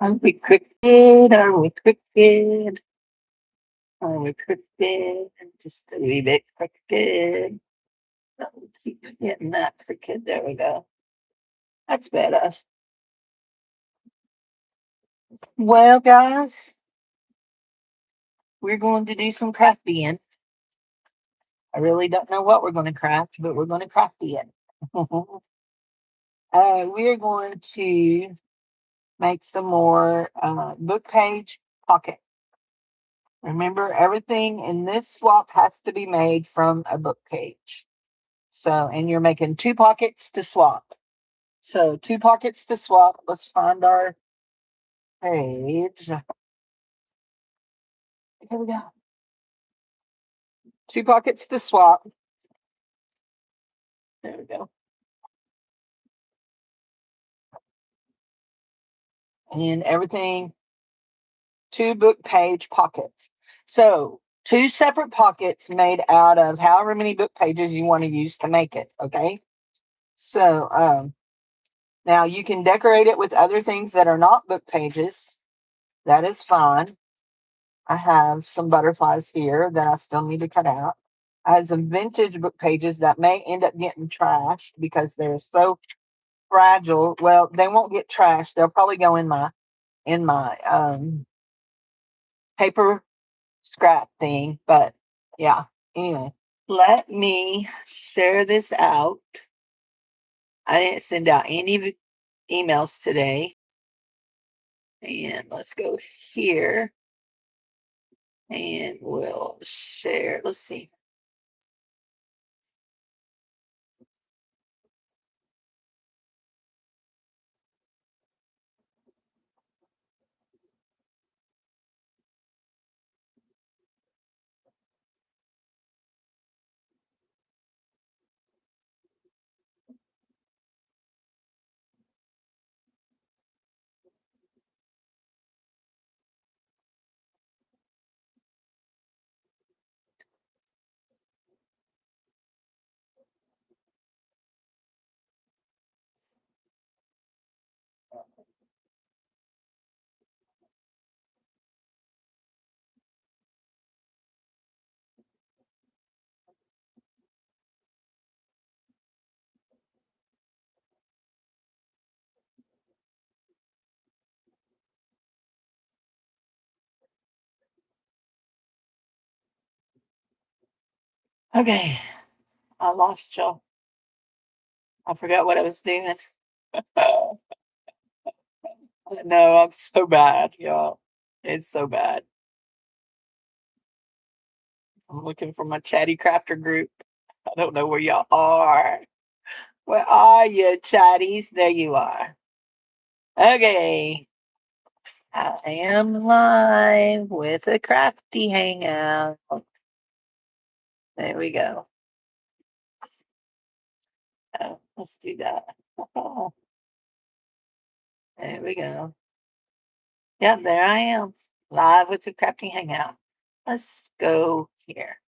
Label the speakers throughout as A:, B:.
A: Are we crooked? Are we crooked? Are we crooked? Just a wee bit crooked. Oh, keep getting that crooked. There we go. That's better. Well, guys, we're going to do some crafting. I really don't know what we're going to craft, but we're going to craft it. We're going to make some more book page pocket. Remember, everything in this swap has to be made from a book page. So, and you're making 2 pockets to swap. So 2 pockets to swap. Let's find our page. Here we go. 2 pockets to swap. There we go. And everything, 2 book page pockets. So 2 separate pockets made out of however many book pages you want to use to make it. Okay. So now you can decorate it with other things that are not book pages. That is fine. I have some butterflies here that I still need to cut out. I have some vintage book pages that may end up getting trashed because they're so fragile. Well, they won't get trashed. They'll probably go in my paper scrap thing. But yeah, anyway, let me share this out. I didn't send out any emails today. And let's go here and we'll share. Let's see. Okay, I lost y'all. I forgot what I was doing. No, I'm so bad, y'all. It's so bad. I'm looking for my chatty crafter group. I don't know where y'all are. Where are you, chatties? There you are. Okay. I am live with a crafty hangout. There we go. Oh, let's do that. There we go. Yep, there I am. Live with the crafty hangout. Let's go here.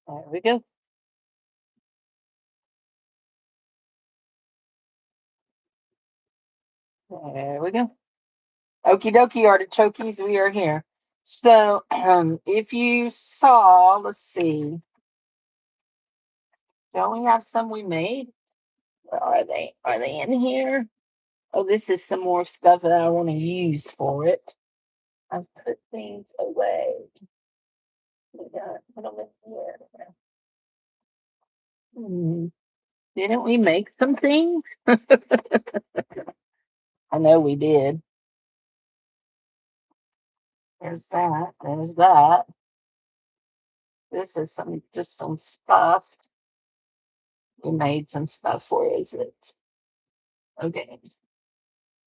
A: There we go. There we go. Okie dokie, artichokes, we are here. So, if you saw, let's see, don't we have some we made? Where are they? Are they in here? Oh, this is some more stuff that I want to use for it. I've put things away. We got put them in here. Didn't we make some things? I know we did. There's that. There's that. This is just some stuff. We made some stuff for, is it? Okay.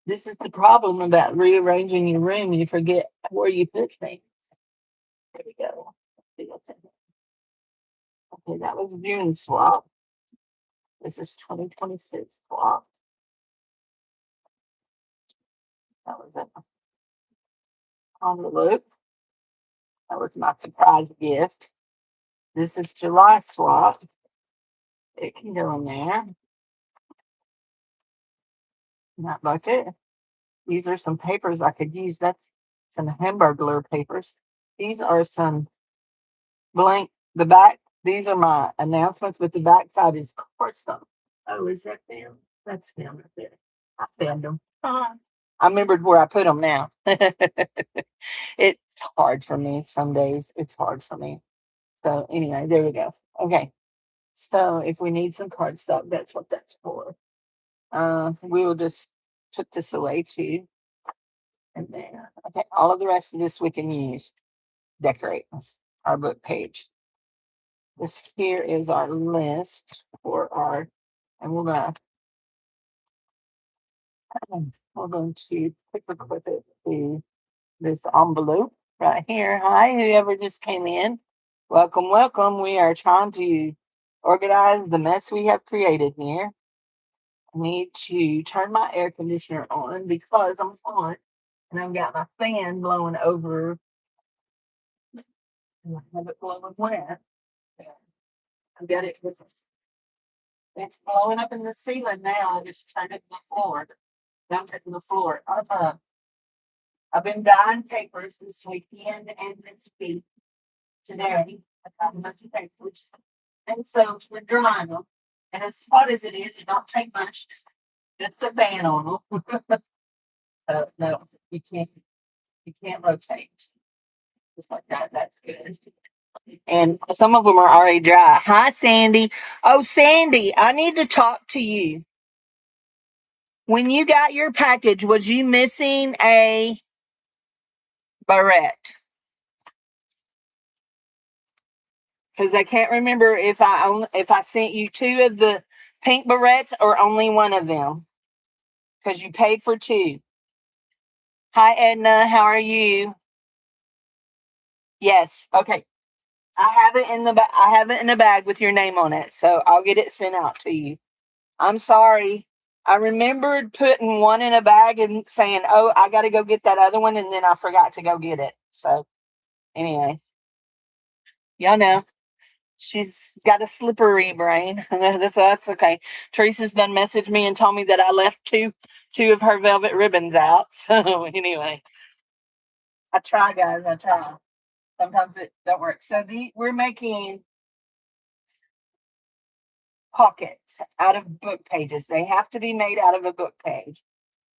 A: This is the problem about rearranging your room. You forget where you put things. There we go. Okay, that was June swap. This is 2026 swap. That was it. envelope. That was my surprise gift. This is July swap. It can go in there. In that bucket. These are some papers I could use. That's some Hamburglar papers. These are some blank. The back. These are my announcements, but the back side is cardstock. Oh, is that them? That's them right there. I found them. I remembered where I put them now. It's hard for me some days. It's hard for me. So anyway, there we go. Okay. So if we need some cardstock, that's what that's for. We will just put this away too. And there. Okay, all of the rest of this we can use. Decorate our book page. This here is our list for our, and we're going to clip it to this envelope right here. Hi, whoever just came in. Welcome, welcome. We are trying to organize the mess we have created here. I need to turn my air conditioner on because I'm hot and I've got my fan blowing over. And I have it blowing where? I've got it. It's blowing up in the ceiling now. I just turned it to the floor. Dumped it to the floor. I've been dyeing papers this weekend and this week. Today, I got a bunch of papers. And so we're drying them. And as hot as it is, it don't take much. Just a fan on them. So no, you can't rotate. Just like that. That's good. And some of them are already dry. Hi, Sandy. Oh, Sandy, I need to talk to you. When you got your package, was you missing a barrette? Because I can't remember if I sent you two of the pink barrettes or only one of them. Because you paid for two. Hi, Edna. How are you? Yes. Okay. I have it in the bag with your name on it, so I'll get it sent out to you. I'm sorry. I remembered putting one in a bag and saying, "Oh, I got to go get that other one," and then I forgot to go get it. So, anyways, y'all know she's got a slippery brain. That's okay. Teresa's done messaged me and told me that I left two of her velvet ribbons out. So anyway, I try, guys. I try. Sometimes it don't work. So we're making pockets out of book pages. They have to be made out of a book page.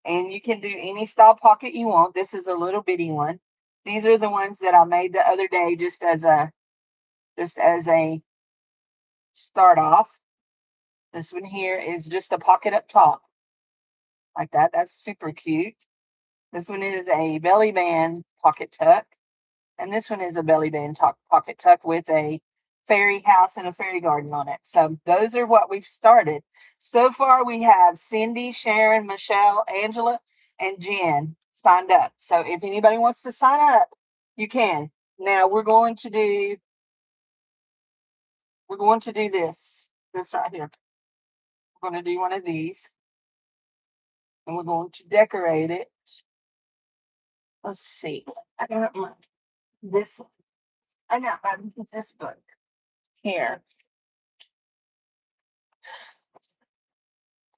A: And you can do any style pocket you want. This is a little bitty one. These are the ones that I made the other day just as a start off. This one here is just a pocket up top. Like that. That's super cute. This one is a belly band pocket tuck. And this one is a belly band pocket tuck with a fairy house and a fairy garden on it. So those are what we've started. So far, we have Cindy, Sharon, Michelle, Angela, and Jen signed up. So if anybody wants to sign up, you can. Now we're going to do this right here. We're going to do one of these, and we're going to decorate it. Let's see. I got this book here.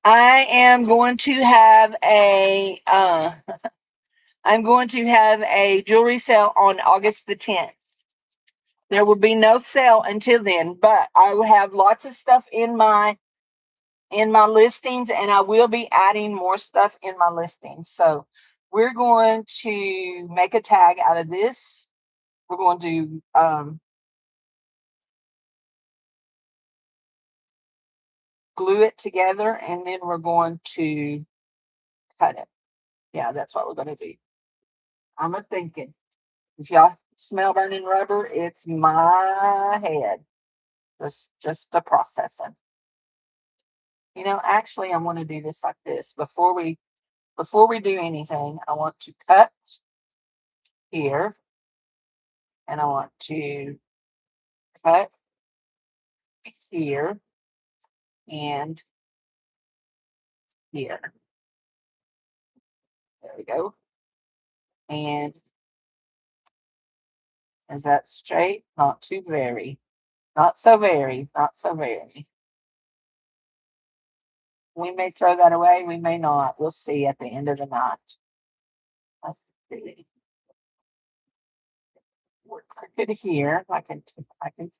A: I am going to have a jewelry sale on August the 10th. There will be no sale until then, but I will have lots of stuff in my listings, and I will be adding more stuff in my listings. So we're going to make a tag out of this. We're going to glue it together, and then we're going to cut it. Yeah, that's what we're going to do. I'm a thinking. If y'all smell burning rubber, it's my head. Just the processing. Actually, I want to do this like this. Before we do anything, I want to cut here, and I want to cut here and here. There we go. And Is that straight? Not too very. Not so very. Not so very. We may throw that away. We may not. We'll see at the end of the night. Let's see. We're crooked here. I can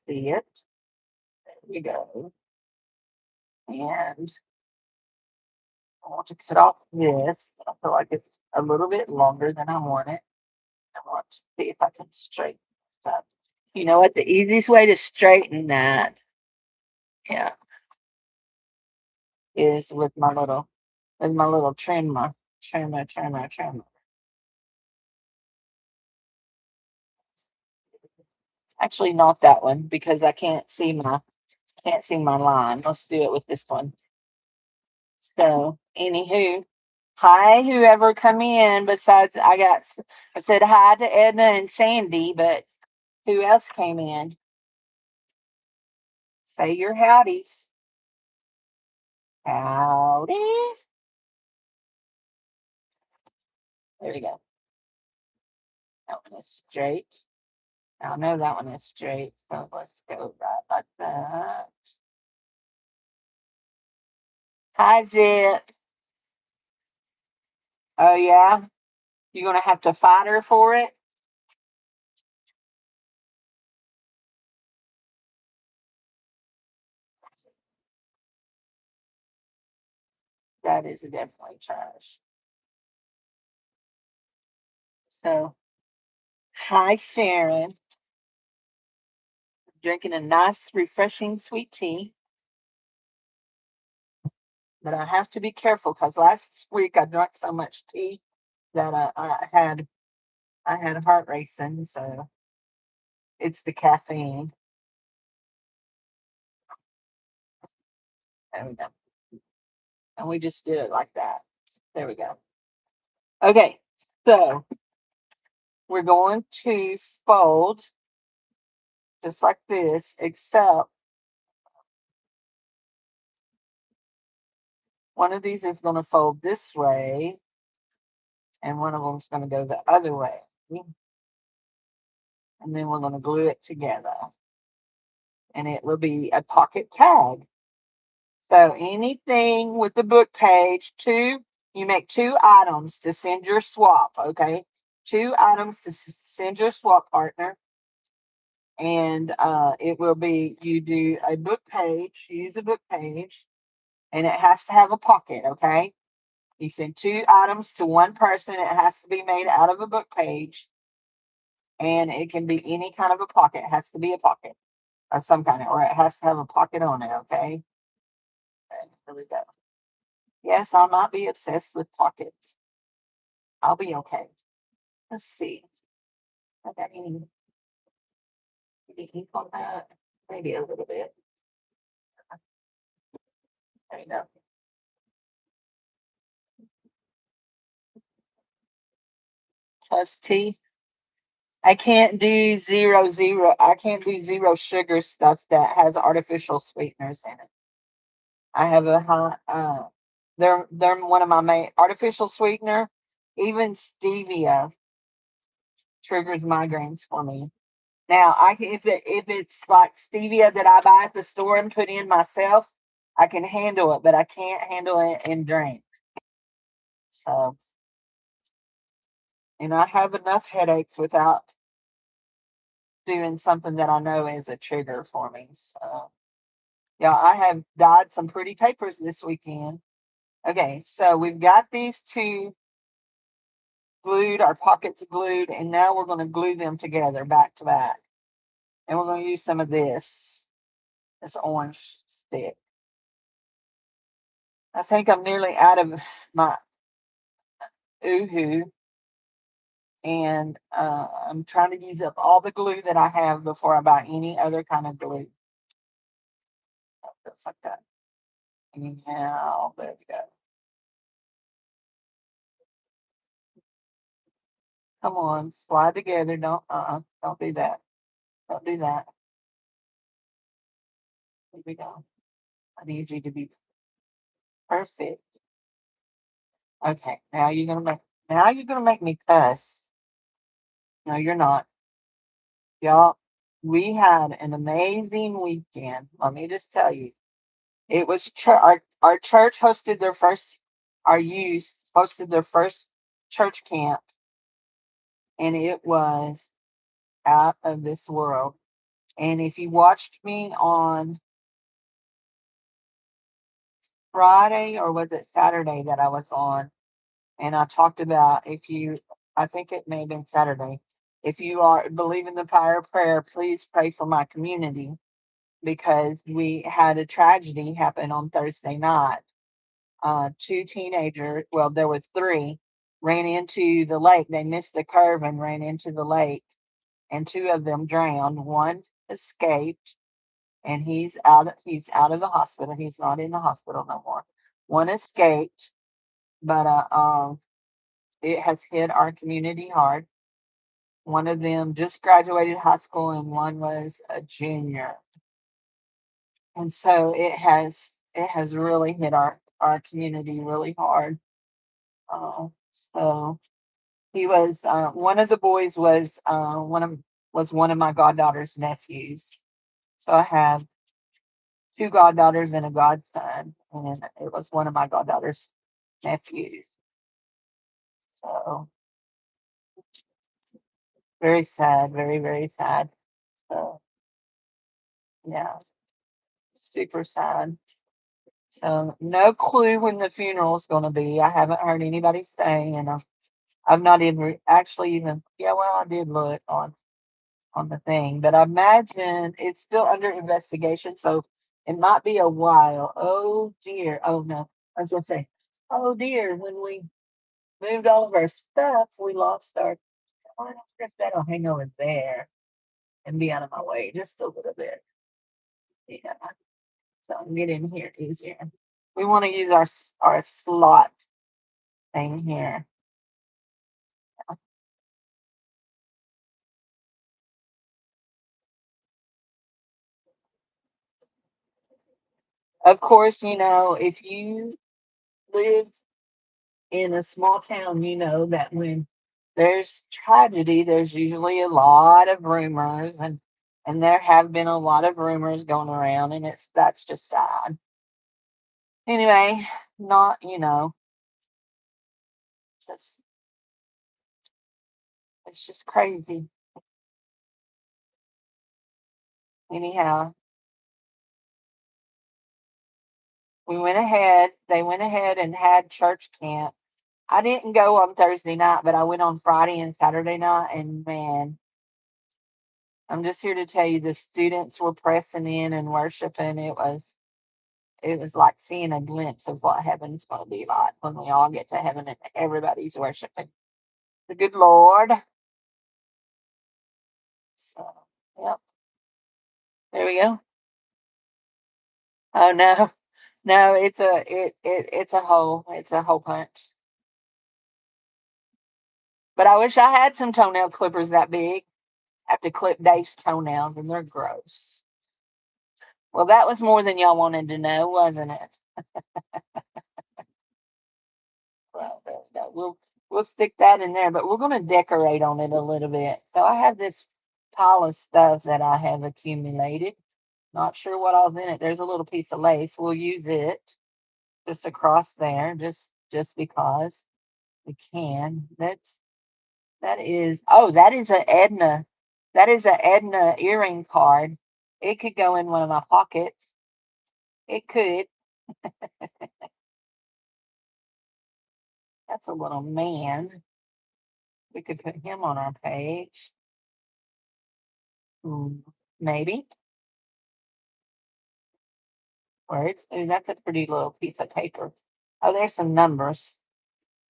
A: see it. There we go. And I want to cut off this. I feel like it's a little bit longer than I want it. I want to see if I can straighten this up. You know what? The easiest way to straighten that, yeah, is with my little trimmer. Actually, not that one because I can't see my line. Let's do it with this one. So, anywho, hi, whoever come in. Besides, I said hi to Edna and Sandy, but who else came in? Say your howdies. Howdy. There we go. That one is straight. I know that one is straight, so let's go right like that. Hi, Zip. Oh, yeah? You're going to have to fight her for it? That is definitely trash. So, hi, Sharon. Drinking a nice, refreshing sweet tea. But I have to be careful because last week I drank so much tea that I had heart racing. So it's the caffeine. There we go. And we just did it like that. There we go. Okay, so we're going to fold just like this, except one of these is going to fold this way, and one of them is going to go the other way. And then we're going to glue it together. And it will be a pocket tag. So anything with the book page, you make 2 items to send your swap, okay? 2 items to send your swap partner. And it will be, you do a book page, use a book page, and it has to have a pocket, okay? You send 2 items to one person. It has to be made out of a book page, and it can be any kind of a pocket. It has to be a pocket of some kind, or it has to have a pocket on it, okay? And here we go. Yes, I might be obsessed with pockets. I'll be okay. Let's see. I got any ink on that? Maybe a little bit. There you go. Plus T. I can't do zero. I can't do zero sugar stuff that has artificial sweeteners in it. I have a high. They're one of my main artificial sweetener. Even stevia triggers migraines for me. Now, if it's like stevia that I buy at the store and put in myself, I can handle it, but I can't handle it in drinks. So, and I have enough headaches without doing something that I know is a trigger for me. So, yeah, I have dyed some pretty papers this weekend. Okay, so we've got these two glued, our pockets glued, and now we're going to glue them together back to back. And we're going to use some of this orange stick. I think I'm nearly out of my Oohoo, and I'm trying to use up all the glue that I have before I buy any other kind of glue. Just like that. Anyhow, there we go. Come on, slide together. Don't do that. Don't do that. Here we go. I need you to be perfect. Okay, now you're gonna make me cuss. No, you're not. Y'all, we had an amazing weekend. Let me just tell you. It was our church hosted their first, our youth hosted their first church camp, and it was out of this world. And if you watched me on Friday, or was it Saturday that I was on, and I talked about, if you, I think it may have been Saturday, if you are believe in the power of prayer, please pray for my community, because we had a tragedy happen on Thursday night. Two teenagers, well, there were three, ran into the lake. They missed the curve and ran into the lake, and two of them drowned. One escaped, and he's out of the hospital. He's not in the hospital no more. One escaped, but it has hit our community hard. One of them just graduated high school, and one was a junior. And so it has really hit our community really hard. So he was one of the boys was one of my goddaughter's nephews. So I have two goddaughters and a godson, and it was one of my goddaughter's nephews. So very sad, very, very sad. So yeah, super sad. So no clue when the funeral is going to be. I haven't heard anybody say, and I've not even actually even, yeah, well, I did look on the thing, but I imagine it's still under investigation, so it might be a while. Oh dear. Oh no, I was gonna say, oh dear, when we moved all of our stuff, we lost our. Oh, I guess that'll hang over there and be out of my way just a little bit. Yeah, so I can get in here easier. We want to use our slot thing here. Of course, if you live in a small town, you know that when there's tragedy, there's usually a lot of rumors, and there have been a lot of rumors going around, and that's just sad. Anyway, not just it's just crazy. Anyhow, they went ahead and had church camp. I didn't go on Thursday night, but I went on Friday and Saturday night, and man, I'm just here to tell you the students were pressing in and worshiping. It was like seeing a glimpse of what heaven's going to be like when we all get to heaven and everybody's worshiping the good Lord. So, yep, there we go. Oh no, no, it's a hole punch. But I wish I had some toenail clippers that big. I have to clip Dave's toenails, and they're gross. Well, that was more than y'all wanted to know, wasn't it? Well, there we go. We'll stick that in there, but we're going to decorate on it a little bit. So I have this pile of stuff that I have accumulated. Not sure what all's in it. There's a little piece of lace. We'll use it just across there, just because we can. That is a Edna. That is a Edna earring card. It could go in one of my pockets. It could. That's a little man. We could put him on our page. Maybe. Words. Ooh, that's a pretty little piece of paper. Oh, there's some numbers.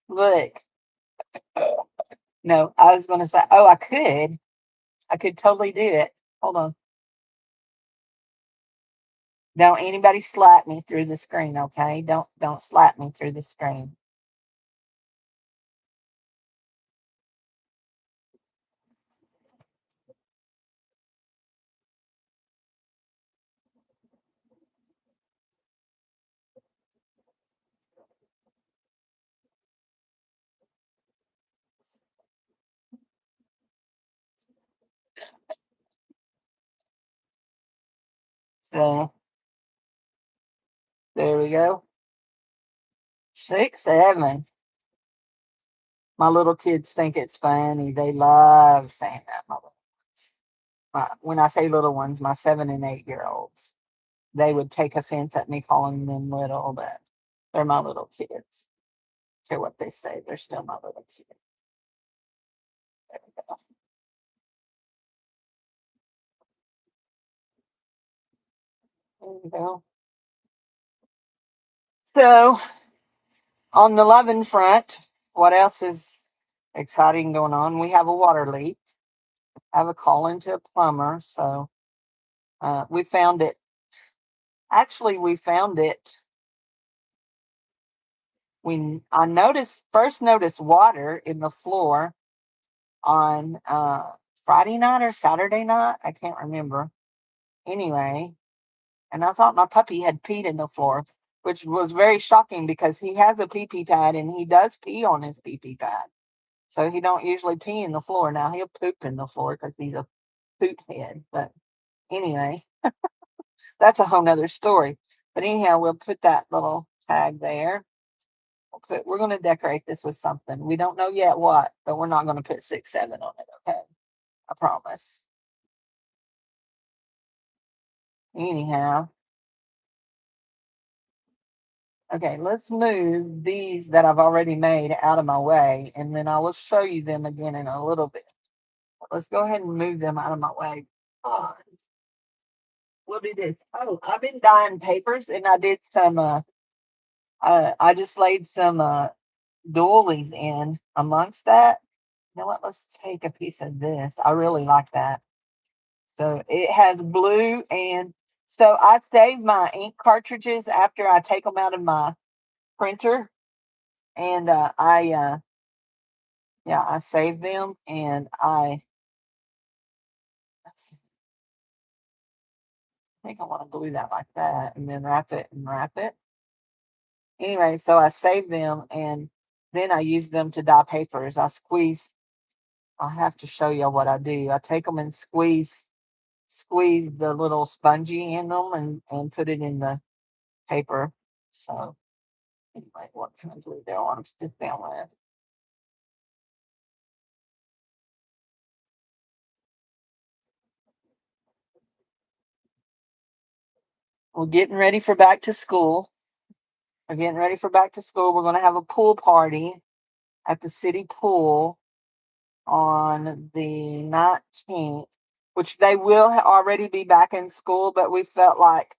A: Look. No, I was going to say, oh, I could. I could totally do it. Hold on. Don't anybody slap me through the screen, okay? Don't slap me through the screen. So there we go. 6, 7. My little kids think it's funny. They love saying that. When I say little ones, my 7 and 8 year olds, they would take offense at me calling them little, but they're my little kids. Care what they say, they're still my little kids. There we go. There we go. So on the Loven front, what else is exciting going on? We have a water leak. I have a call into a plumber, so we found it. Actually, we found it when I first noticed water in the floor on Friday night or Saturday night. I can't remember. Anyway, and I thought my puppy had peed in the floor, which was very shocking because he has a pee pee pad and he does pee on his pee pee pad. So he don't usually pee in the floor. Now he'll poop in the floor because he's a poop head. But anyway, that's a whole nother story. But anyhow, we'll put that little tag there. We're going to decorate this with something. We don't know yet what, but we're not going to put 6, 7 on it. Okay, I promise. Anyhow, okay, let's move these that I've already made out of my way, and then I will show you them again in a little bit. Let's go ahead and move them out of my way. We'll do this. Oh, I've been dyeing papers, and I did some. I just laid some doilies in amongst that. You know what? Let's take a piece of this. I really like that. So it has blue, and so I save my ink cartridges after I take them out of my printer, and I save them, and I think I want to glue that like that, and then wrap it and wrap it. Anyway, so I save them, and then I use them to dye papers. I have to show you what I do. I take them and squeeze the little spongy in them, and put it in the paper. So anyway, what can I do there? I want to sit down with. We're getting ready for back to school. We're getting ready for back to school. We're going to have a pool party at the city pool on the 19th, which they will already be back in school, but we felt like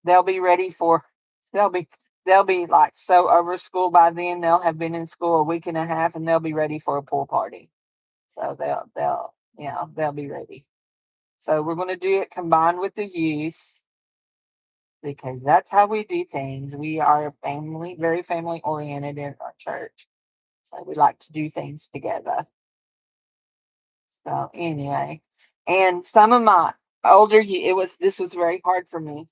A: they'll be ready for, they'll be, they'll be like so over school by then. They'll have been in school a week and a half, and they'll be ready for a pool party. So they'll be ready. So we're going to do it combined with the youth, because that's how we do things. We are very family oriented in our church. So we like to do things together. So anyway, and some of my this was very hard for me,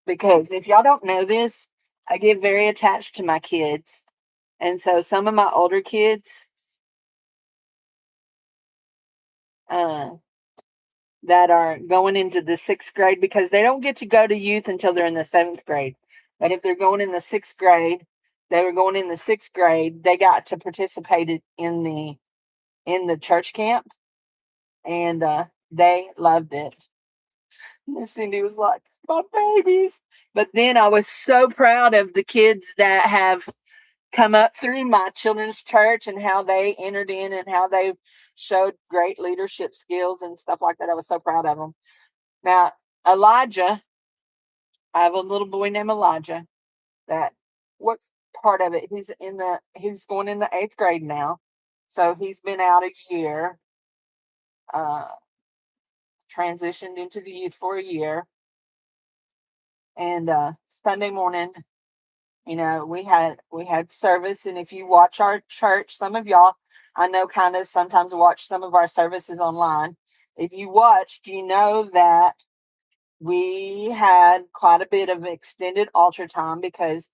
A: because if y'all don't know this, I get very attached to my kids. And so some of my older kids uh, that are going into the 6th grade, because they don't get to go to youth until they're in the 7th grade. But if they're going in the 6th grade, they were going in the 6th grade, they got to participate in the church camp, and they loved it. And Cindy was like, my babies. But then I was so proud of the kids that have come up through my children's church, and how they entered in, and how they showed great leadership skills and stuff like that. I was so proud of them. Now, Elijah, I have a little boy named Elijah that, what's part of it? He's going in the 8th grade now. So he's been out a year, uh, transitioned into the youth for a year. And Sunday morning, we had service. And if you watch our church, some of y'all I know kind of sometimes watch some of our services online. If you watched, you know that we had quite a bit of extended altar time, because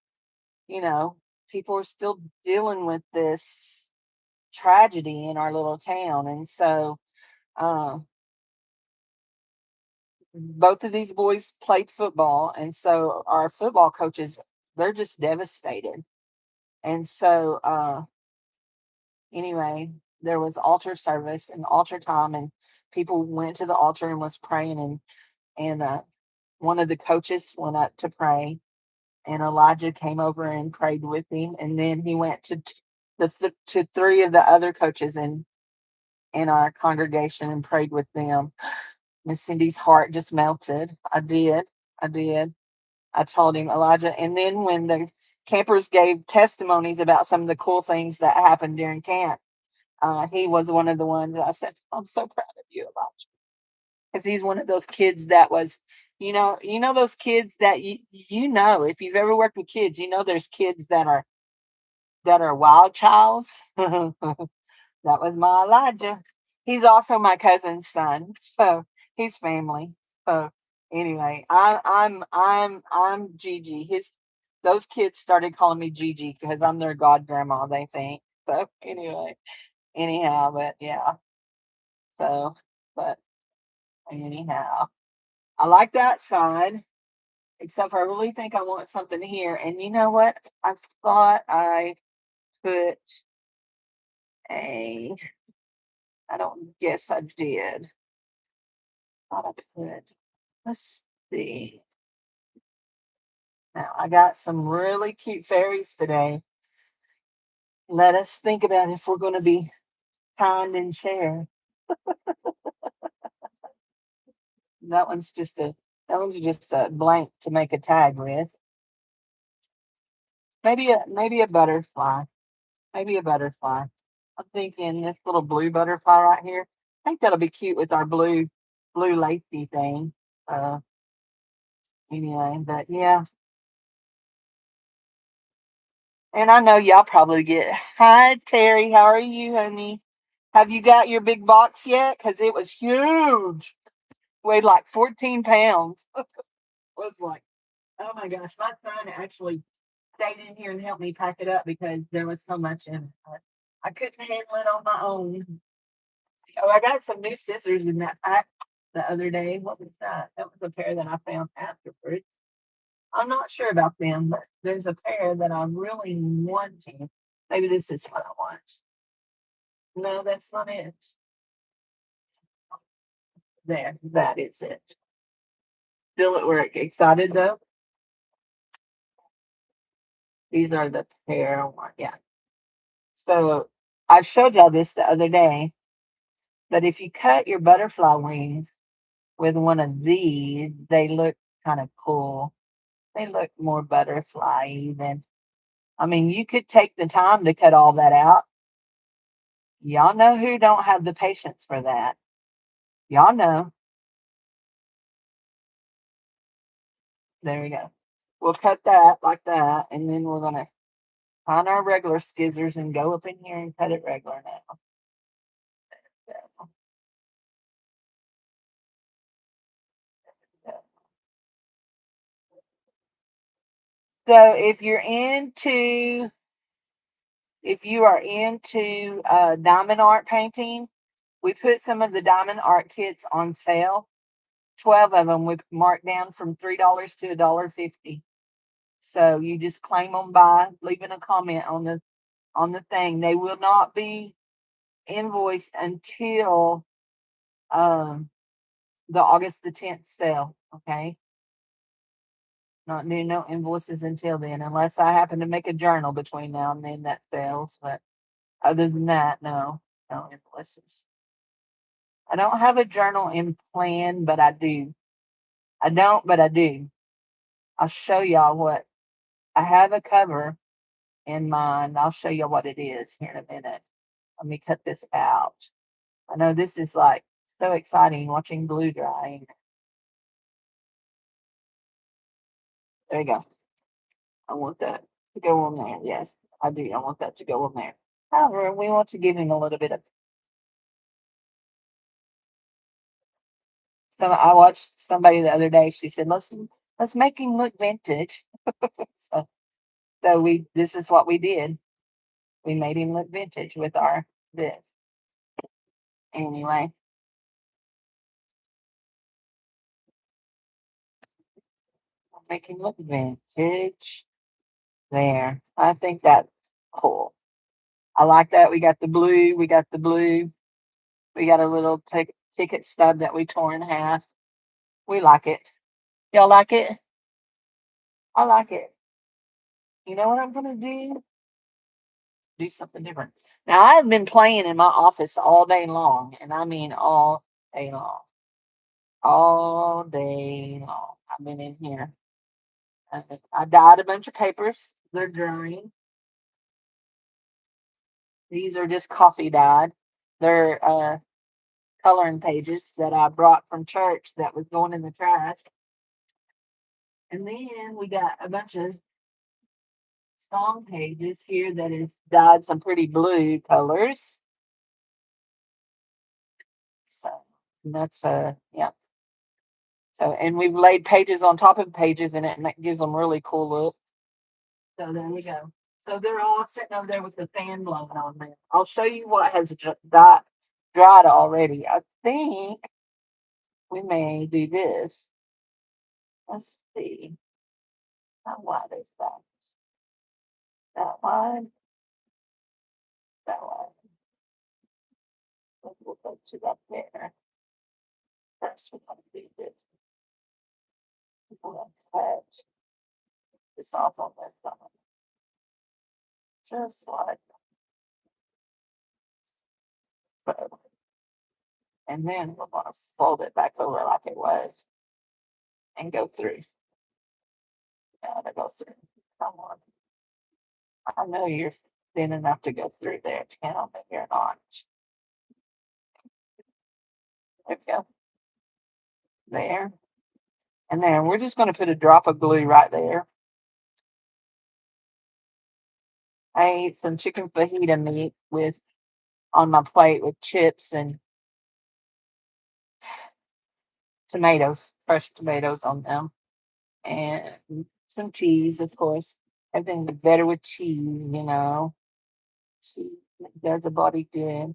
A: people are still dealing with this tragedy in our little town. And so both of these boys played football, and so our football coaches, they're just devastated. And so anyway, there was altar service and altar time, and people went to the altar and was praying, and one of the coaches went up to pray, and Elijah came over and prayed with him, and then he went to three of the other coaches in our congregation and prayed with them. Miss Cindy's heart just melted. I did. I told him, Elijah. And then when the campers gave testimonies about some of the cool things that happened during camp, he was one of the ones that I said, I'm so proud of you, Elijah. Because he's one of those kids that was, those kids that if you've ever worked with kids, there's kids that are wild childs. That was my Elijah. He's also my cousin's son, so he's family. So anyway, I'm Gigi. Those kids started calling me Gigi because I'm their god grandma, they think. So anyway, anyhow, but yeah. So, but anyhow, I like that side. Except I really think I want something here. And you know what? I thought I put a. I don't guess I did. Thought I put. Let's see. Now I got some really cute fairies today. Let us think about if we're going to be kind and share. That one's just a blank to make a tag with. Maybe a butterfly. Maybe a butterfly. I'm thinking this little blue butterfly right here. I think that'll be cute with our blue lacy thing. Uh anyway, but yeah. And I know y'all probably get, hi Terry, how are you, honey? Have you got your big box yet? Because it was huge. Weighed like 14 pounds. Was like, oh my gosh. My son actually stayed in here and helped me pack it up because there was so much in it. I couldn't handle it on my own. Oh, I got some new scissors in that pack the other day. What was that? That was a pair that I found afterwards. I'm not sure about them, but there's a pair that I'm really wanting. Maybe this is what I want. No, that's not it. There, that is it. Still at work. Excited though? These are the pair I want. Yeah. So I showed y'all this the other day, but if you cut your butterfly wings with one of these, they look kind of cool. They look more butterfly than, I mean, you could take the time to cut all that out. Y'all know who don't have the patience for that. Y'all know. There we go. We'll cut that like that, and then we're gonna find our regular scissors and go up in here and cut it regular now. So if you are into diamond art painting, we put some of the diamond art kits on sale. 12 of them with marked down from $3 to $1.50. So you just claim them by leaving a comment on the thing. They will not be invoiced until the August the 10th sale. Okay. Not doing no invoices until then, unless I happen to make a journal between now and then that sells. But other than that, no invoices. I don't have a journal in plan, but I do. I don't, but I do. I'll show y'all what I have a cover in mind. I'll show you what it is here in a minute. Let me cut this out. I know this is like so exciting watching glue drying. There you go. I want that to go on there. Yes, I do. I want that to go on there. However, we want to give him a little bit of. So I watched somebody the other day. She said, "Let's make him look vintage." so, so this is what we did. We made him look vintage with our this. Anyway, Make him look vintage. There. I think that's cool. I like that. We got the blue. We got the blue. We got a little ticket stub that we tore in half. We like it. Y'all like it? I like it. You know what I'm gonna do? Do something different. Now I've been playing in my office all day long, and I mean all day long. All day long. I've been in here. I dyed a bunch of papers. They're drying. These are just coffee dyed. They're coloring pages that I brought from church that was going in the trash. And then we got a bunch of song pages here that is dyed some pretty blue colors. So that's yeah. So and we've laid pages on top of pages in it, and that gives them really cool look. So there we go. So they're all sitting over there with the fan blowing on them. I'll show you what has dried already. I think we may do this. Let's see. How wide is that? That wide? That wide. We'll go to that there. First, we're going to do this. We're going to touch this off on this side. Just like so. And then we're going to fold it back over like it was and go through. Yeah, to go through. Come on. I know you're thin enough to go through there, Tim, but you're not. There we go. There. And then we're just going to put a drop of glue right there. I ate some chicken fajita meat with on my plate with chips and tomatoes, fresh tomatoes on them, and some cheese, of course. Everything's better with cheese, you know. Cheese does the body good.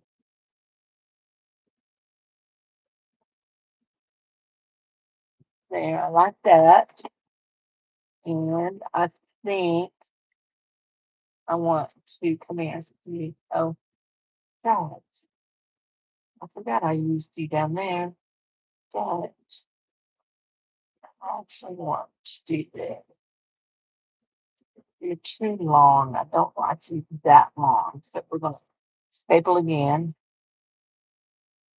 A: There, I like that. And I think I want to come here. See. Oh, God. I forgot I used you down there. But I actually want to do this. You're too long. I don't like you that long. So we're going to staple again.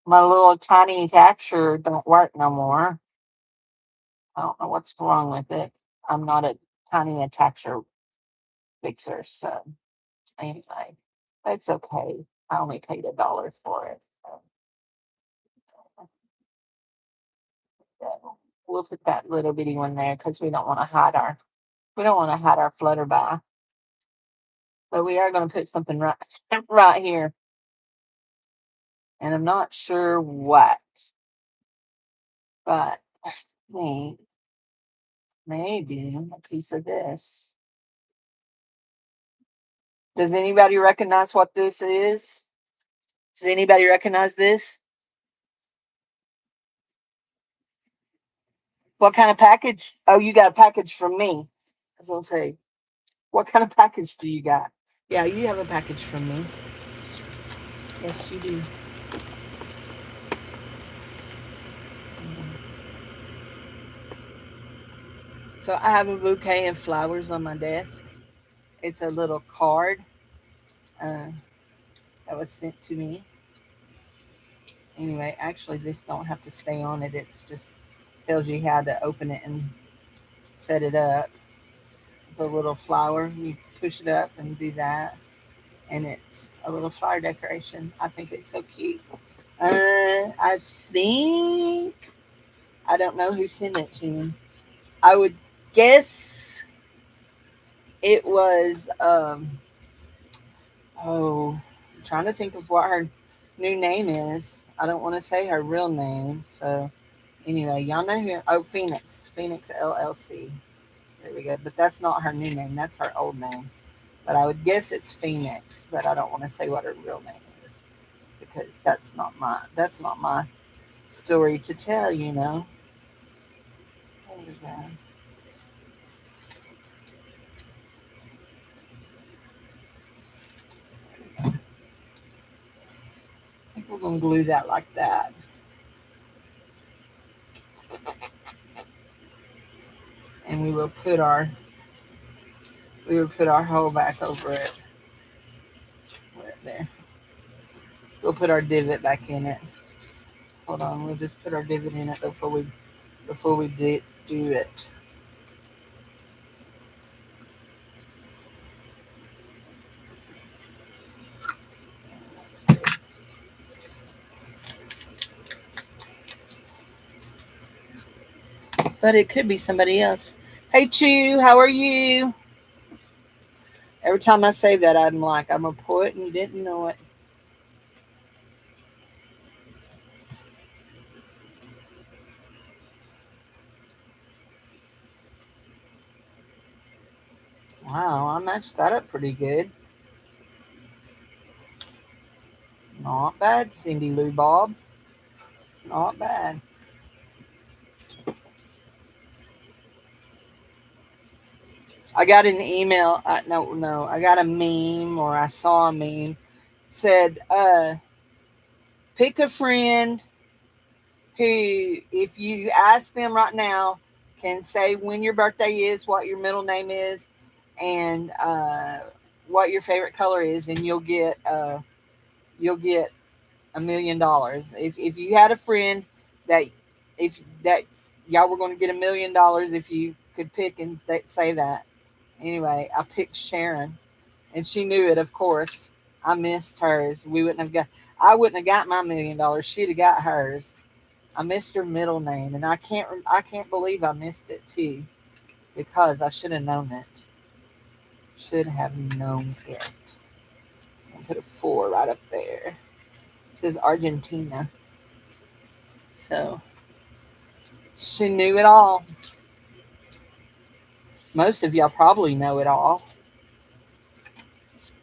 A: My little tiny attachment don't work no more. I don't know what's wrong with it. I'm not a tiny attachment fixer, so anyway, it's okay. I only paid $1 for it. So we'll put that little bitty one there because we don't want to hide our flutter by. But we are going to put something right here. And I'm not sure what. But I think maybe a piece of this. Does anybody recognize what this is? Does anybody recognize this? What kind of package? Oh, you got a package from me. I was going to say, what kind of package do you got? Yeah, you have a package from me. Yes, you do. So I have a bouquet of flowers on my desk. It's a little card uh, that was sent to me. Anyway, actually, this don't have to stay on it. It's just tells you how to open it and set it up. It's a little flower. You push it up and do that, and it's a little flower decoration. I think it's so cute. I think I don't know who sent it to me. I would guess it was oh, I'm trying to think of what her new name is. I don't want to say her real name. So anyway, y'all know who? Oh, Phoenix LLC. There we go. But that's not her new name. That's her old name. But I would guess it's Phoenix. But I don't want to say what her real name is because that's not my story to tell. You know. There we go. going to glue that like that. And we will put our hole back over it. Right there. We'll put our divot back in it. Hold on, we'll just put our divot in it before we do it. But it could be somebody else. Hey, Chew, how are you? Every time I say that, I'm like, I'm a poet and didn't know it. Wow, I matched that up pretty good. Not bad, Cindy Lou Bob. Not bad. I got an email. No, I got a meme, or I saw a meme. Said, pick a friend who, if you ask them right now, can say when your birthday is, what your middle name is, and what your favorite color is, and you'll get $1,000,000. If you had a friend that if that y'all were going to get $1,000,000 if you could pick and say that. Anyway, I picked Sharon, and she knew it. Of course, I missed hers. I wouldn't have got my $1,000,000. She'd have got hers. I missed her middle name, and I can't believe I missed it too, because I should have known it. Should have known it. I'll put a 4 right up there. It says Argentina. So she knew it all. Most of y'all probably know it all.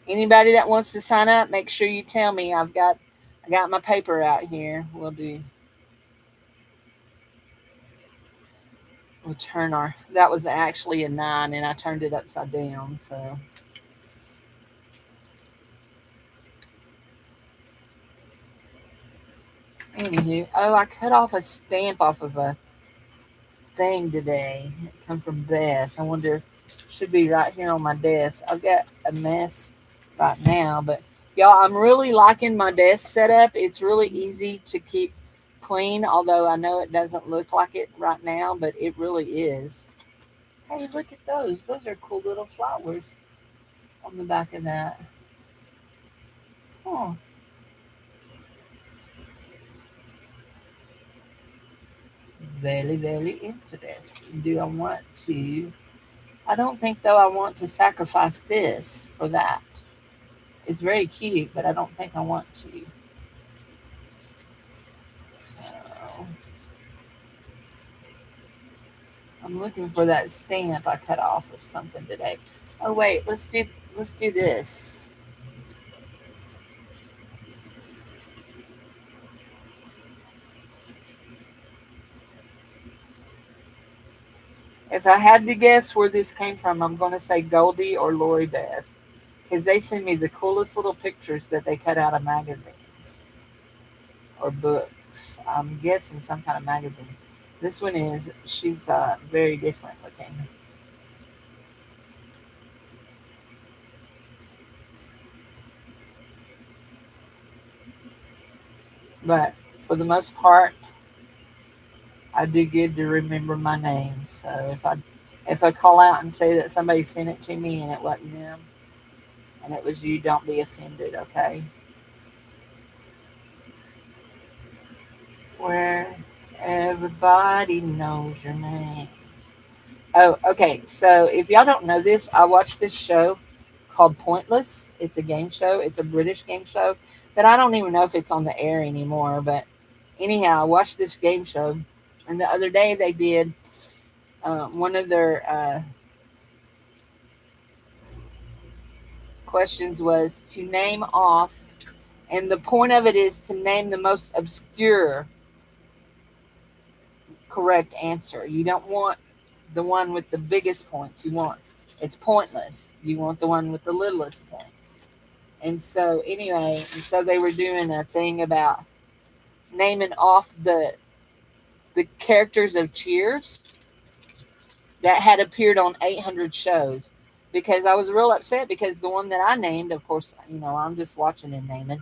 A: Anybody that wants to sign up, make sure you tell me. I got my paper out here. We'll turn our, that was actually a 9, and I turned it upside down. So anywho, oh, I cut off a stamp off of a thing today. It come from Beth. I wonder, should be right here on my desk. I've got a mess right now, but y'all, I'm really liking my desk setup. It's really easy to keep clean, although I know it doesn't look like it right now, but it really is. Hey, look at those. Those are cool little flowers on the back of that. Oh, very, very interesting. Do I want to? I don't think, though, I want to sacrifice this for that. It's very cute, but I don't think I want to. So I'm looking for that stamp I cut off of something today. Oh wait, let's do this. If I had to guess where this came from, I'm going to say Goldie or Lori Beth, because they send me the coolest little pictures that they cut out of magazines or books. I'm guessing some kind of magazine. This one is, she's very different looking. But for the most part, I do good to remember my name. So if I call out and say that somebody sent it to me and it wasn't them, and it was you, don't be offended, okay? Where everybody knows your name. Oh, okay. So if y'all don't know this, I watched this show called Pointless. It's a game show. It's a British game show that I don't even know if it's on the air anymore. But anyhow, I watched this game show, and the other day they did one of their questions was to name off, and the point of it is to name the most obscure correct answer. You don't want the one with the biggest points. It's pointless. You want the one with the littlest points. And so anyway, and so they were doing a thing about naming off the characters of Cheers that had appeared on 800 shows, because I was real upset because the one that I named, of course, I'm just watching and naming.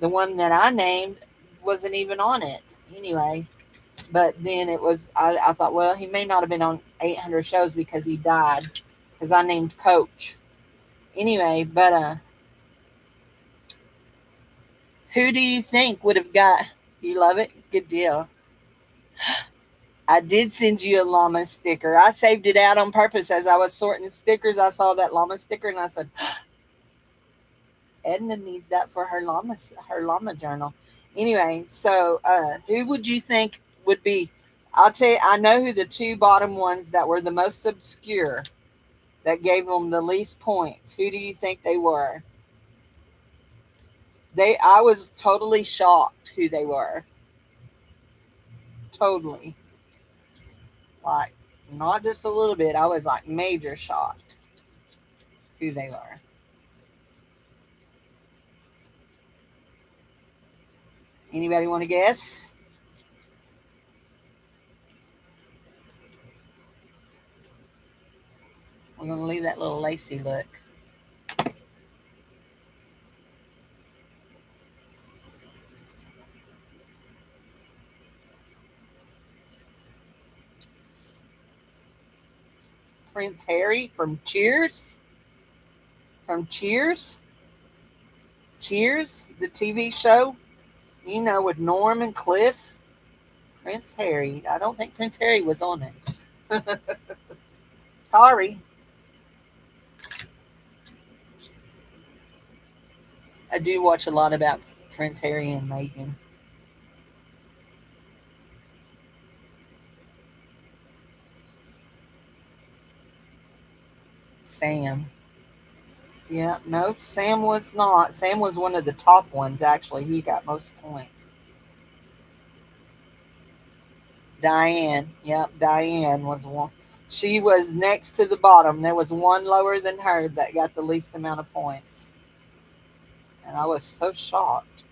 A: The one that I named wasn't even on it anyway. But then I thought, well, he may not have been on 800 shows because he died, because I named Coach. Anyway, but who do you think would have got? You love it? Good deal. I did send you a llama sticker. I saved it out on purpose as I was sorting the stickers. I saw that llama sticker and I said, Edna needs that for her llama journal. Anyway, so who would you think would be? I'll tell you. I know who the two bottom ones that were the most obscure, that gave them the least points. Who do you think they were? I was totally shocked who they were. Totally, like not just a little bit. I was like major shocked who they were. Anybody want to guess? We're gonna leave that little lacy look. Prince Harry from Cheers. From Cheers. Cheers, the TV show. With Norm and Cliff. Prince Harry. I don't think Prince Harry was on it. Sorry. I do watch a lot about Prince Harry and Meghan. Sam. Yeah, no, Sam was not. Sam was one of the top ones, actually. He got most points. Diane. Yep, Diane was one. She was next to the bottom. There was one lower than her that got the least amount of points. And I was so shocked.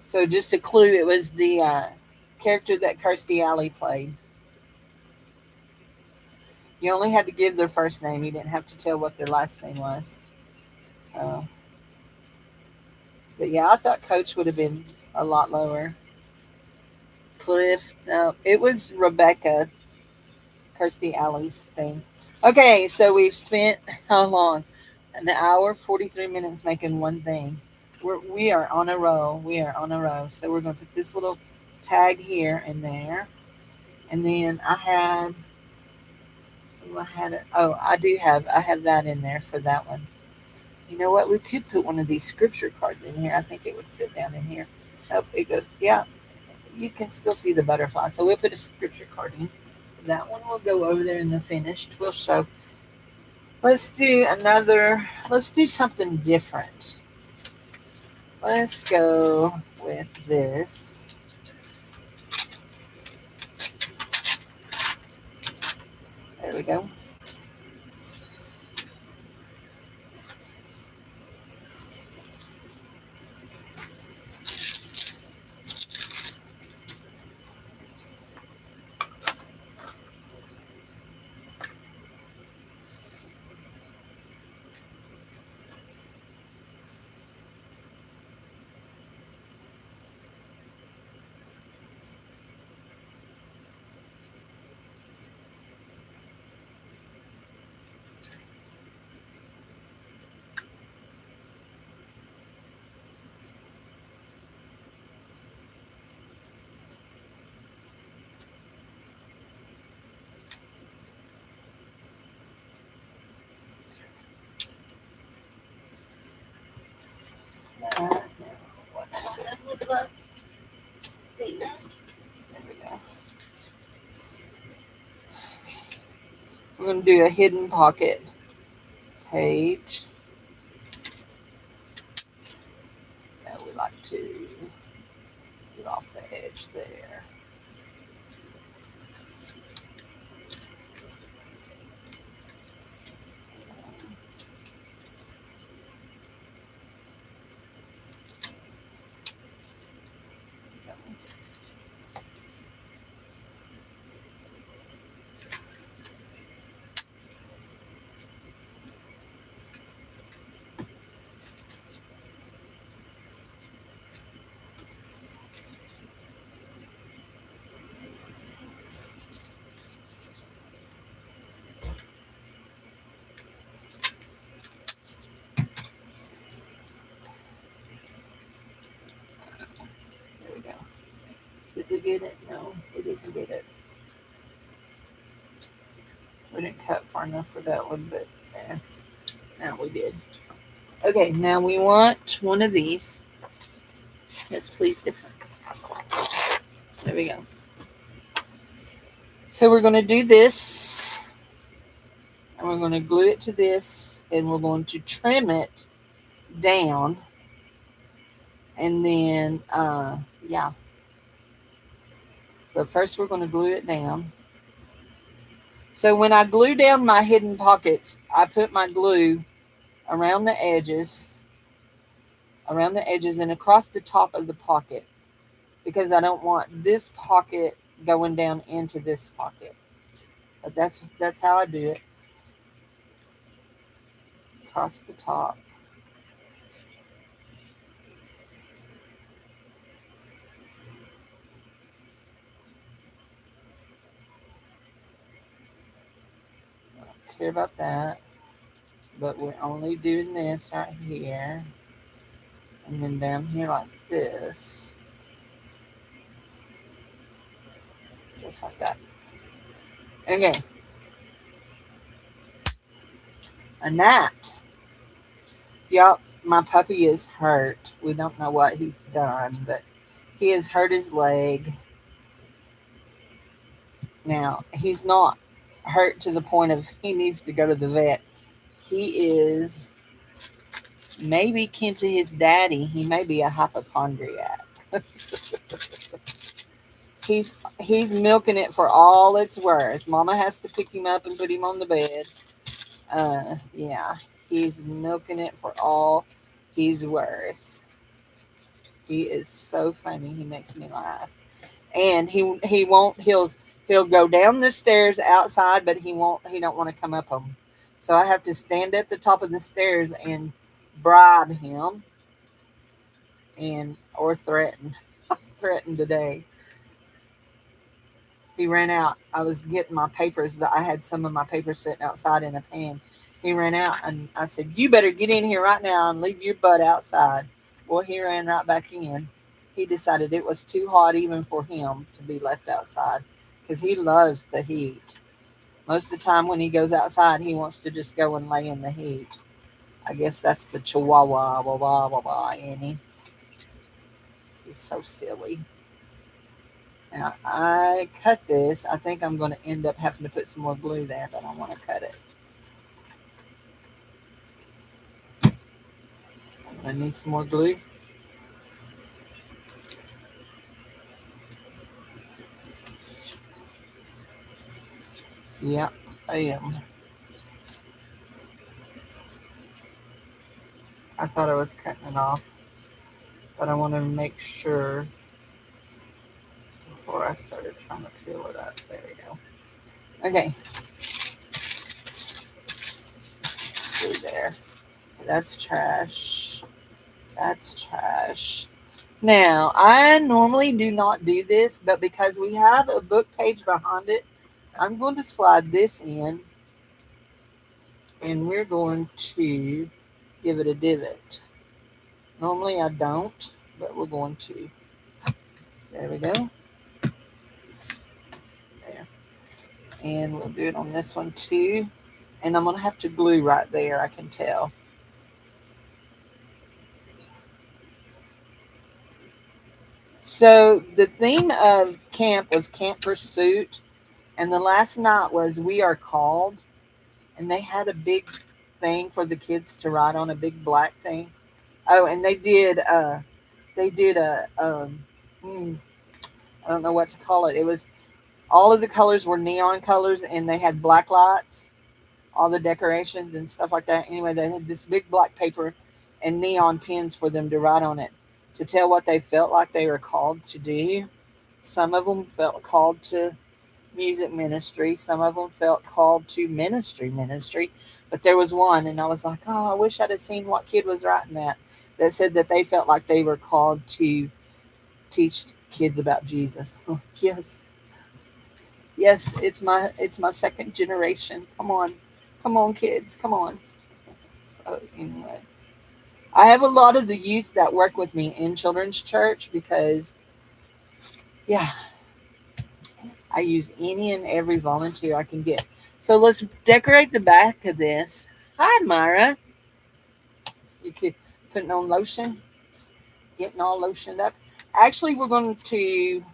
A: So, just a clue, it was the character that Kirstie Alley played. You only had to give their first name. You didn't have to tell what their last name was. So, but yeah, I thought Coach would have been a lot lower. Cliff, no, it was Rebecca, Kirstie Alley's thing. Okay, so we've spent how long? An hour, 43 minutes making one thing. We are on a roll. We are on a roll. So we're going to put this little tag here and there. And then I had it. Oh, I have that in there for that one. You know what? We could put one of these scripture cards in here. I think it would fit down in here. Oh, it goes. Yeah, you can still see the butterfly. So we'll put a scripture card in. That one will go over there in the finished. We'll show. Let's do another. Let's do something different. Let's go with this. There we go. There we go. We're going to do a hidden pocket page. And we like to get off the edge there. get it? No, we didn't get it. We didn't cut far enough for that one, but now we did. Okay, now we want one of these. Yes, please, different. There we go. So we're going to do this, and we're going to glue it to this, and we're going to trim it down, and then, yeah. But first we're going to glue it down. So when I glue down my hidden pockets, I put my glue around the edges, and across the top of the pocket, because I don't want this pocket going down into this pocket. But that's how I do it. Across the top. I don't care about that. But we're only doing this right here. And then down here like this. Just like that. Okay. And that. Yup, my puppy is hurt. We don't know what he's done, but he has hurt his leg. Now, he's not hurt to the point of he needs to go to the vet. He is maybe kin to his daddy. He may be a hypochondriac. He's milking it for all it's worth. Mama has to pick him up and put him on the bed. Yeah, he's milking it for all he's worth. He is so funny. He makes me laugh. And he won't. He'll go down the stairs outside, but he won't. He don't want to come up them. So I have to stand at the top of the stairs and bribe him, and or threaten today. He ran out. I was getting my papers. That I had some of my papers sitting outside in a pan. He ran out, and I said, "You better get in here right now and leave your butt outside." Well, he ran right back in. He decided it was too hot even for him to be left outside because he loves the heat. Most of the time when he goes outside, he wants to just go and lay in the heat. I guess that's the Chihuahua, blah blah blah blah. Annie, he's so silly. Now I cut this. I think I'm going to end up having to put some more glue there, but I want to cut it. I need some more glue. Yep, I am. I thought I was cutting it off, but I wanted to make sure before I started trying to peel it up. There we go. Okay. Glue there. That's trash. That's trash. Now, I normally do not do this, but because we have a book page behind it, I'm going to slide this in, and we're going to give it a divot. Normally I don't, but we're going to. There we go. There. And we'll do it on this one too. And I'm going to have to glue right there, I can tell. So the theme of camp was Camp Pursuit, and the last night was We Are Called, and they had a big thing for the kids to write on, a big black thing. Oh, and they did a I don't know what to call it. It was all of the colors were neon colors, and they had black lights, all the decorations and stuff like that. Anyway, they had this big black paper and neon pens for them to write on it to tell what they felt like they were called to do. Some of them felt called to music ministry. Some of them felt called to ministry. But there was one, and I was like, oh, I wish I'd have seen what kid was writing that said that they felt like they were called to teach kids about Jesus. Yes, yes, it's my second generation. Come on, kids, come on. So anyway, I have a lot of the youth that work with me in children's church because, yeah, I use any and every volunteer I can get. So let's decorate the back of this. Hi, Myra. You could putting on lotion, getting all lotioned up. Actually, we're going to.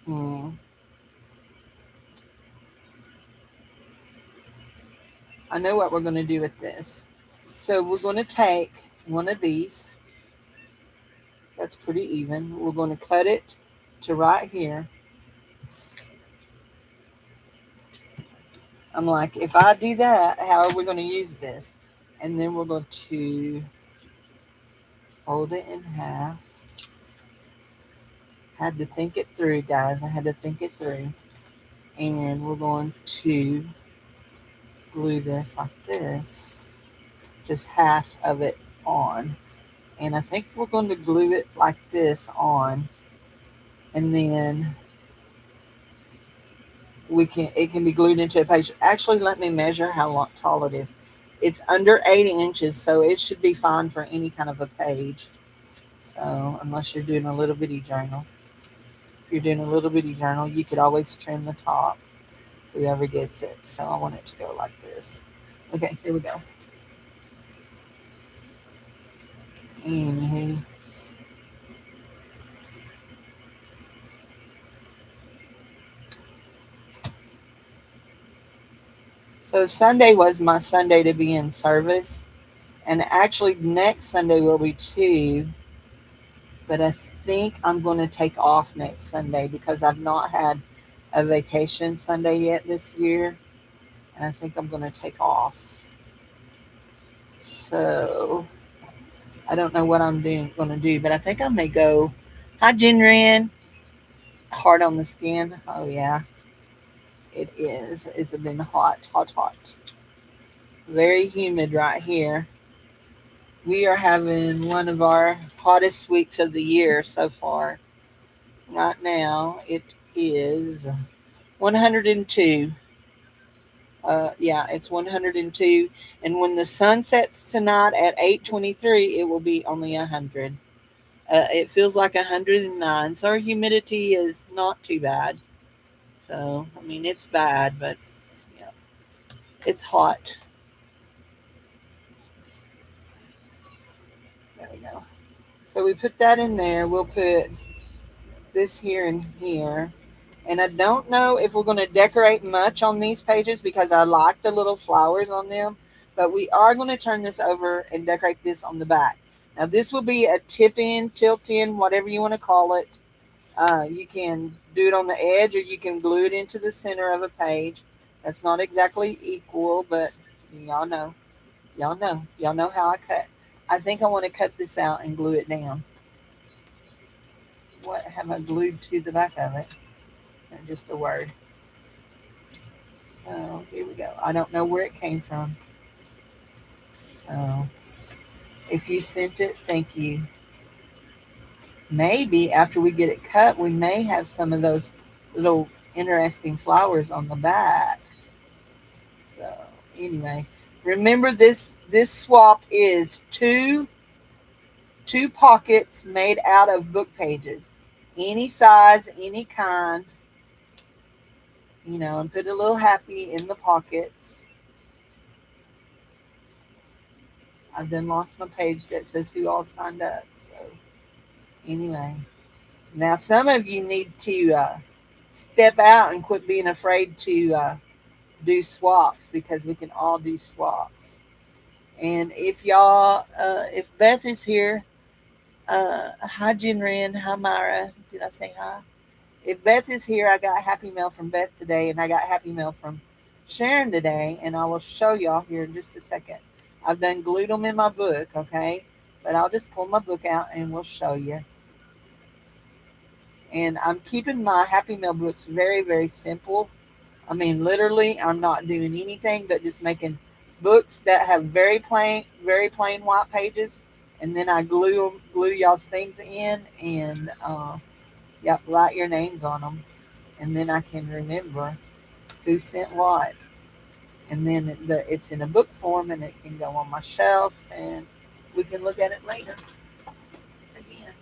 A: Hmm, I know what we're going to do with this. So we're going to take one of these. That's pretty even. We're going to cut it to right here. I'm like, if I do that, how are we going to use this? And then we're going to fold it in half. Had to think it through, guys. I had to think it through. And we're going to glue this like this, just half of it on. And I think we're going to glue it like this on. And then it can be glued into a page. Actually, let me measure how long, tall it is. It's under 8 inches, so it should be fine for any kind of a page. So unless you're doing a little bitty journal. If you're doing a little bitty journal, you could always trim the top, whoever gets it. So I want it to go like this. Okay, here we go. And so Sunday was my Sunday to be in service. And actually next Sunday will be too. But I think I'm going to take off next Sunday because I've not had a vacation Sunday yet this year. And I think I'm going to take off. So I don't know what I'm going to do, but I think I may go. Hi, Jinrin. Hard on the skin. Oh, yeah, it is. It's been hot, hot, hot. Very humid right here. We are having one of our hottest weeks of the year so far. Right now, it is 102. Yeah, it's 102. And when the sun sets tonight at 8:23, it will be only 100. It feels like 109. So our humidity is not too bad. So, I mean, it's bad, but yeah, it's hot. There we go. So we put that in there. We'll put this here and here. And I don't know if we're going to decorate much on these pages because I like the little flowers on them. But we are going to turn this over and decorate this on the back. Now, this will be a tip in, tilt in, whatever you want to call it. You can do it on the edge or you can glue it into the center of a page. That's not exactly equal, but y'all know. Y'all know. Y'all know how I cut. I think I want to cut this out and glue it down. What have I glued to the back of it? Just a word. So here we go. I don't know where it came from. So if you sent it, thank you. Maybe after we get it cut, we may have some of those little interesting flowers on the back. So anyway, remember this swap is two pockets made out of book pages, any size, any kind. You know, and put a little happy in the pockets. I've then lost my page that says who all signed up. So anyway, now some of you need to step out and quit being afraid to do swaps because we can all do swaps. And if y'all, if Beth is here, hi Jinrin, hi Myra. Did I say hi? If Beth is here, I got a happy mail from Beth today, and I got happy mail from Sharon today, and I will show y'all here in just a second. I've done glued them in my book, okay? But I'll just pull my book out and we'll show you. And I'm keeping my happy mail books very, very simple. I mean, literally, I'm not doing anything but just making books that have very plain white pages, and then I glue y'all's things in, and yep, write your names on them, and then I can remember who sent what, and then it's in a book form, and it can go on my shelf, and we can look at it later. Again,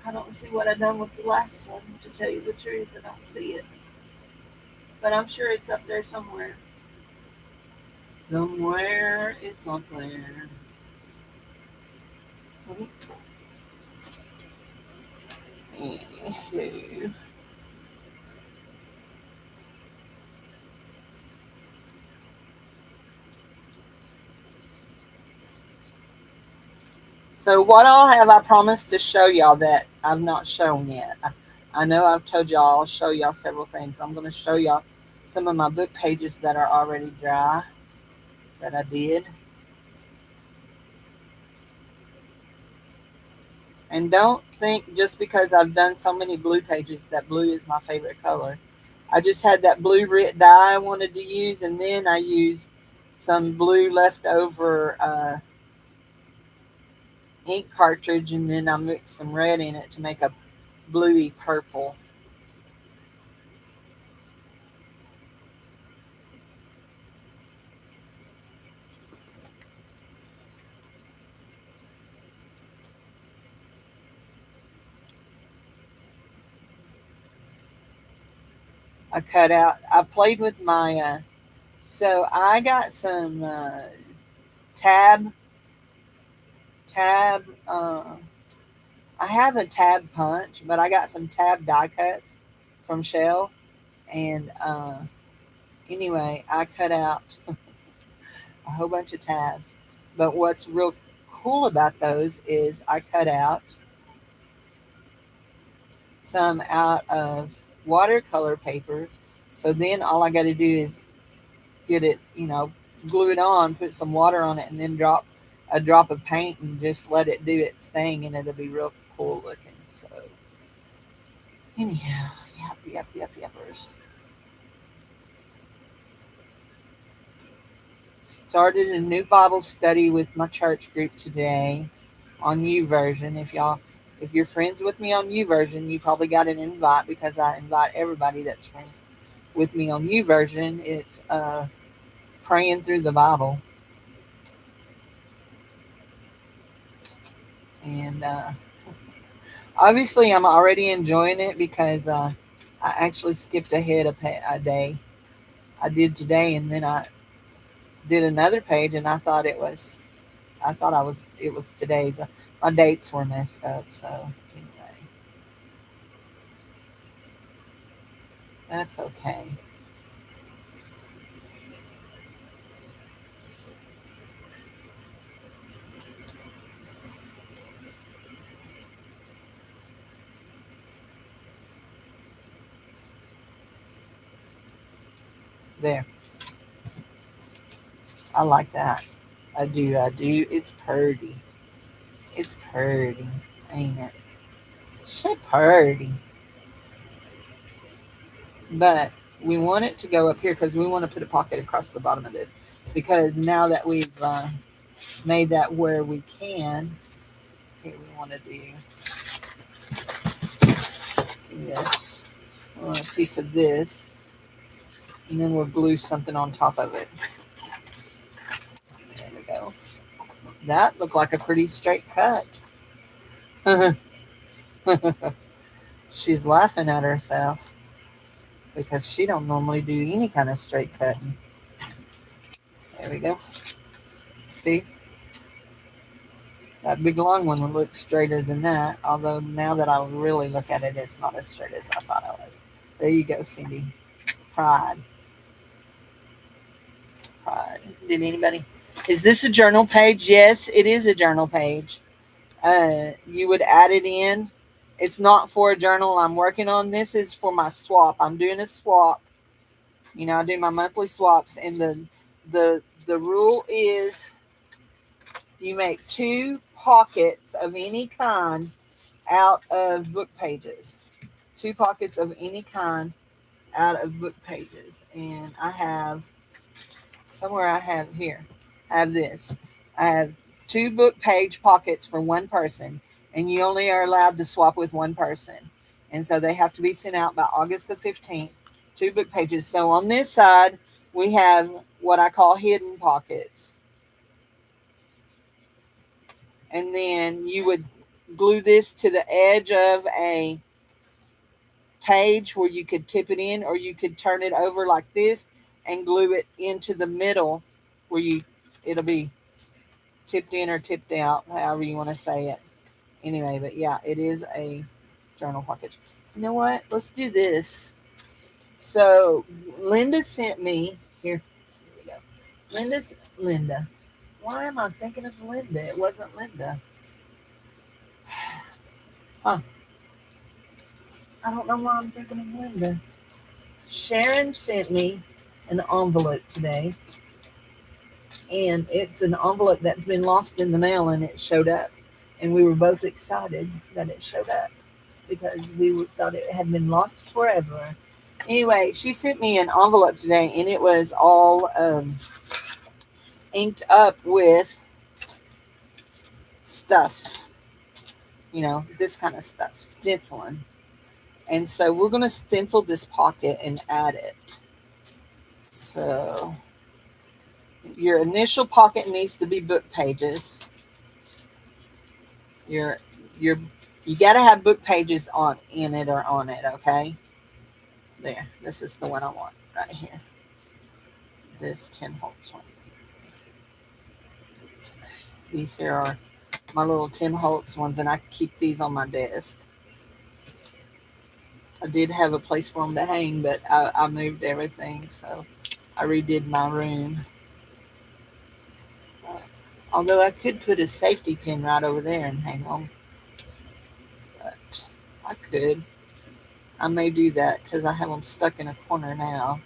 A: I don't see what I done with the last one. To tell you the truth, I don't see it, but I'm sure it's up there somewhere. Somewhere it's up there. Anywho. So what all have I promised to show y'all that I've not shown yet? I know I've told y'all I'll show y'all several things. I'm going to show y'all some of my book pages that are already dry that I did. And don't think just because I've done so many blue pages that blue is my favorite color. I just had that blue dye I wanted to use, and then I used some blue leftover ink cartridge, and then I mixed some red in it to make a bluey purple. I cut out. I played with my. So I got some tab tab. I have a tab punch, but I got some tab die cuts from Shell, and anyway, I cut out a whole bunch of tabs. But what's real cool about those is I cut out some out of watercolor paper. So then all I got to do is get it, glue it on, put some water on it, and then drop a drop of paint and just let it do its thing, and it'll be real cool looking. So, anyhow, yappers. Started a new Bible study with my church group today on YouVersion. If you're friends with me on YouVersion, you probably got an invite because I invite everybody that's friends with me on YouVersion. It's praying through the Bible, and obviously I'm already enjoying it because I actually skipped ahead a day. I did today, and then I did another page, and I thought it was today's. My dates were messed up, so anyway, that's okay. There, I like that. I do, I do. It's purdy. It's purdy, ain't it? Shit purdy. But we want it to go up here because we want to put a pocket across the bottom of this. Because now that we've made that where we can, here we want to do this. We want a piece of this, and then we'll glue something on top of it. There we go. That looked like a pretty straight cut. She's laughing at herself because she don't normally do any kind of straight cutting. There we go. See? That big long one would look straighter than that, although now that I really look at it, it's not as straight as I thought it was. There you go, Cindy. Pride. Pride. Did anybody? Is this a journal page? Yes, it is a journal page. You would add it in. It's not for a journal I'm working on. This is for my swap. I'm doing a swap. I do my monthly swaps, and the rule is you make 2 pockets of any kind out of book pages. 2 pockets of any kind out of book pages. And I have somewhere I have here. I have this. I have 2 book page pockets for one person, and you only are allowed to swap with one person. And so they have to be sent out by August the 15th. 2 book pages. So on this side, we have what I call hidden pockets. and then you would glue this to the edge of a page where you could tip it in, or you could turn it over like this and glue it into the middle where it'll be tipped in or tipped out, however you want to say it. Anyway, but yeah, it is a journal pocket. You know what? Let's do this. So Linda sent me here. Here we go. Linda. Why am I thinking of Linda? It wasn't Linda. Huh. I don't know why I'm thinking of Linda. Sharon sent me an envelope today, and it's an envelope that's been lost in the mail, and it showed up. And we were both excited that it showed up because thought it had been lost forever. Anyway, she sent me an envelope today, and it was all inked up with stuff, this kind of stuff, stenciling. And so we're going to stencil this pocket and add it. So your initial pocket needs to be book pages. You got to have book pages in it or on it, okay? There, this is the one I want right here. This 10 Holtz one. These here are my little 10 Holtz ones, and I keep these on my desk. I did have a place for them to hang, but I moved everything, so I redid my room. Although I could put a safety pin right over there and hang them, but I could. I may do that because I have them stuck in a corner now,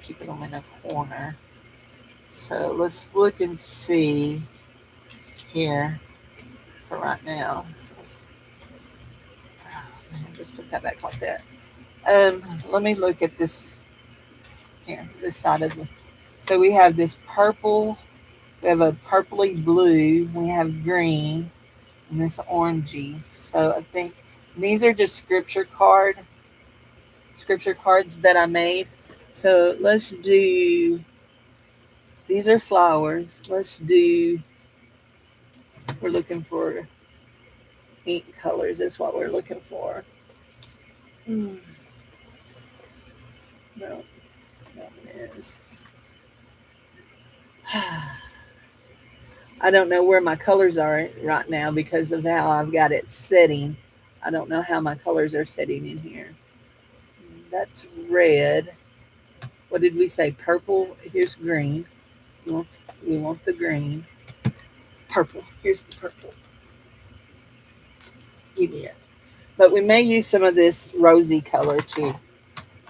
A: keeping them in a corner. So let's look and see here for right now. Just put that back like that. Let me look at this here, this side of the. So we have this purple. We have a purpley blue. We have green, and this orangey. So I think these are just scripture cards that I made. So let's do. These are flowers. Let's do. We're looking for ink colors. Is what we're looking for. No, it is. I don't know where my colors are right now because of how I've got it setting. I don't know how my colors are setting in here. That's red. What did we say? Purple. Here's green. We want the green. Purple. Here's the purple. Give me it. But we may use some of this rosy color too.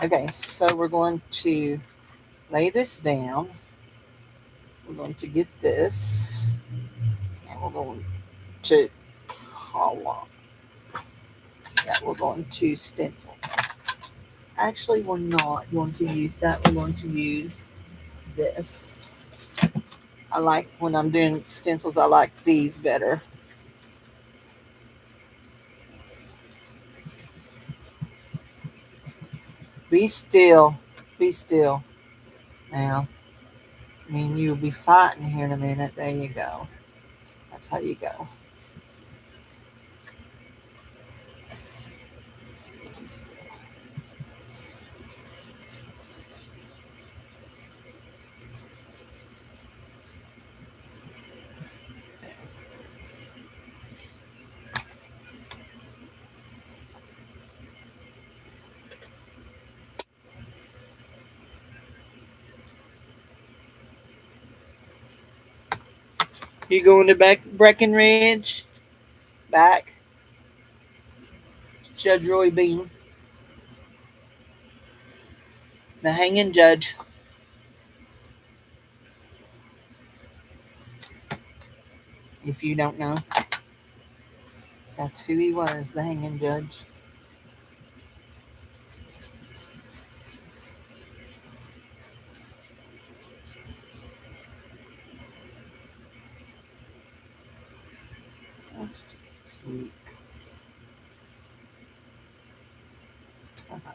A: Okay, so we're going to lay this down. We're going to get this. And we're going to color. Yeah, we're going to stencil. Actually, we're not going to use that. We're going to use this. I like when I'm doing stencils, I like these better. Be still. Be still. Now, me and you will be fighting here in a minute. There you go. That's how you go. Be still. You going to Breckenridge? Back? Judge Roy Bean. The hanging judge. If you don't know, that's who he was, the hanging judge. Let's just peek. Uh-huh.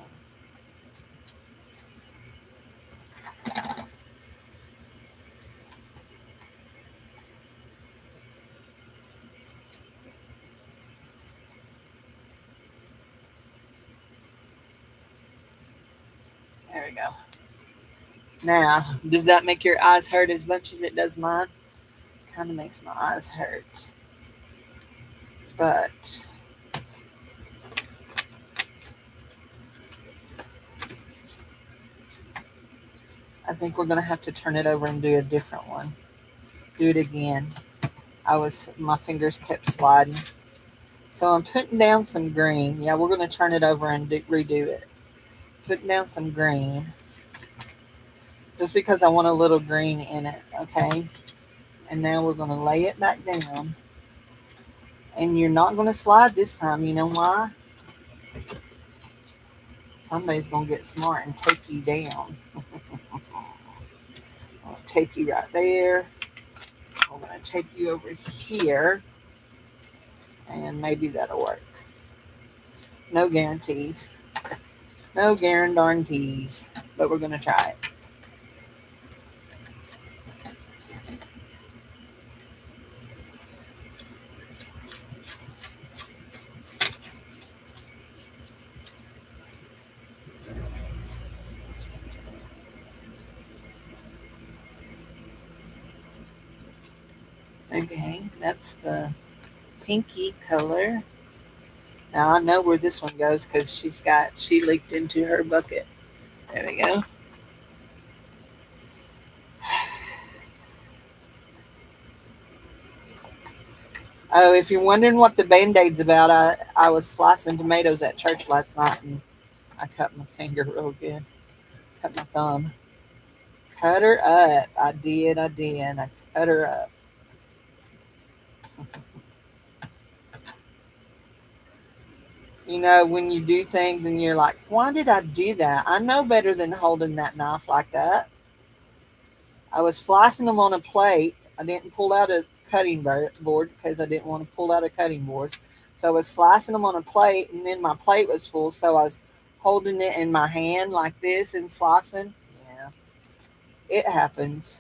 A: There we go. Now, does that make your eyes hurt as much as it does mine? Kind of makes my eyes hurt. But I think we're going to have to turn it over and do a different one. Do it again. My fingers kept sliding. So I'm putting down some green. Yeah, we're going to turn it over and redo it. Putting down some green. Just because I want a little green in it, okay? And now we're going to lay it back down. And you're not going to slide this time. You know why? Somebody's going to get smart and take you down. I'll tape you right there. I'm going to tape you over here. And maybe that'll work. No guarantees. No guarantees. But we're going to try it. Okay, that's the pinky color. Now I know where this one goes because she leaked into her bucket. There we go. Oh, if you're wondering what the Band-Aid's about, I was slicing tomatoes at church last night and I cut my finger real good. Cut my thumb. Cut her up. I did. I cut her up. You know, when you do things and you're like, why did I do that? I know better than holding that knife like that. I was slicing them on a plate. I didn't pull out a cutting board because I didn't want to pull out a cutting board. So I was slicing them on a plate, and then my plate was full, so I was holding it in my hand like this and slicing. Yeah, it happens.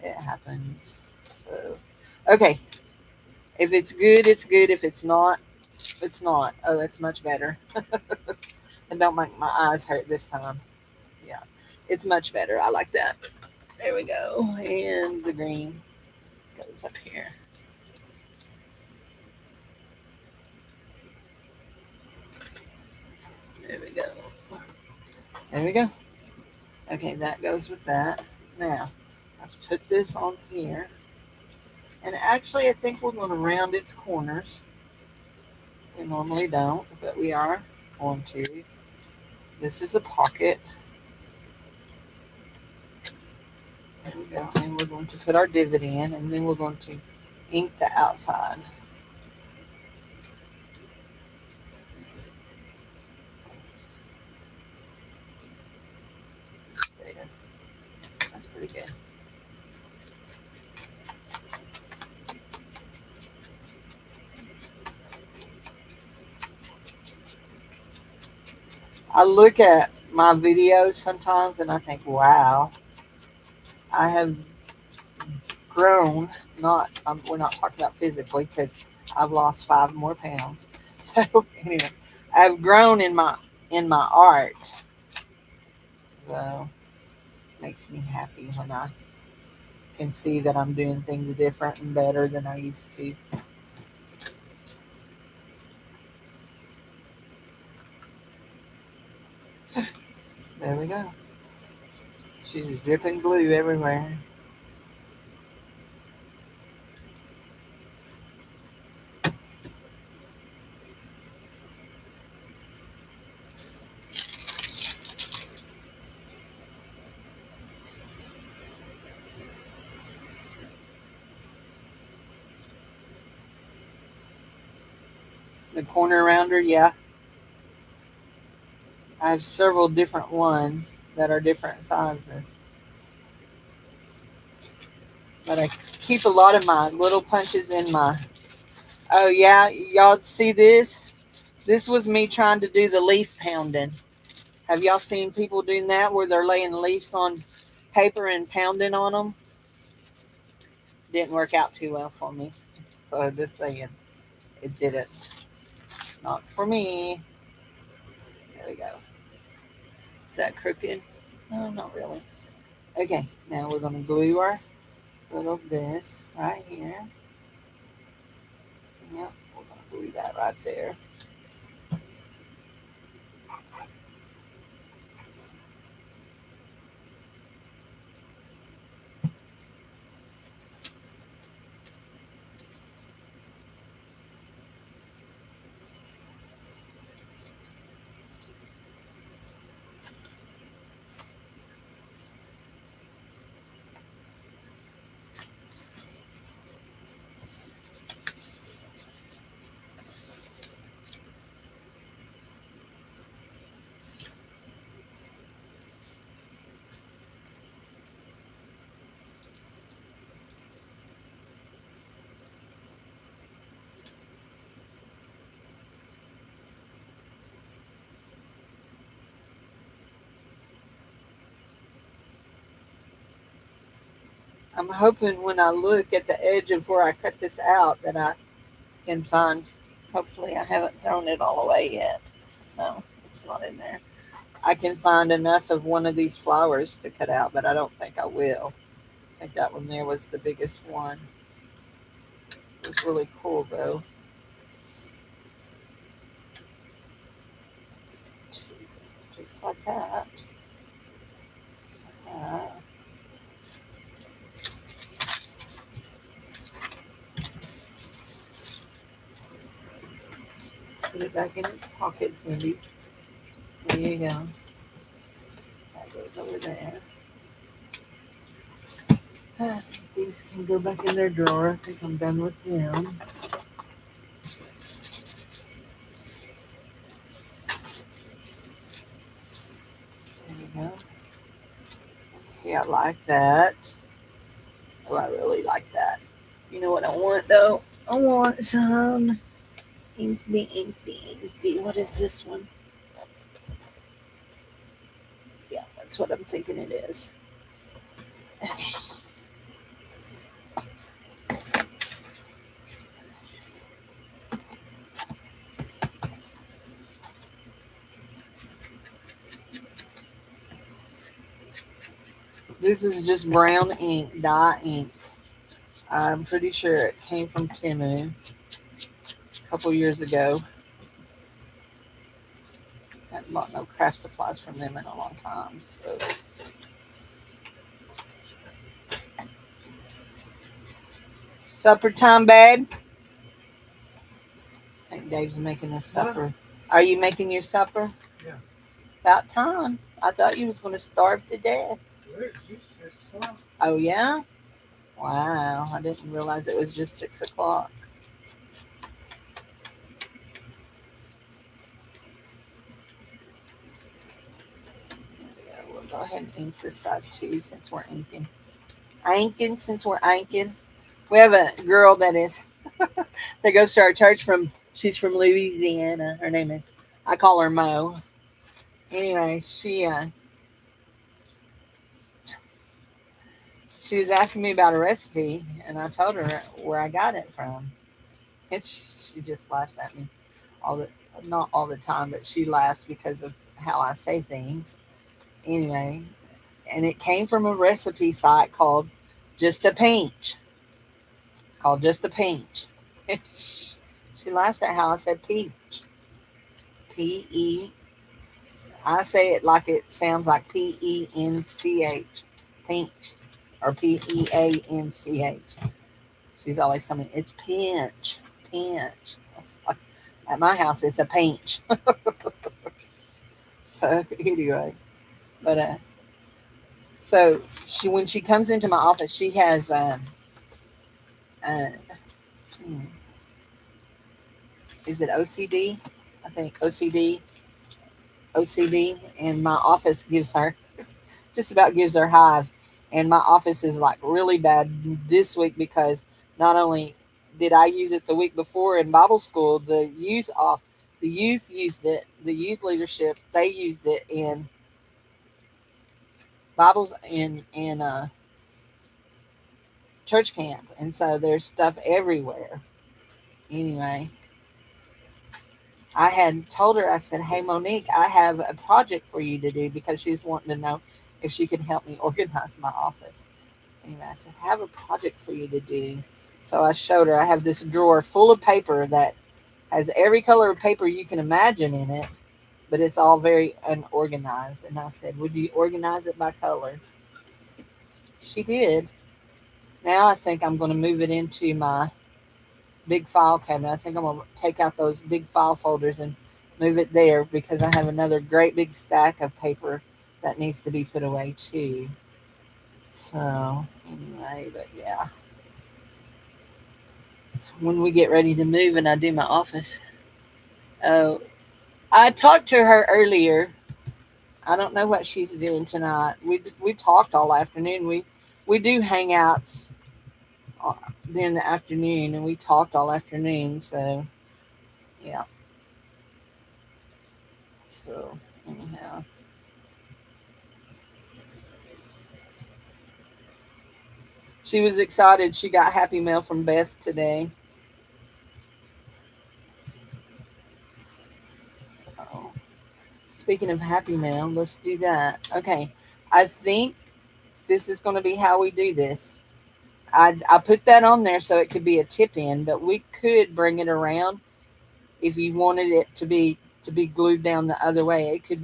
A: It happens. So, okay. If it's good, it's good. If it's not, it's not. Oh, it's much better. And don't make my eyes hurt this time. Yeah, it's much better. I like that. There we go. And the green goes up here. There we go. There we go. Okay, that goes with that. Now, let's put this on here. And actually, I think we're going to round its corners. We normally don't, but we are going to. This is a pocket. There we go. And we're going to put our divot in, and then we're going to ink the outside. There you go. That's pretty good. I look at my videos sometimes and I think, wow, I have grown. We're not talking about physically because I've lost 5 more pounds. So anyway, I've grown in my art. So it makes me happy when I can see that I'm doing things different and better than I used to. There we go. She's dripping glue everywhere. The corner rounder, yeah. I have several different ones that are different sizes. But I keep a lot of my little punches in my. Oh, yeah. Y'all see this? This was me trying to do the leaf pounding. Have y'all seen people doing that where they're laying leaves on paper and pounding on them? Didn't work out too well for me. So just saying, it didn't. Not for me. There we go. Is that crooked? No, not really. Okay, now we're going to glue our little this right here. Yep, we're going to glue that right there. I'm hoping when I look at the edge of where I cut this out that I can find, hopefully I haven't thrown it all away yet. No, it's not in there. I can find enough of one of these flowers to cut out, but I don't think I will. I think that one there was the biggest one. It was really cool though. Just like that. Just like that. Put it back in its pocket, Cindy. There you go. That goes over there. I think these can go back in their drawer. I think I'm done with them. There you go. Yeah, I like that. Oh, I really like that. You know what I want though? I want some Inkby, Inkby, Inkby. What is this one? Yeah, that's what I'm thinking it is. Okay. This is just brown ink, dye ink. I'm pretty sure it came from Timu a couple years ago. I haven't bought no craft supplies from them in a long time. So supper time, babe. I think Dave's making his supper. Are you making your supper?
B: Yeah.
A: About time. I thought you was going to starve to death. Oh yeah. Wow. I didn't realize it was just 6 o'clock. Yeah, we'll go ahead and ink this side too since we're inking. Inking since we're inking. We have a girl that is that goes to our church from. She's from Louisiana. Her name is. I call her Mo. Anyway, she was asking me about a recipe, and I told her where I got it from, and she just laughs at me all the not all the time, but she laughs because of how I say things. Anyway, and it came from a recipe site called Just a Pinch. It's called Just a Pinch. She laughs at how I said peach. P-E. I say it like it sounds like P-E-N-C-H. Pinch. Or P-E-A-N-C-H. She's always telling me, it's pinch. Pinch. Like, at my house, it's a pinch. So, anyway. But, so when she comes into my office, she has, uh, is it OCD? I think OCD, and my office gives her just about gives her hives. And my office is like really bad this week because not only did I use it the week before in Bible school, the youth used it, the youth leadership they used it in Bibles in church camp, and so there's stuff everywhere. Anyway, I had told her, I said, hey, Monique, I have a project for you to do because she's wanting to know if she can help me organize my office. Anyway, I said, I have a project for you to do. So I showed her, I have this drawer full of paper that has every color of paper you can imagine in it, but it's all very unorganized. And I said, would you organize it by color? She did. Now I think I'm going to move it into my big file cabinet. I think I'm going to take out those big file folders and move it there because I have another great big stack of paper that needs to be put away too. So, anyway, but yeah. When we get ready to move and I do my office. Oh, I talked to her earlier. I don't know what she's doing tonight. We talked all afternoon. We do hangouts uh, during the afternoon, and we talked all afternoon. So yeah. So anyhow, she was excited. She got happy mail from Beth today. So speaking of happy mail, let's do that. Okay, I think this is going to be how we do this. I put that on there so it could be a tip in, but we could bring it around if you wanted it to be glued down the other way. It could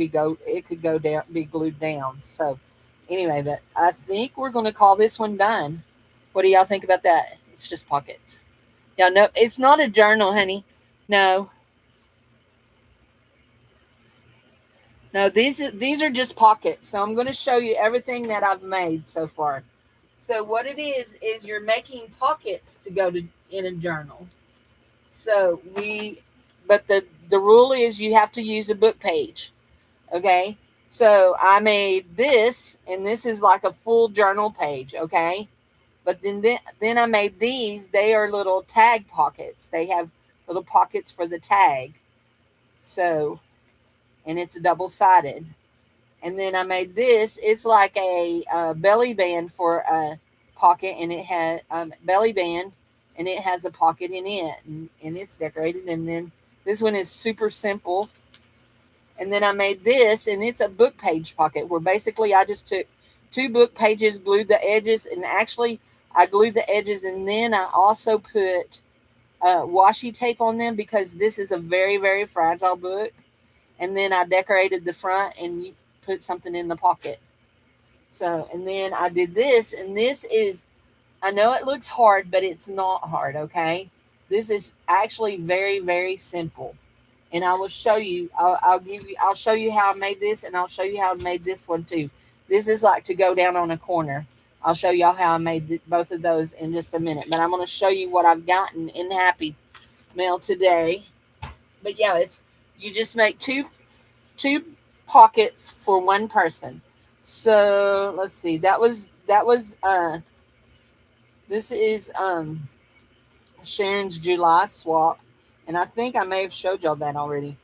A: go down, be glued down. So anyway, but I think we're going to call this one done. What do y'all think about that? It's just pockets. Yeah, no, it's not a journal, honey. No, no, these are just pockets. So I'm going to show you everything that I've made so far. So what it is you're making pockets to go to in a journal. So but the rule is you have to use a book page. Okay, so I made this, and this is like a full journal page. Okay, but then I made these. They are little tag pockets. They have little pockets for the tag. So, and it's double sided. And then I made this. It's like a belly band for a pocket, and it has belly band, and it has a pocket in it, and it's decorated. And then this one is super simple. And then I made this, and it's a book page pocket where basically I just took two book pages, glued the edges, and actually I glued the edges, and then I also put washi tape on them because this is a very, very fragile book. And then I decorated the front and you put something in the pocket. So, and then I did this, and this is, I know it looks hard, but it's not hard, okay? This is actually very, very simple. And I will show you, I'll show you how I made this, and I'll show you how I made this one too. This is like to go down on a corner. I'll show y'all how I made both of those in just a minute. But I'm going to show you what I've gotten in Happy Mail today. But yeah, it's, you just make two pockets for one person. So let's see. That was this is Sharon's July swap, and I think I may have showed y'all that already.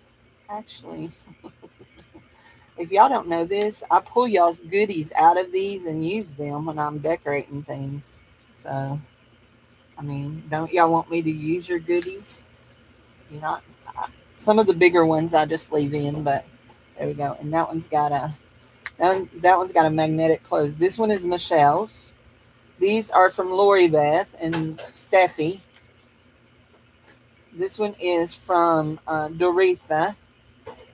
A: Actually, if y'all don't know this, I pull y'all's goodies out of these and use them when I'm decorating things. So I mean, don't y'all want me to use your goodies? You know, some of the bigger ones I just leave in, but there we go. And that one's got a magnetic close. This one is Michelle's. These are from Lori Beth and Steffi. This one is from Doretha,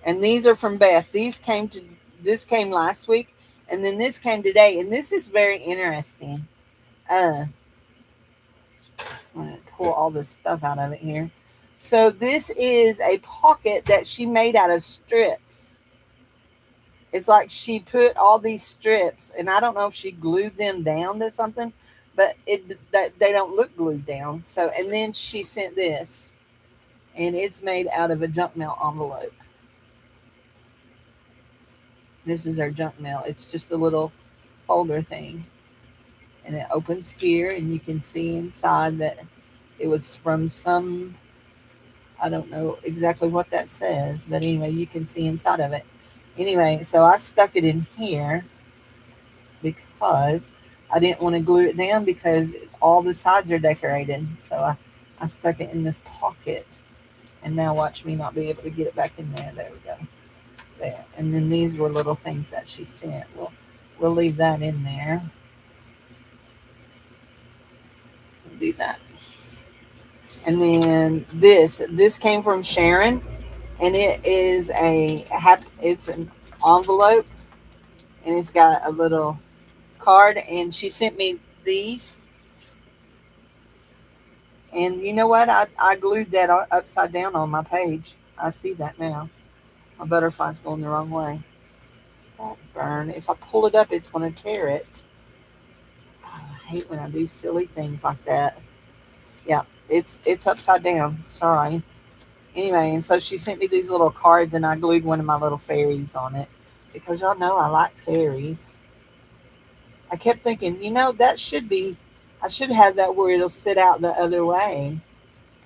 A: and these are from Beth. This came last week, and then this came today, and this is very interesting. I'm gonna pull all this stuff out of it here. So this is a pocket that she made out of strips. It's like she put all these strips, and I don't know if she glued them down to something, but that they don't look glued down. So, and then she sent this, and it's made out of a junk mail envelope. This is our junk mail. It's just a little folder thing, and it opens here, and you can see inside that it was from some. I don't know exactly what that says, but anyway, you can see inside of it. Anyway, so I stuck it in here because I didn't want to glue it down because all the sides are decorated. So I stuck it in this pocket. And now watch me not be able to get it back in there. There we go. There. And then these were little things that she sent. We'll leave that in there. We'll do that. And then this came from Sharon, and it is it's an envelope, and it's got a little card, and she sent me these. And you know what? I glued that upside down on my page. I see that now. My butterfly's going the wrong way. Don't burn. If I pull it up, it's going to tear it. Oh, I hate when I do silly things like that. Yeah, it's upside down. Sorry. Anyway, and so she sent me these little cards, and I glued one of my little fairies on it because y'all know I like fairies. I kept thinking, that should be, I should have that where it'll sit out the other way.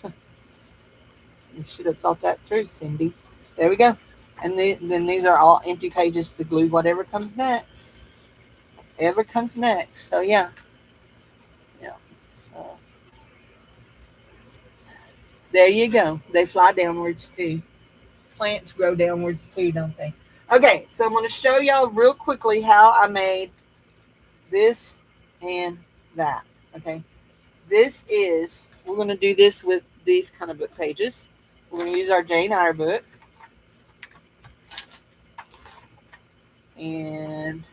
A: You should have thought that through, Cindy. There we go. And then these are all empty pages to glue whatever comes next. Whatever comes next. So yeah. Yeah. So there you go. They fly downwards too. Plants grow downwards too, don't they? Okay, so I'm going to show y'all real quickly how I made this and that. Okay. We're going to do this with these kind of book pages. We're going to use our Jane Eyre book. And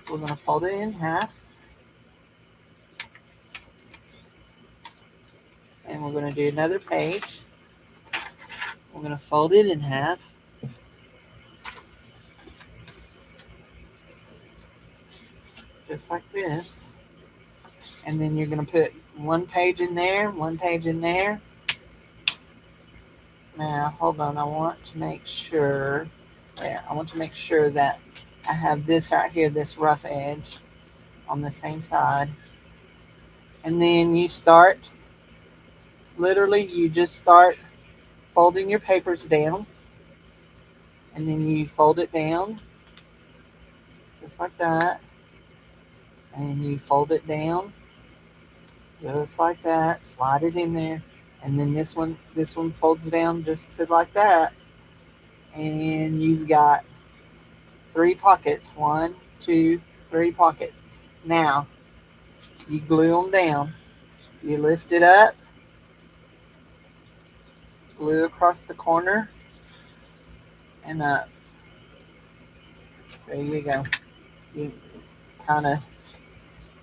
A: we're going to fold it in half. And we're going to do another page. We're going to fold it in half. Just like this. And then you're going to put one page in there, one page in there. Now, hold on. I want to make sure that I have this right here, this rough edge on the same side. And then you just start folding your papers down. And then you fold it down just like that. And you fold it down just like that. Slide it in there. And then this one folds down just to like that. And you've got 3 pockets. 1, 2, 3 pockets. Now, you glue them down. You lift it up. Glue across the corner. And up. There you go. You kind of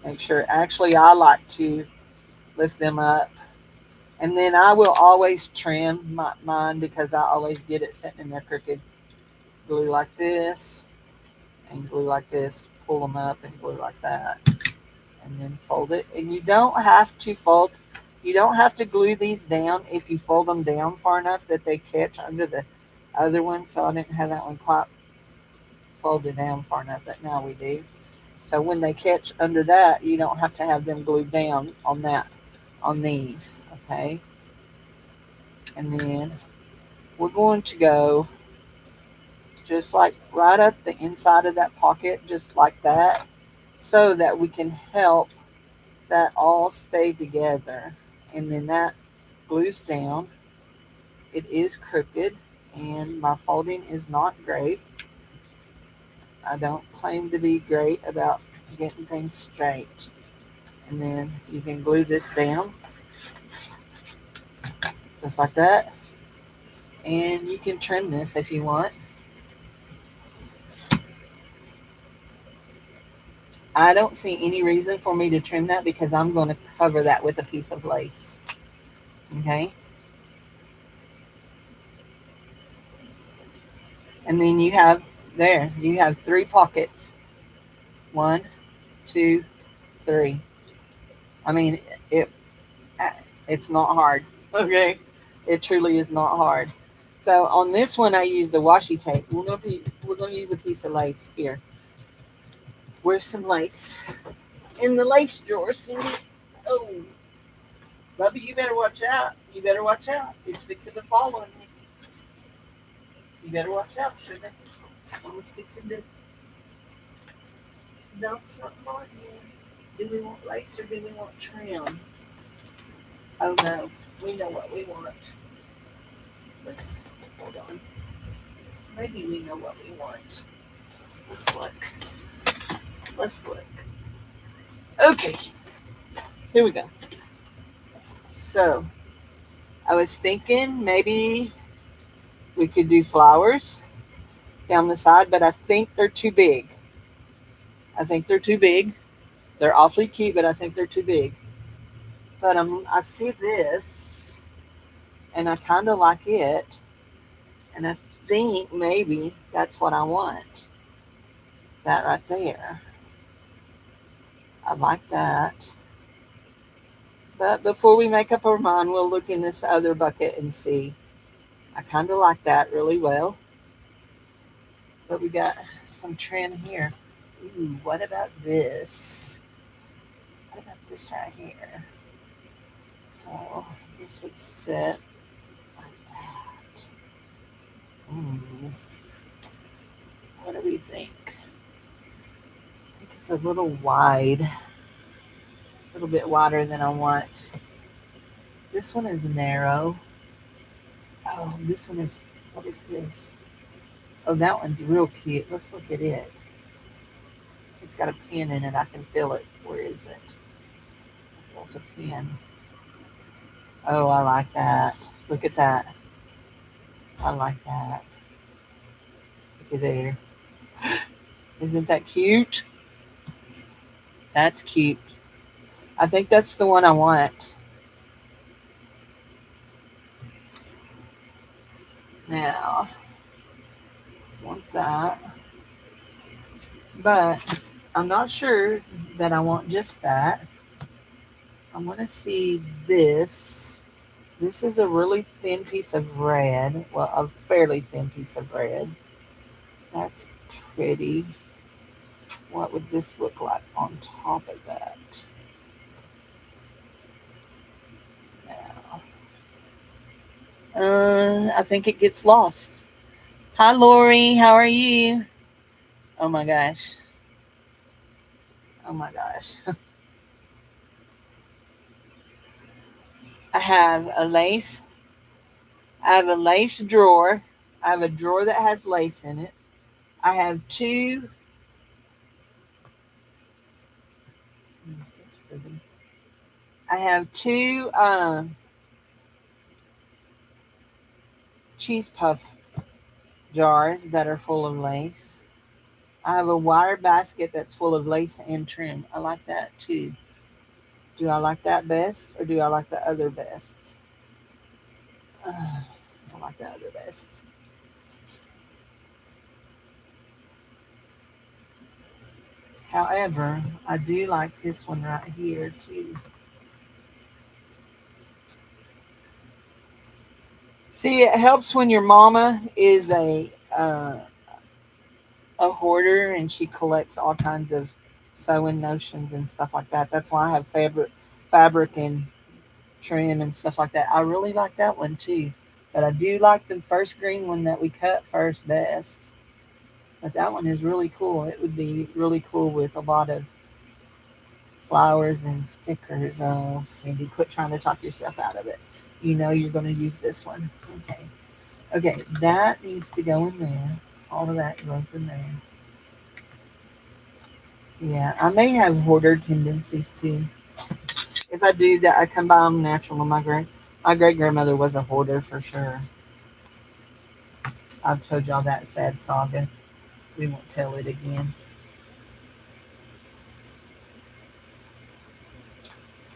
A: make sure. Actually, I like to lift them up. And then I will always trim mine because I always get it sitting in there crooked. Glue like this and glue like this. Pull them up and glue like that. And then fold it. And you don't have to glue these down if you fold them down far enough that they catch under the other one. So I didn't have that one quite folded down far enough, but now we do. So when they catch under that, you don't have to have them glued down on these. Okay. And then we're going to go just like right up the inside of that pocket, just like that, so that we can help that all stay together. And then that glues down. It is crooked, and my folding is not great. I don't claim to be great about getting things straight. And then you can glue this down just like that. And you can trim this if you want. I don't see any reason for me to trim that because I'm going to cover that with a piece of lace. Okay. And then you have 3 pockets. 1, 2, 3. I mean, it's not hard. Okay. It truly is not hard. So on this one, I used the washi tape. We're going to use a piece of lace here. Where's some lace? In the lace drawer, Cindy. Oh, Bubby, you better watch out. It's fixing to fall on you. You better watch out, sugar. Mama's fixing to dump something on you. Do we want lace or do we want trim? Oh no, we know what we want. Hold on. Maybe we know what we want. Let's look. Okay, here we go. So I was thinking maybe we could do flowers down the side, but I think they're too big. They're awfully cute, but I think they're too big. But I see this, and I kind of like it, and I think maybe that's what I want. That right there. I like that. But before we make up our mind, we'll look in this other bucket and see. I kind of like that really well. But we got some trim here. Ooh, what about this? What about this right here? So this would sit like that. Ooh. What do we think? I think it's a little wide. A little bit wider than I want. This one is narrow. Oh, this one is, what is this? Oh, that one's real cute. Let's look at it. It's got a pin in it. I can feel it. Where is it? I felt a pin. Oh, I like that. Look at that. I like that. Look at there. Isn't that cute? That's cute. I think that's the one I want. Now, I want that. But I'm not sure that I want just that. I want to see this. This is a really thin piece of red. Well, a fairly thin piece of red. That's pretty. What would this look like on top of that? Now, I think it gets lost. Hi, Lori. How are you? Oh my gosh. Oh my gosh. I have a lace. I have a lace drawer. I have a drawer that has lace in it. I have two. That's pretty. I have two cheese puff jars that are full of lace. I have a wire basket that's full of lace and trim. I like that too. Do I like that best or do I like the other best? I like the other best. However, I do like this one right here too. See, it helps when your mama is a hoarder and she collects all kinds of sewing notions and stuff like that. That's why I have fabric and trim and stuff like that. I really like that one too. But I do like the first green one that we cut first best. But that one is really cool. It would be really cool with a lot of flowers and stickers. Oh, Cindy, quit trying to talk yourself out of it. You know you're going to use this one. Okay. Okay, that needs to go in there. All of that goes in there. Yeah, I may have hoarder tendencies too. If I do that, I come by them natural. My great grandmother was a hoarder for sure. I've told y'all that sad saga. We won't tell it again.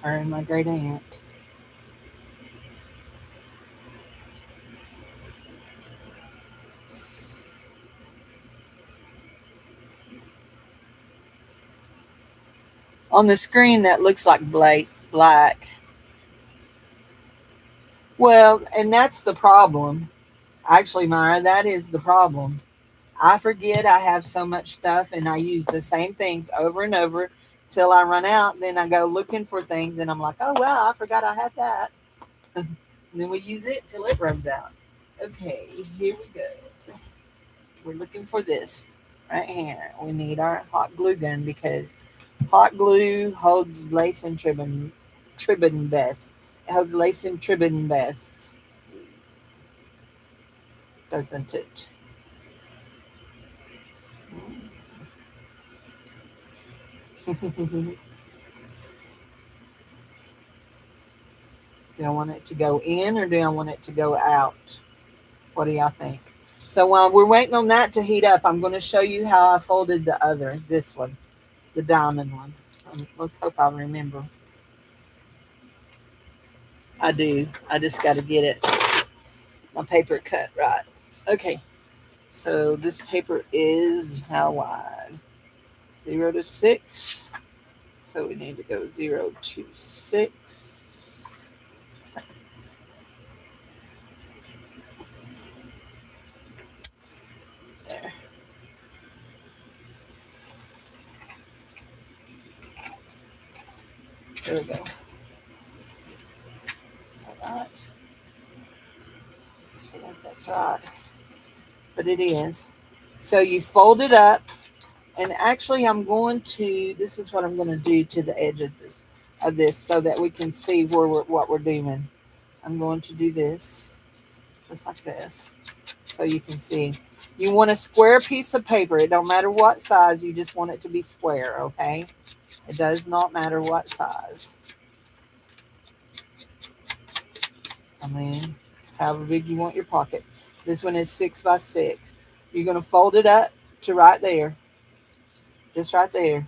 A: Her and my great aunt. On the screen, that looks like black. Well, and that's the problem. Actually, Myra, that is the problem. I forget I have so much stuff and I use the same things over and over till I run out. Then I go looking for things and I'm like, oh, wow, I forgot I had that. And then we use it till it runs out. Okay, here we go. We're looking for this right here. We need our hot glue gun because hot glue holds lace and tribbing best. It holds lace and tribbing best. doesn't it? Do I want it to go in or do I want it to go out? What do y'all think? So while we're waiting on that to heat up, I'm going to show you how I folded this one, the diamond one. Let's hope I remember. I do. I just got to get it, my paper cut right. Okay. So this paper is how wide? 0 to 6. So we need to go 0 to 6. There. There we go. All right. I feel like that's right. But it is. So you fold it up. And actually, this is what I'm going to do to the edge of this so that we can see what we're doing. I'm going to do this just like this so you can see. You want a square piece of paper. It don't matter what size. You just want it to be square, okay? It does not matter what size. I mean, however big you want your pocket. This one is 6 by 6. You're going to fold it up to right there. Just right there.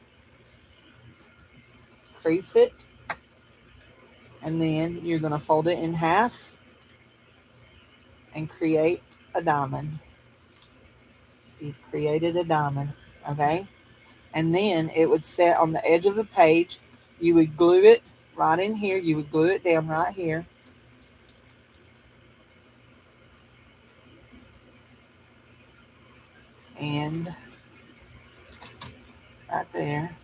A: Crease it. And then you're going to fold it in half and create a diamond. You've created a diamond, okay? And then it would set on the edge of the page. You would glue it right in here. You would glue it down right here. And right there.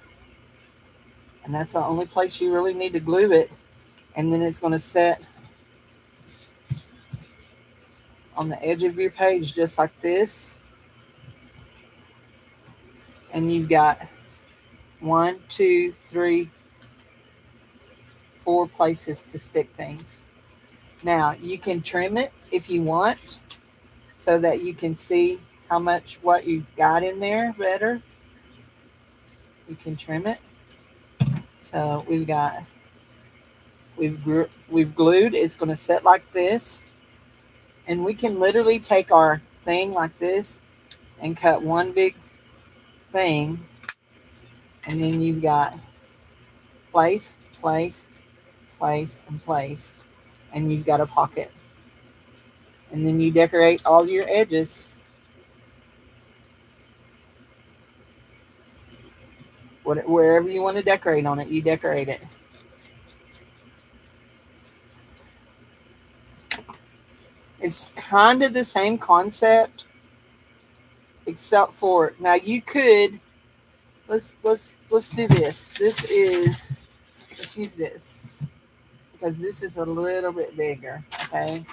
A: And that's the only place you really need to glue it. And then it's going to set on the edge of your page just like this. And you've got 1, 2, 3, 4 places to stick things. Now you can trim it if you want so that you can see how much what you've got in there better. You can trim it. So we've glued. It's going to set like this. And we can literally take our thing like this and cut one big thing. And then you've got place, place, place, and place. And you've got a pocket. And then you decorate all your edges. Wherever you want to decorate on it, you decorate it. It's kind of the same concept, except for now you could let's do this. Let's use this because this is a little bit bigger. Okay,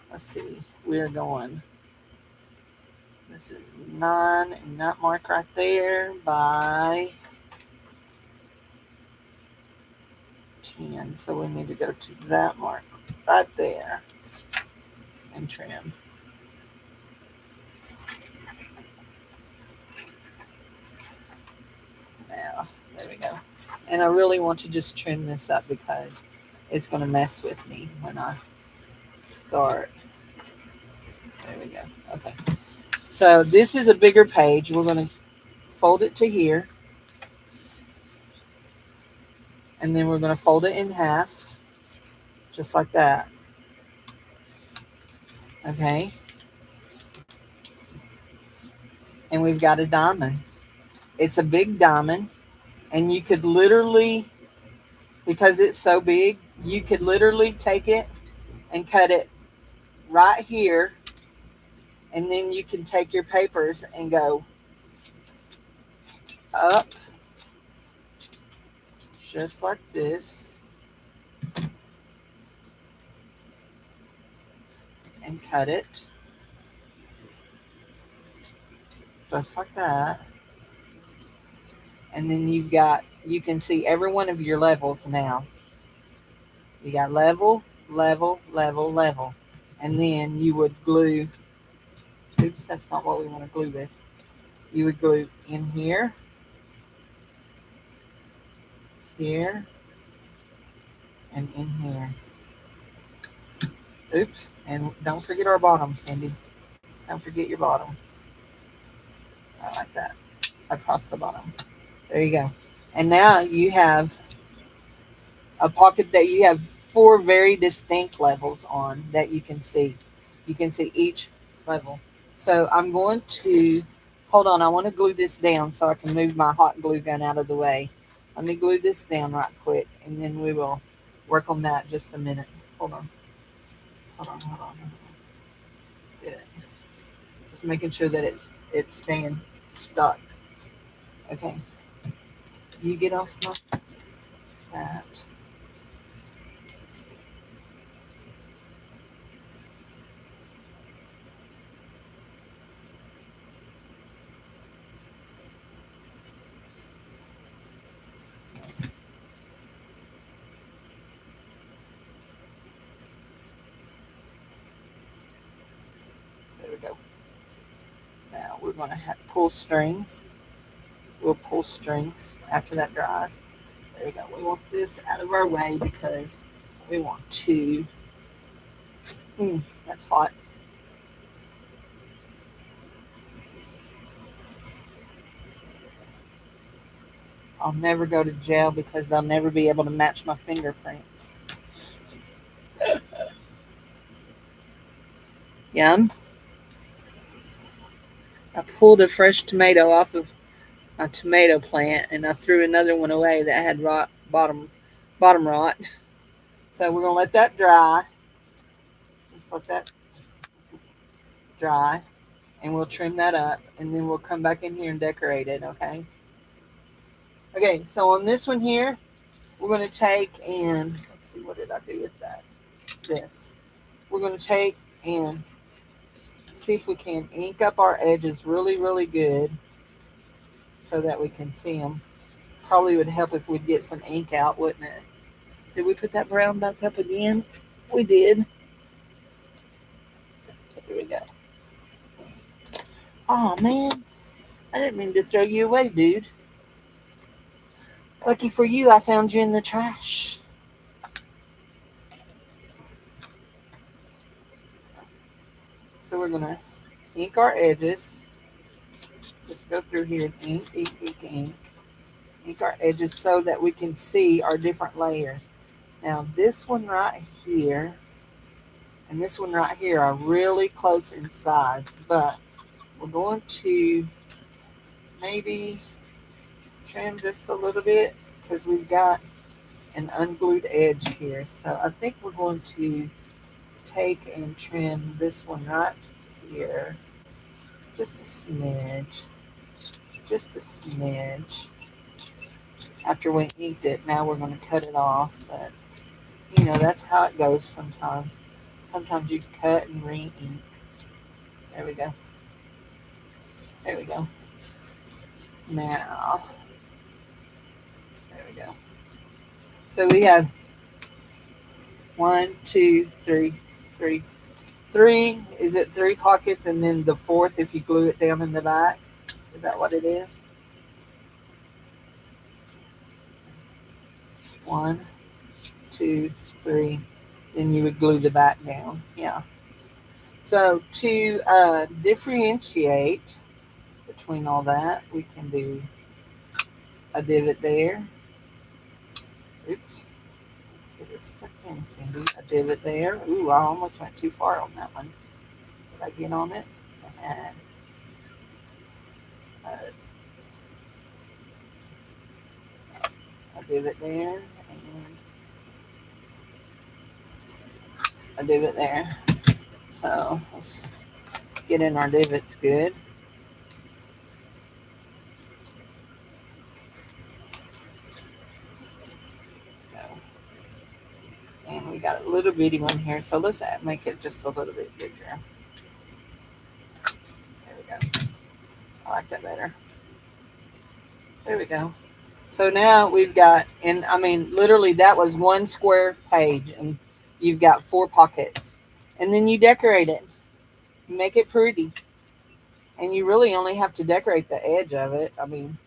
A: let's see. We're going. This is 9 and that mark right there by 10. So we need to go to that mark right there and trim. Now, there we go. And I really want to just trim this up because it's going to mess with me when I start. There we go. Okay. So this is a bigger page. We're going to fold it to here. And then we're going to fold it in half. Just like that. Okay. And we've got a diamond. It's a big diamond. And you could literally, because it's so big, you could literally take it and cut it right here. And then you can take your papers and go up just like this and cut it just like that. And then you can see every one of your levels now. You got level, level, level, level. And then you would glue Oops, that's not what we want to glue with. You would glue in here, here, and in here. Oops, and don't forget our bottom, Cindy. Don't forget your bottom. I like that. Across the bottom. There you go. And now you have a pocket that you have 4 very distinct levels on that you can see. You can see each level. So I'm going to, hold on, I want to glue this down so I can move my hot glue gun out of the way. Let me glue this down right quick, and then we will work on that just a minute. Hold on. Hold on. Good. Just making sure that it's staying stuck. Okay. You get off my that. There we go. Now we're going to have pull strings. We'll pull strings after that dries. There we go. We want this out of our way because we want to. That's hot. I'll never go to jail because they'll never be able to match my fingerprints. Yum. I pulled a fresh tomato off of my tomato plant and I threw another one away that had bottom rot. So we're gonna let that dry. Just let that dry, and we'll trim that up, and then we'll come back in here and decorate it. Okay. Okay. So on this one here, we're gonna take and let's see, what did I do with that? This. We're gonna take and see if we can ink up our edges really, really good so that we can see them. Probably would help if we'd get some ink out, wouldn't it? Did we put that brown back up again? We did. Here we go. Oh, man. I didn't mean to throw you away, dude. Lucky for you, I found you in the trash. So we're going to ink our edges. Just go through here and ink. Ink our edges so that we can see our different layers. Now, this one right here and this one right here are really close in size, but we're going to maybe trim just a little bit because we've got an unglued edge here. So I think we're going to take and trim this one right here just a smidge. Just a smidge. After we inked it, now we're going to cut it off, but you know, that's how it goes sometimes. Sometimes you cut and re-ink. There we go. There we go. Now, there we go. So we have 1, 2, 3, 3. 3, is it 3 pockets and then the 4th if you glue it down in the back? Is that what it is? 1, 2, 3. Then you would glue the back down. Yeah. So to differentiate between all that, we can do a divot there. Oops. Get it stuck in, Cindy. A divot there. Ooh, I almost went too far on that one. Did I get on it? And a divot there. And a divot there. So let's get in our divots good. And we got a little bitty one here, so let's make it just a little bit bigger. There we go. I like that better. There we go. So now we've got, and I mean, literally that was 1 square page, and you've got 4 pockets. And then you decorate it. You make it pretty. And you really only have to decorate the edge of it. I mean,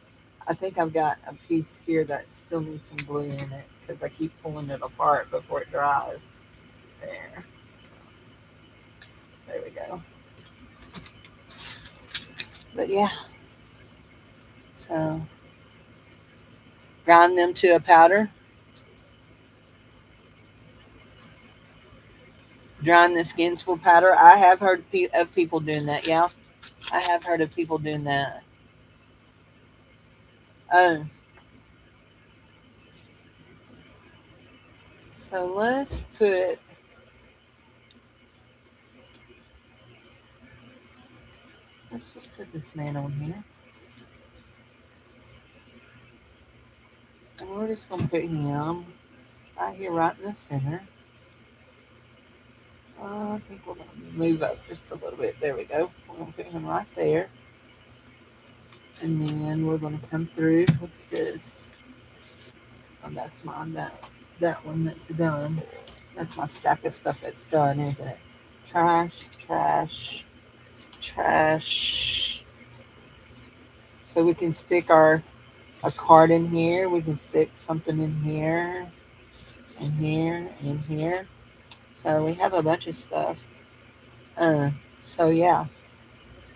A: I think I've got a piece here that still needs some glue in it because I keep pulling it apart before it dries. There. There we go. But yeah, so grind them to a powder. Drying the skins for powder. I have heard of people doing that. Yeah, I have heard of people doing that. Oh, so let's just put this man on here, and we're just gonna put him right here, right in the center. I think we're gonna move up just a little bit. There we go. We're gonna put him right there, and then we're gonna come through. What's this? Oh, that's mine. That one that's done. That's my stack of stuff that's done, isn't it? Trash, trash, trash. So we can stick a card in here. We can stick something in here, and here, and in here. So we have a bunch of stuff. Uh, so yeah,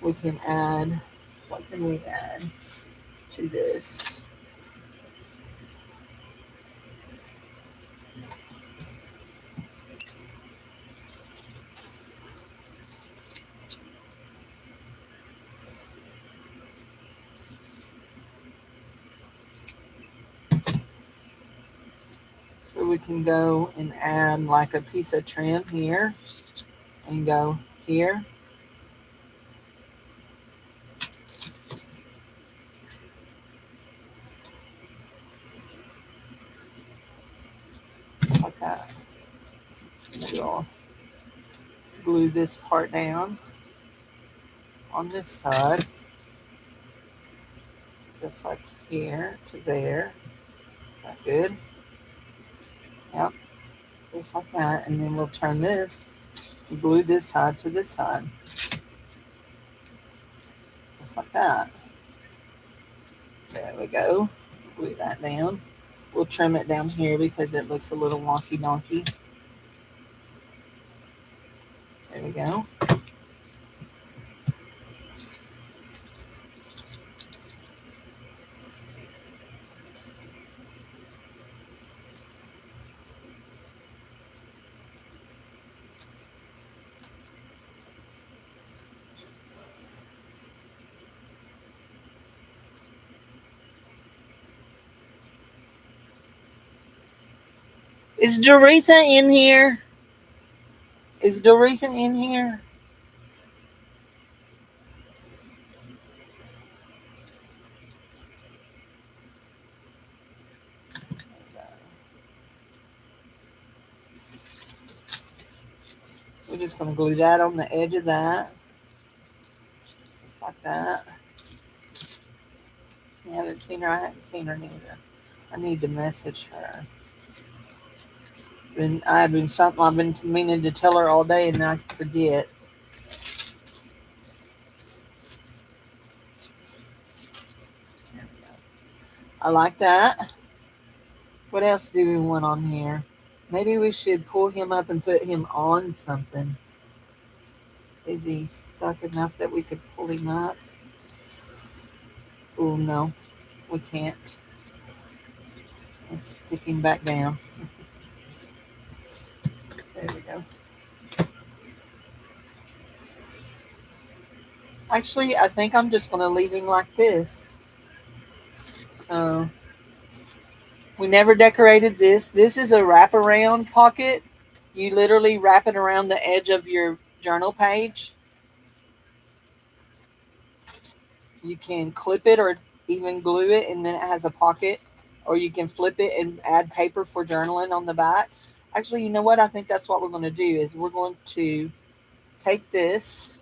A: we can add. What can we add to this? So we can go and add like a piece of trim here, and go here. Just like that. Maybe I'll glue this part down on this side, just like here to there. Is that good? Yep, just like that. And then we'll turn this, glue this side to this side, just like that. There we go. Glue that down. We'll trim it down here because it looks a little wonky donkey. There we go. Is Doretha in here? Is Doretha in here? We're just going to glue that on the edge of that. Just like that. You haven't seen her? I haven't seen her neither. I need to message her. I've been meaning to tell her all day and I forget. There we go. I like that. What else do we want on here? Maybe we should pull him up and put him on something. Is he stuck enough that we could pull him up? Oh no, we can't. Let's stick him back down. There we go. Actually, I think I'm just going to leave him like this. So we never decorated this. This is a wraparound pocket. You literally wrap it around the edge of your journal page. You can clip it or even glue it, and then it has a pocket. Or you can flip it and add paper for journaling on the back. Actually, you know what? I think that's what we're going to do is we're going to take this.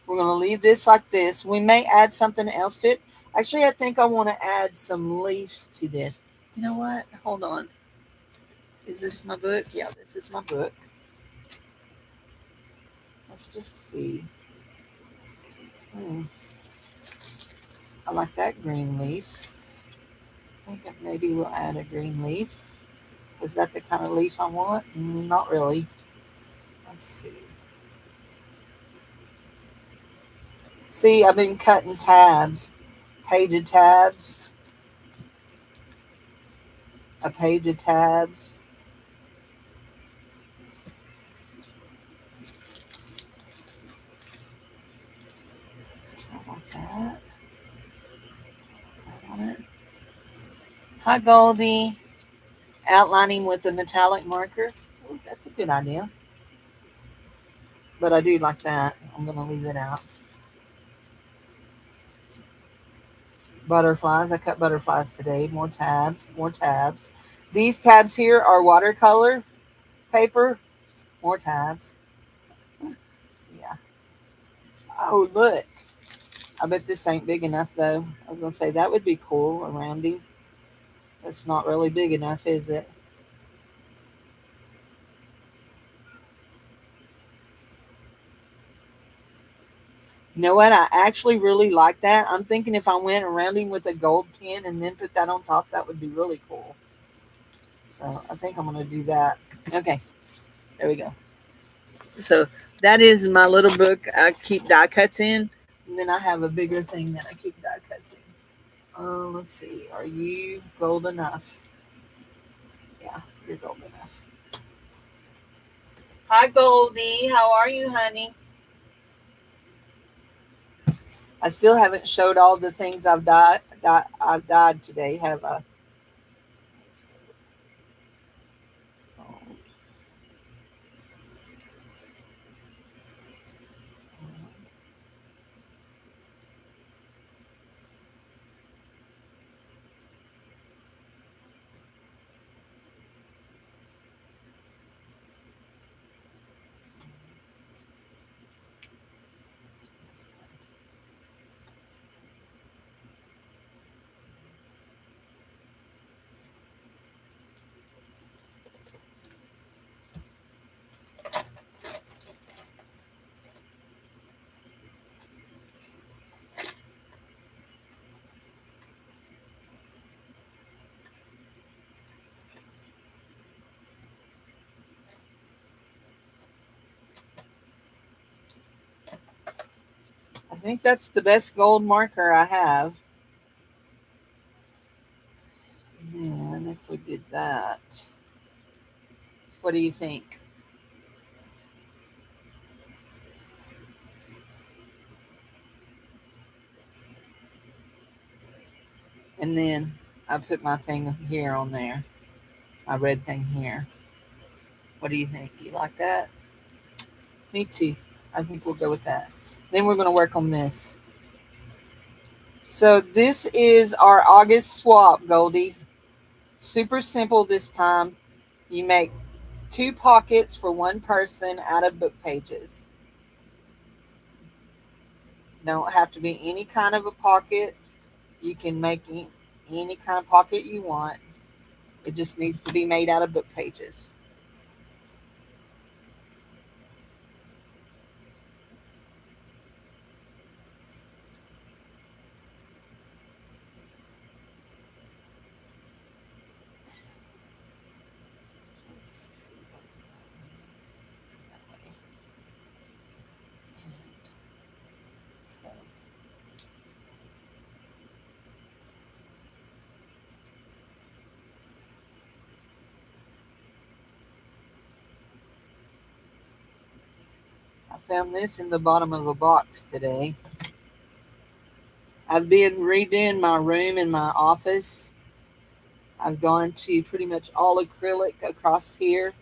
A: We're going to leave this like this. We may add something else to it. Actually, I think I want to add some leaves to this. You know what? Hold on. Is this my book? Yeah, this is my book. Let's just see. Hmm, I like that green leaf. I think maybe we'll add a green leaf. Is that the kind of leaf I want? Not really. Let's see. See, I've been cutting tabs, page of tabs, a page of tabs. I like that. I want it. Hi, Goldie. Outlining with a metallic marker. Ooh, that's a good idea. But I do like that. I'm going to leave it out. Butterflies. I cut butterflies today. More tabs. More tabs. These tabs here are watercolor paper. More tabs. Yeah. Oh, look. I bet this ain't big enough, though. I was going to say that would be cool, a rounding. That's not really big enough, is it? You know what? I actually really like that. I'm thinking if I went around him with a gold pen and then put that on top, that would be really cool. So I think I'm going to do that. Okay, there we go. So that is my little book I keep die cuts in. And then I have a bigger thing that I keep die cuts in. Let's see. Are you gold enough? Yeah, you're gold enough. Hi, Goldie. How are you, honey? I still haven't showed all the things I've dyed today, have I? I think that's the best gold marker I have. And if we did that, what do you think? And then I put my thing here on there, my red thing here. What do you think? You like that? Me too. I think we'll go with that. Then we're going to work on this. So this is our August swap, Goldie. Super simple this time. You make two pockets for one person out of book pages. Don't have to be any kind of a pocket. You can make any kind of pocket you want. It just needs to be made out of book pages. So I found this in the bottom of a box today. I've been redoing my room in my office. I've gone to pretty much all acrylic across here,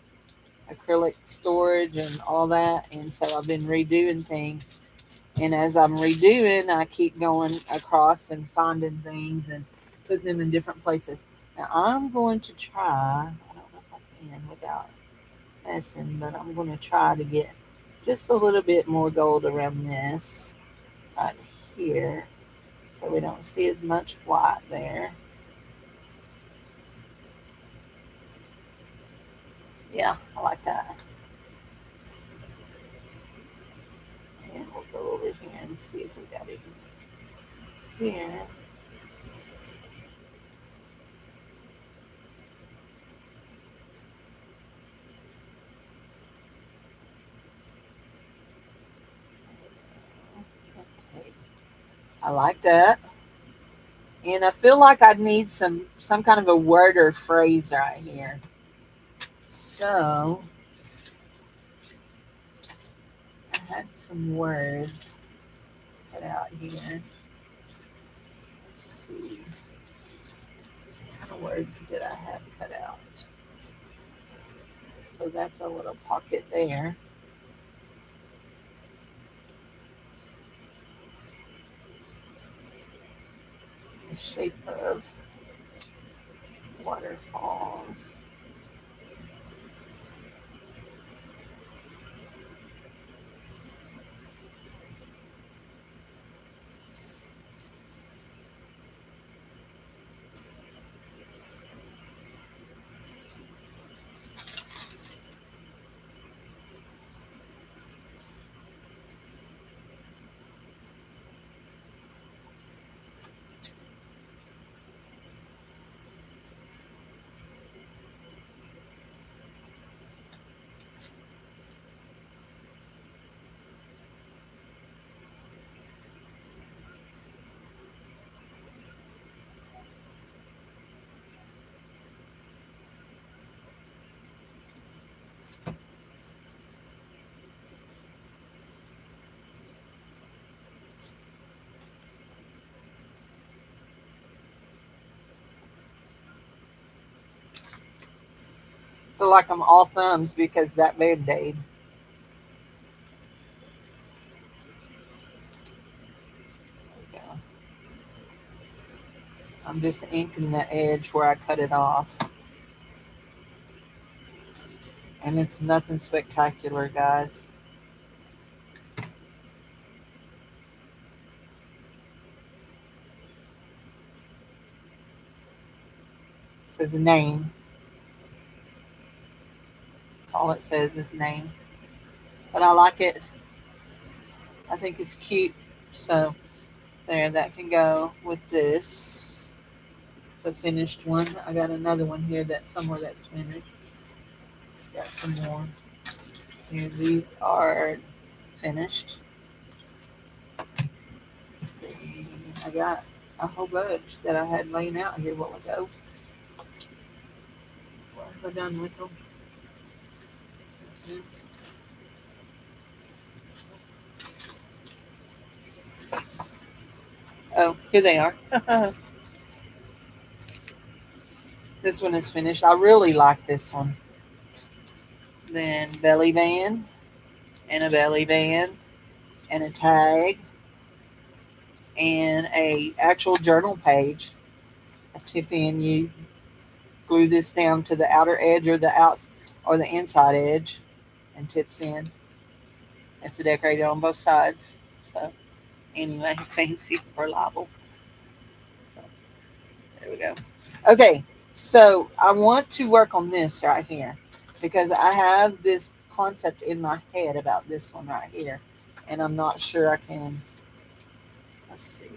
A: acrylic storage and all that. And so I've been redoing things. And as I'm redoing, I keep going across and finding things and putting them in different places. Now I'm going to try, I don't know if I can without messing, but I'm going to try to get just a little bit more gold around this right here so we don't see as much white there. Yeah, I like that. And we'll go over over here and see if we got it here. Okay. I like that. And I feel like I need some kind of a word or phrase right here. So I had some words cut out here. Let's see. What kind of words did I have cut out? So that's a little pocket there. The shape of waterfalls. Feel like I'm all thumbs because that band-aid. There we go. I'm just inking the edge where I cut it off. And it's nothing spectacular, guys. It says a name. That's all it says is name. But I like it. I think it's cute. So there, that can go with this. It's a finished one. I got another one here that's somewhere that's finished. Got some more. Here, these are finished. I got a whole bunch that I had laying out here a while ago. What have I done with them? Oh, here they are. This one is finished. I really like this one. Then belly band and a belly band and a tag and a actual journal page. A tip in, you glue this down to the outer edge or the outs or the inside edge and tips in. It's decorated on both sides. So anyway, fancy for libel. So there we go. Okay, so I want to work on this right here because I have this concept in my head about this one right here, and I'm not sure I can. Let's see.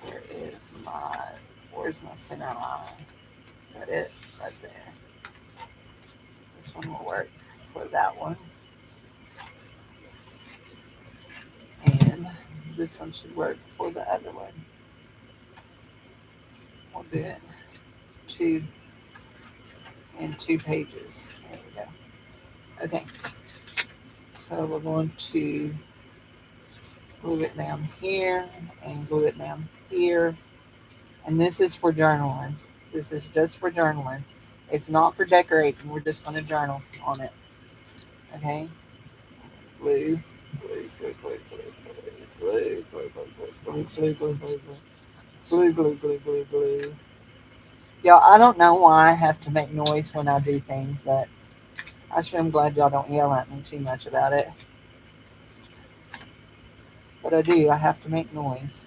A: Where is my? Where's my center line? Is that it? Right there. This one will work for that one, and this one should work for the other one. We'll do it two and 2 pages. There we go. Okay, so we're going to glue it down here and glue it down here. And this is for journaling. This is just for journaling. It's not for decorating. We're just going to journal on it. Okay? Glue, glue, glue, glue, glue, glue, glue, glue, glue, glue, glue, glue, glue, glue, glue, glue, glue. Y'all, I don't know why I have to make noise when I do things, but I sure am glad y'all don't yell at me too much about it. But I do. I have to make noise.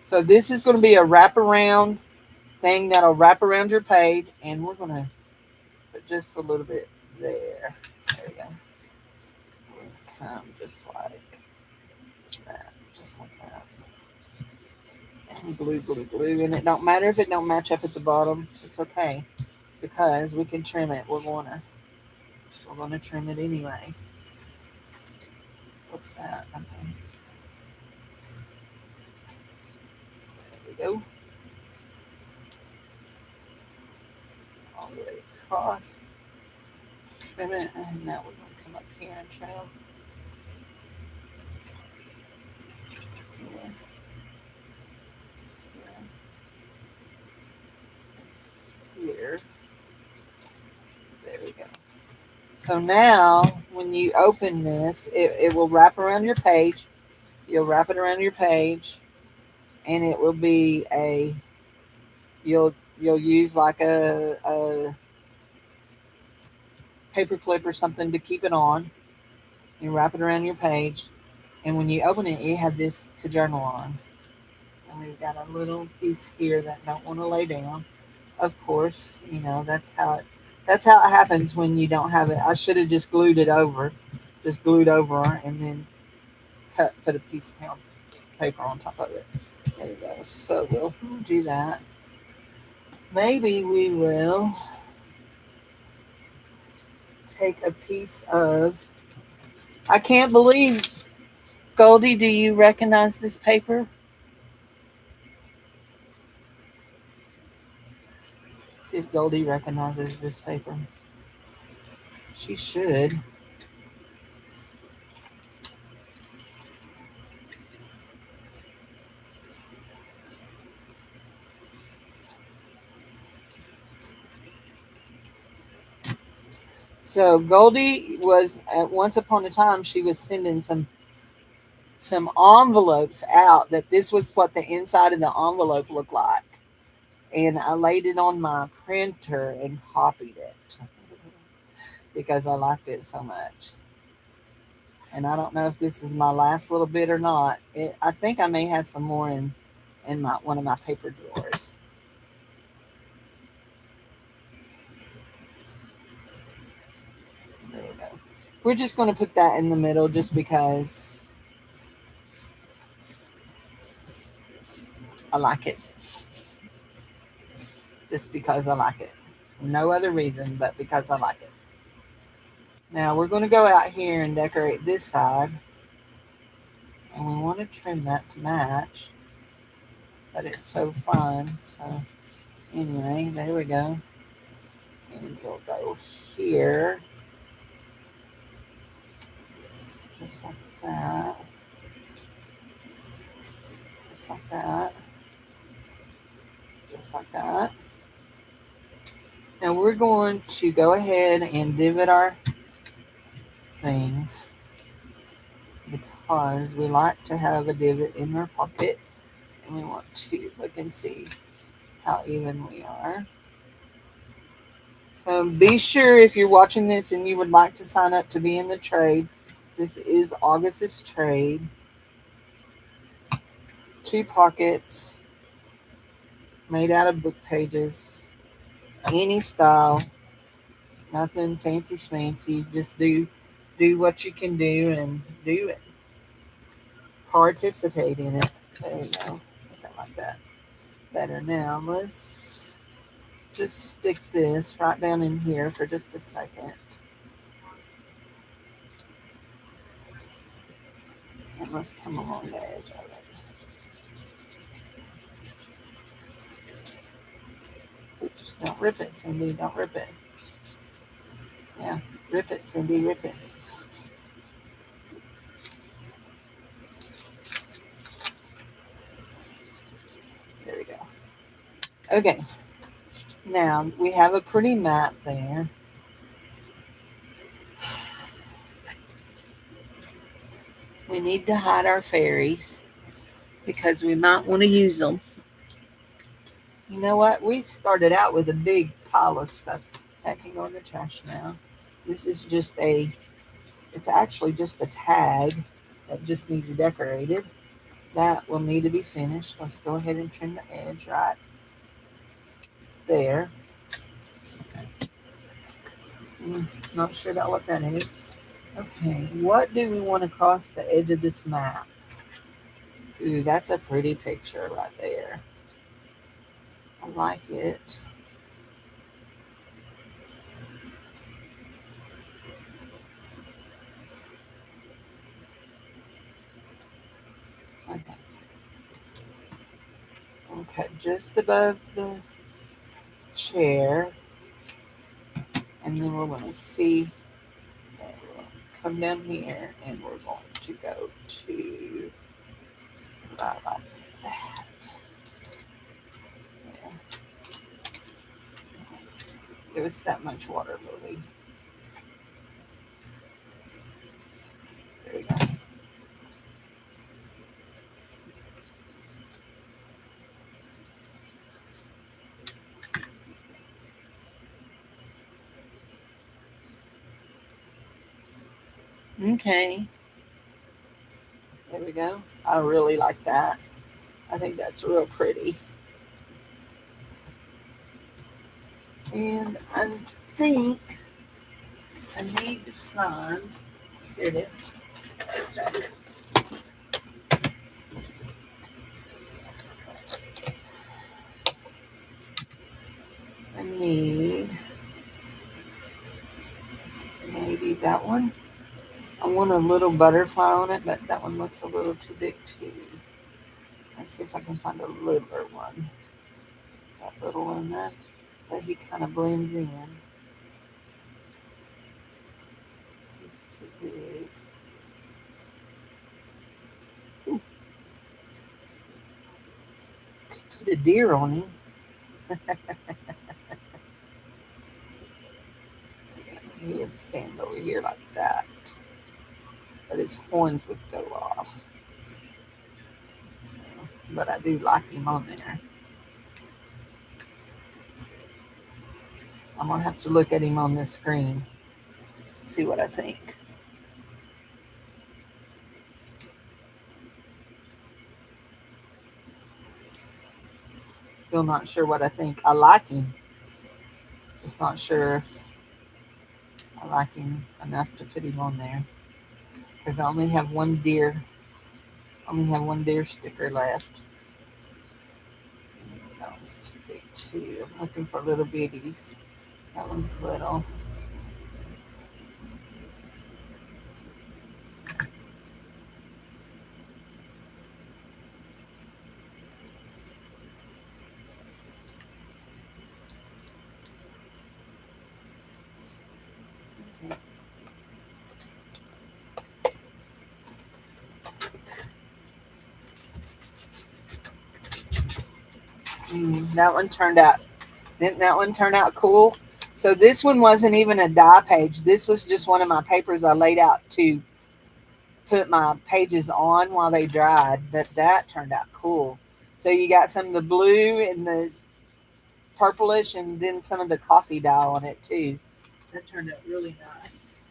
A: So this is going to be a wraparound thing that'll wrap around your page, and we're going to put just a little bit there. There we go. Come just like that, just like that. And glue, glue, glue, and it don't matter if it don't match up at the bottom. It's okay because we can trim it. We're gonna trim it anyway. What's that? Okay, there we go. All the way across. Trim it, and now we're gonna come up here and trim here, here, here. There we go. So now, when you open this, it will wrap around your page. You'll wrap it around your page, and it will be a you'll use like a paper clip or something to keep it on. You wrap it around your page, and when you open it, you have this to journal on. And we've got a little piece here that I don't want to lay down. Of course, that's how it happens when you don't have it. I should have just glued over, and then put a piece of paper on top of it. There we go. So we'll do that. Maybe we will take a piece of. I can't believe, Goldie, do you recognize this paper? See if Goldie recognizes this paper. She should. So Goldie was at once upon a time she was sending some envelopes out that this was what the inside of the envelope looked like. And I laid it on my printer and copied it because I liked it so much. And I don't know if this is my last little bit or not. I think I may have some more in my one of my paper drawers. There we go. We're just going to put that in the middle just because I like it. Just because I like it. No other reason but because I like it. Now we're going to go out here and decorate this side. And we want to trim that to match. But it's so fun. So anyway, there we go. And we'll go here. Just like that. Just like that. Just like that. Now we're going to go ahead and divot our things because we like to have a divot in our pocket, and we want to look and see how even we are. So be sure, if you're watching this and you would like to sign up to be in the trade, this is August's trade. 2 pockets made out of book pages, any style, nothing fancy schmancy. Just do what you can do and do it. Participate in it. There we go. Like that. Better. Now let's just stick this right down in here for just a second. And let's come along the edge of it. Oops, don't rip it, Cindy. Don't rip it. Yeah, rip it, Cindy. Rip it. There we go. Okay. Now we have a pretty mat there. We need to hide our fairies because we might want to use them. You know what? We started out with a big pile of stuff. That can go in the trash now. This is it's actually just a tag that just needs decorated. That will need to be finished. Let's go ahead and trim the edge right there. Not sure about what that is. Okay, what do we want to cross the edge of this map? Ooh, that's a pretty picture right there. I like it. Okay. Okay, just above the chair. And then we're going to see, we'll come down here and we're going to go to right like that. Yeah. Give us that much water, Lily. There we go. Okay, there we go. I really like that. I think that's real pretty. And I think I need to find, here it is. It's right here. I need maybe that one. I want a little butterfly on it, but that one looks a little too big too. Let's see if I can find a littler one. Is that little enough? But he kind of blends in. He's too big. Ooh, put a deer on him. He would stand over here like that. But his horns would go off. But I do like him on there. I'm going to have to look at him on this screen. See what I think. Still not sure what I think. I like him. Just not sure if I like him enough to put him on there. Because I only have one deer. Sticker left. That one's too big too. I'm looking for little bitties. That one's little. Okay. That one turned out. Didn't that one turn out cool? So this one wasn't even a die page. This was just one of my papers I laid out to put my pages on while they dried. But that turned out cool. So you got some of the blue and the purplish, and then some of the coffee dye on it too. That turned out really nice.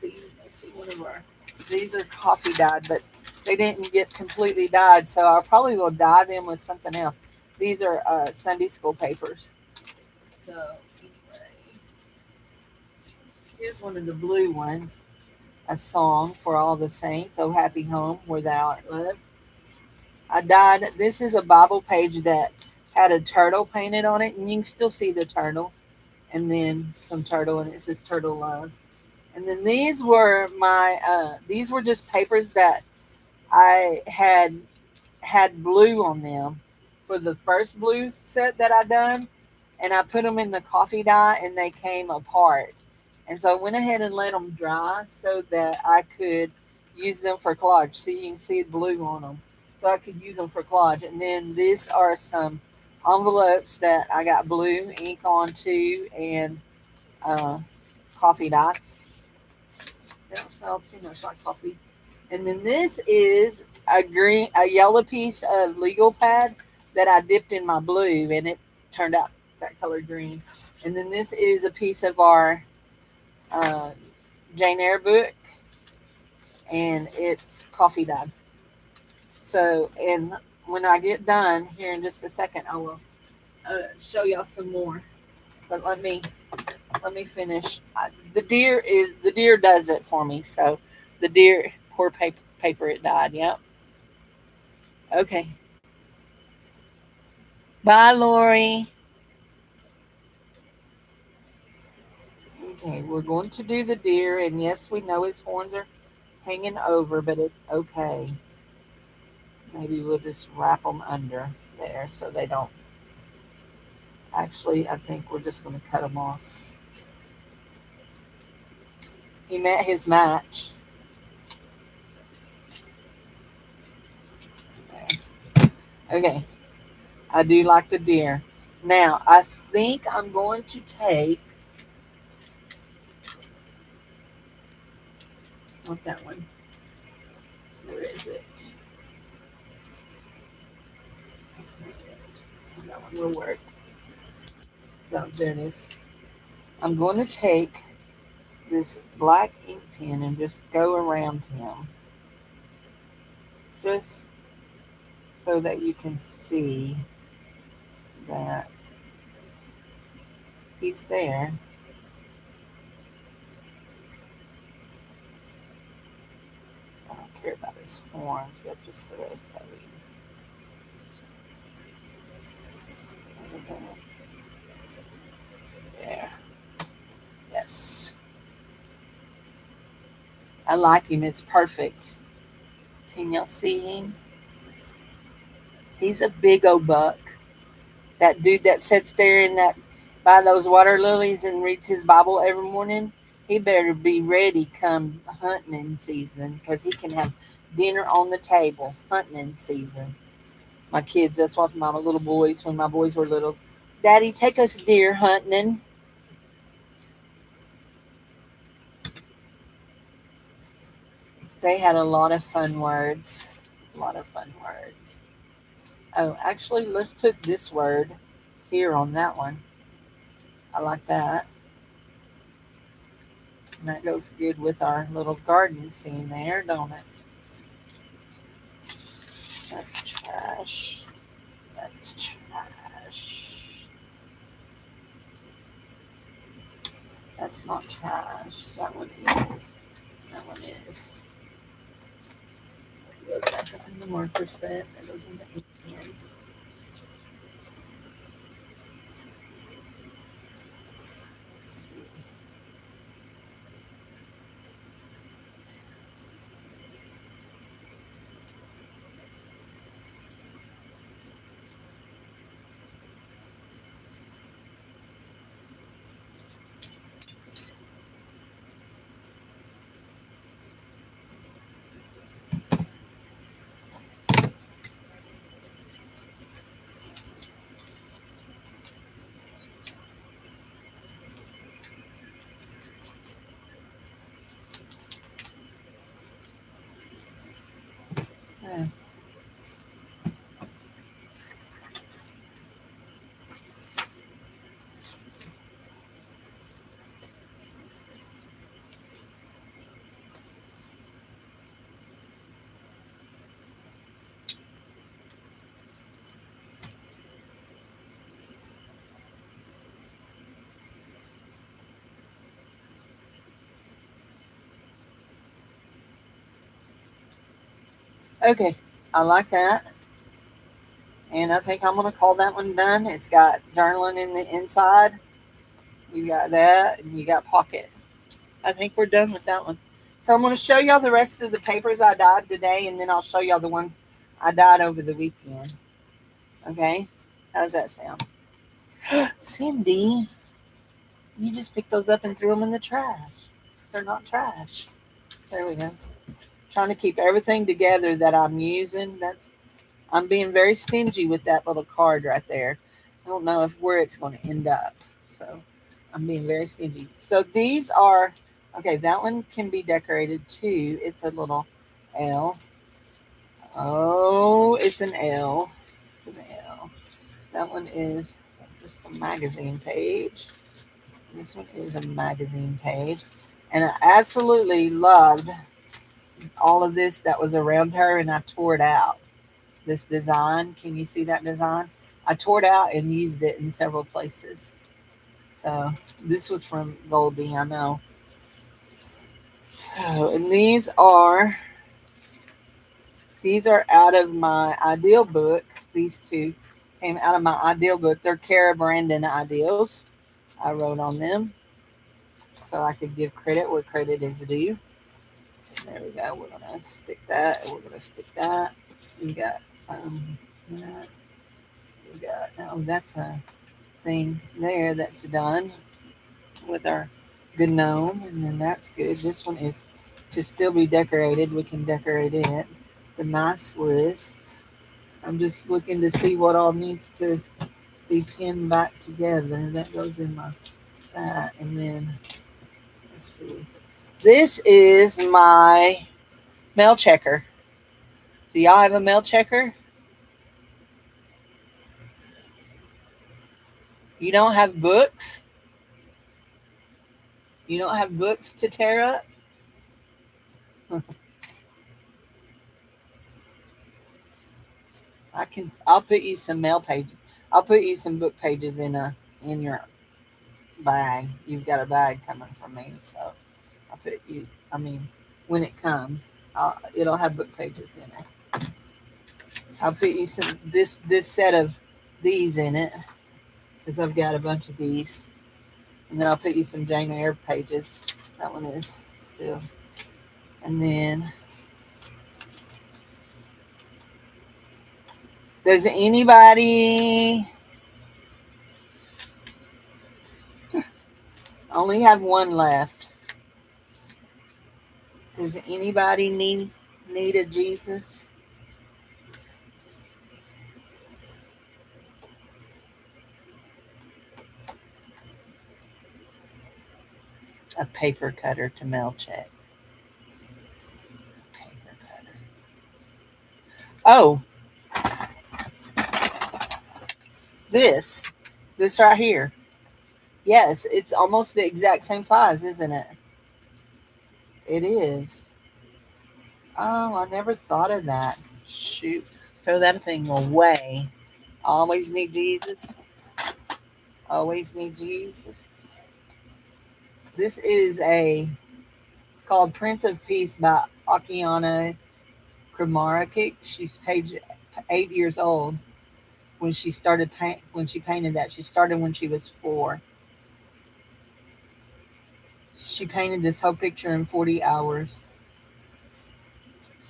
A: Let's see one of our. These are coffee dyed, but they didn't get completely dyed, so I probably will dye them with something else. These are Sunday school papers. So anyway, here's one of the blue ones. A song for all the saints. Oh, happy home where thou art loved. I dyed. This is a Bible page that had a turtle painted on it, and you can still see the turtle, and then some turtle, and it says turtle love. And then these were just papers that I had blue on them for the first blue set that I done, and I put them in the coffee dye, and they came apart. And so I went ahead and let them dry so that I could use them for collage. So you can see blue on them, so I could use them for collage. And then these are some envelopes that I got blue ink on too, and uh, coffee dye. They don't smell too much like coffee. And then this is a yellow piece of legal pad that I dipped in my blue, and it turned out that color green. And then this is a piece of our uh, Jane Eyre book, and it's coffee dyed. So, and when I get done here in just a second, I will show y'all some more. But let me finish. The deer does it for me. So, the deer, poor paper, it died. Yep. Okay. Bye, Lori. Okay, we're going to do the deer, and yes, we know his horns are hanging over, but it's okay. Maybe we'll just wrap them under there so they don't. Actually, I think we're just going to cut them off. He met his match. Okay, I do like the deer. Now, I think I'm going to take. Not that one. Where is it? That's not it. That one will work. No, there it is. I'm going to take this black ink pen and just go around him. Just so that you can see that he's there. I don't care about his horns, but just the rest of him. There. Yes. I like him. It's perfect. Can y'all see him? He's a big old buck. That dude that sits there in that by those water lilies and reads his Bible every morning, he better be ready come hunting season because he can have dinner on the table hunting season. My kids, that's what my little boys, when my boys were little, Daddy, take us deer hunting. They had a lot of fun words. A lot of fun words. Oh, actually, let's put this word here on that one. I like that. And that goes good with our little garden scene there, don't it? That's trash. That's trash. That's not trash. That one is. That one is. It goes back on the marker set. That goes in the ink pens. Let's see. Uh, okay, I like that. And I think I'm going to call that one done. It's got journaling in the inside. You got that, and you got pocket. I think we're done with that one. So I'm going to show y'all the rest of the papers I dyed today, and then I'll show y'all the ones I dyed over the weekend. Okay? How does that sound? Cindy, you just picked those up and threw them in the trash. They're not trash. There we go. Trying to keep everything together that I'm using. I'm being very stingy with that little card right there. I don't know where it's going to end up. So I'm being very stingy. So these are, okay, that one can be decorated too. It's a little L. Oh, it's an L. It's an L. That one is just a magazine page. This one is a magazine page. And I absolutely loved all of this that was around her, and I tore it out. this design. Can you see that design? I tore it out and used it in several places. So this was from Goldie, I know. So, and these are out of my ideal book. These two came out of my ideal book. They're Kara Brandon ideals. I wrote on them so I could give credit where credit is due. There we go. We're gonna stick that. We're gonna stick that. We got that. We got that's a thing there that's done with our gnome, and then that's good. This one is to still be decorated. We can decorate it. The nice list. I'm just looking to see what all needs to be pinned back together. That goes in my that, and then let's see. This is my mail checker. Do y'all have a mail checker? You don't have books? You don't have books to tear up? I'll put you some mail pages. I'll put you some book pages in your bag. You've got a bag coming from me, so I'll put you. I mean, when it comes, it'll have book pages in it. I'll put you some this set of these in it because I've got a bunch of these, and then I'll put you some Jane Eyre pages. That one is still, and then does anybody I only have one left? Does anybody need a Jesus? A paper cutter to mail check. Paper cutter. Oh, this. This right here. Yes, it's almost the exact same size, isn't it? It is. Oh, I never thought of that. Shoot. Throw that thing away. Always need Jesus. Always need Jesus. This is it's called Prince of Peace by Akiana Kramarkic. She's page 8 years old when she started when she painted that. She started when she was 4. She painted this whole picture in 40 hours.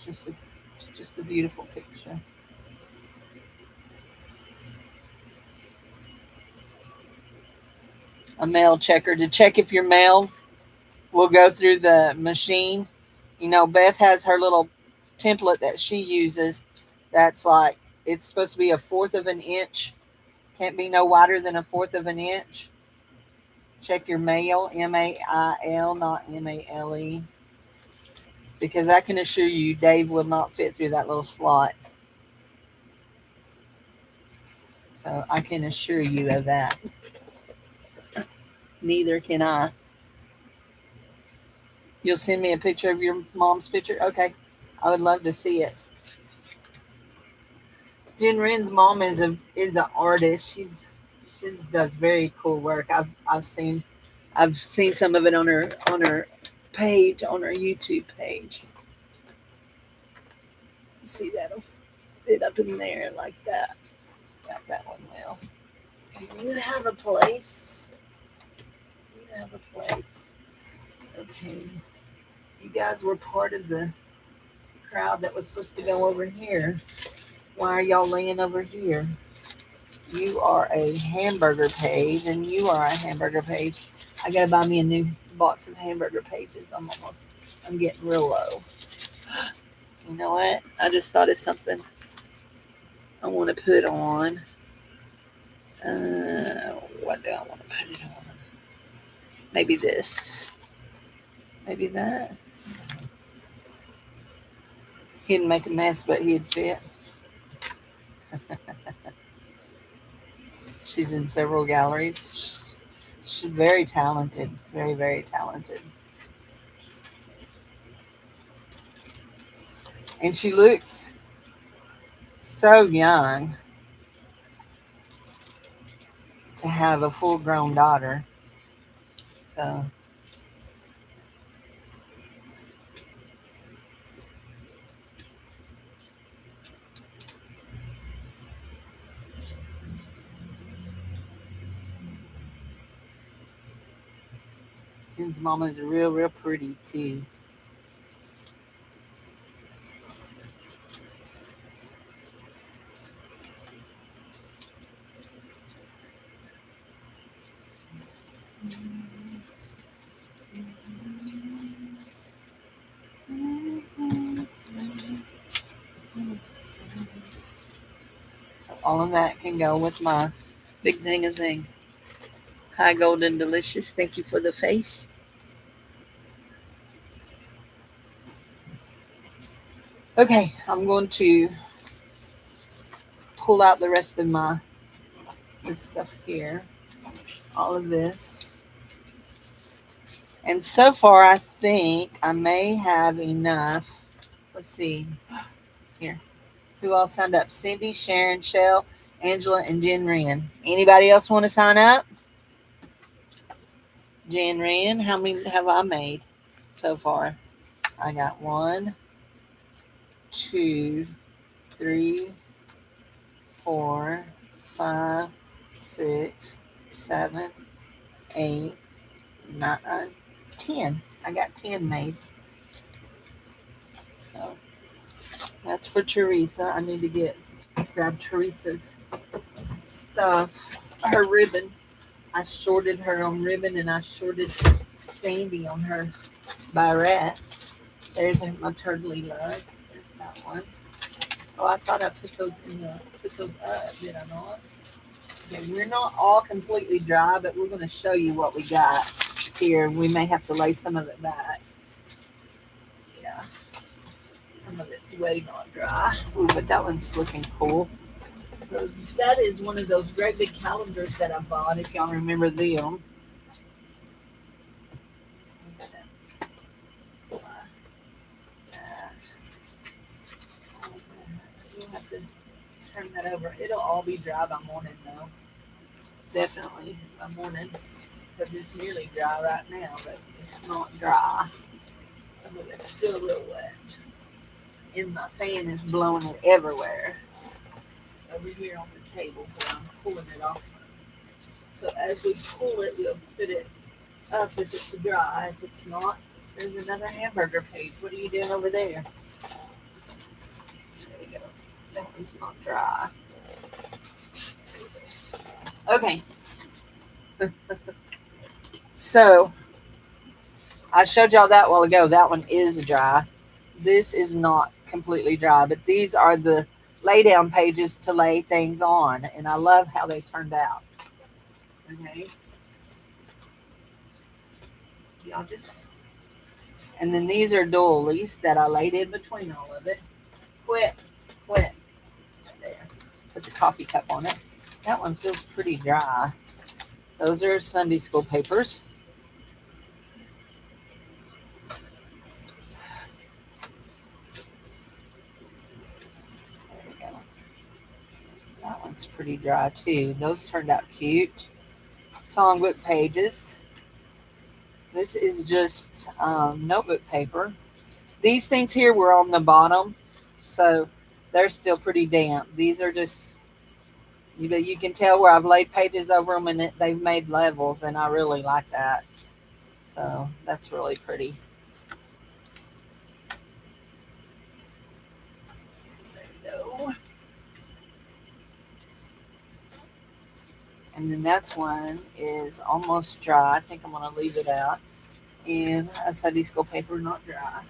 A: It's just a beautiful picture. A mail checker to check if your mail will go through the machine. Beth has her little template that she uses. That's like it's supposed to be a fourth of an inch. Can't be no wider than a fourth of an inch. Check your mail, MAIL, not MALE, because I can assure you, Dave will not fit through that little slot. So I can assure you of that. Neither can I. You'll send me a picture of your mom's picture? Okay. I would love to see it. Jen Ren's mom is an artist. She does very cool work. I've seen some of it on her page, on her YouTube page. See, that'll fit up in there like that. Got that one well. You have a place. You have a place. Okay. You guys were part of the crowd that was supposed to go over here. Why are y'all laying over here? You are a hamburger page, and you are a hamburger page. I gotta buy me a new box of hamburger pages. I'm getting real low. You know what? I just thought of something I want to put on. What do I want to put it on? Maybe this. Maybe that. He'd make a mess, but he'd fit. She's in several galleries. She's very talented. Very, very talented. And she looks So young to have a full grown daughter. So Jen's mama's real pretty too. So all of that can go with my big thing of thing. Hi, Golden Delicious. Thank you for the face. Okay, I'm going to pull out the rest of my this stuff here. All of this. And so far, I think I may have enough. Let's see. Here. Who all signed up? Cindy, Sharon, Shell, Angela, and Jen Wren. Anybody else want to sign up? Jen Wren, how many have I made so far? I got 1, 2, 3, 4, 5, 6, 7, 8, 9, 10. I got 10 made. So that's for Teresa. I need to grab Teresa's stuff. Her ribbon. I shorted her on ribbon and I shorted Sandy on her barrettes. There's my turtley lug. There's that one. Oh, I thought I put those up, did I not? Okay, we're not all completely dry, but we're going to show you what we got here. We may have to lay some of it back. Yeah, some of it's way not dry. Ooh, but that one's looking cool. So that is one of those great big calendars that I bought, if y'all remember them. You'll have to turn that over. It'll all be dry by morning, though. Definitely by morning, because it's nearly dry right now, but it's not dry. Some of it's still a little wet. And my fan is blowing it everywhere. Over here on the table where I'm pulling it off. So as we pull it, we'll put it up if it's dry. If it's not, there's another hamburger page. What are you doing over there? There we go. That one's not dry. Okay. So I showed y'all that while ago. That one is dry. This is not completely dry, but these are the lay down pages to lay things on, and I love how they turned out. Okay. Y'all just, and then these are doilies that I laid in between all of it. Quit. There. Put the coffee cup on it. That one feels pretty dry. Those are Sunday school papers. There we go. That one's pretty dry too. Those turned out cute. Songbook pages. This is just notebook paper. These things here were on the bottom, so they're still pretty damp. These are just, you can tell where I've laid pages over them and they've made levels, and I really like that. So that's really pretty. There we go. And then that's one is almost dry. I think I'm going to leave it out. And a Sunday school paper, not dry.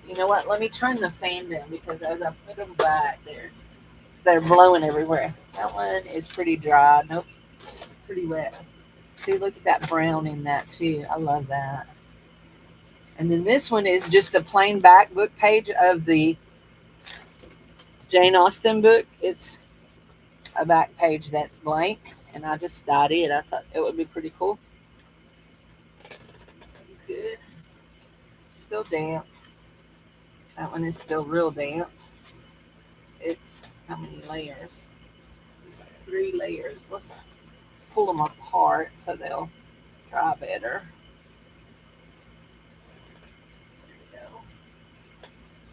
A: You know what? Let me turn the fan down because as I put them back, they're blowing everywhere. That one is pretty dry. Nope, it's pretty wet. See, look at that brown in that too. I love that. And then this one is just a plain back book page of the Jane Austen book. It's a back page that's blank, and I just dyed it. I thought it would be pretty cool. It's good. Still damp. That one is still real damp. It's how many layers? It's like 3 layers. Let's pull them apart so they'll dry better. There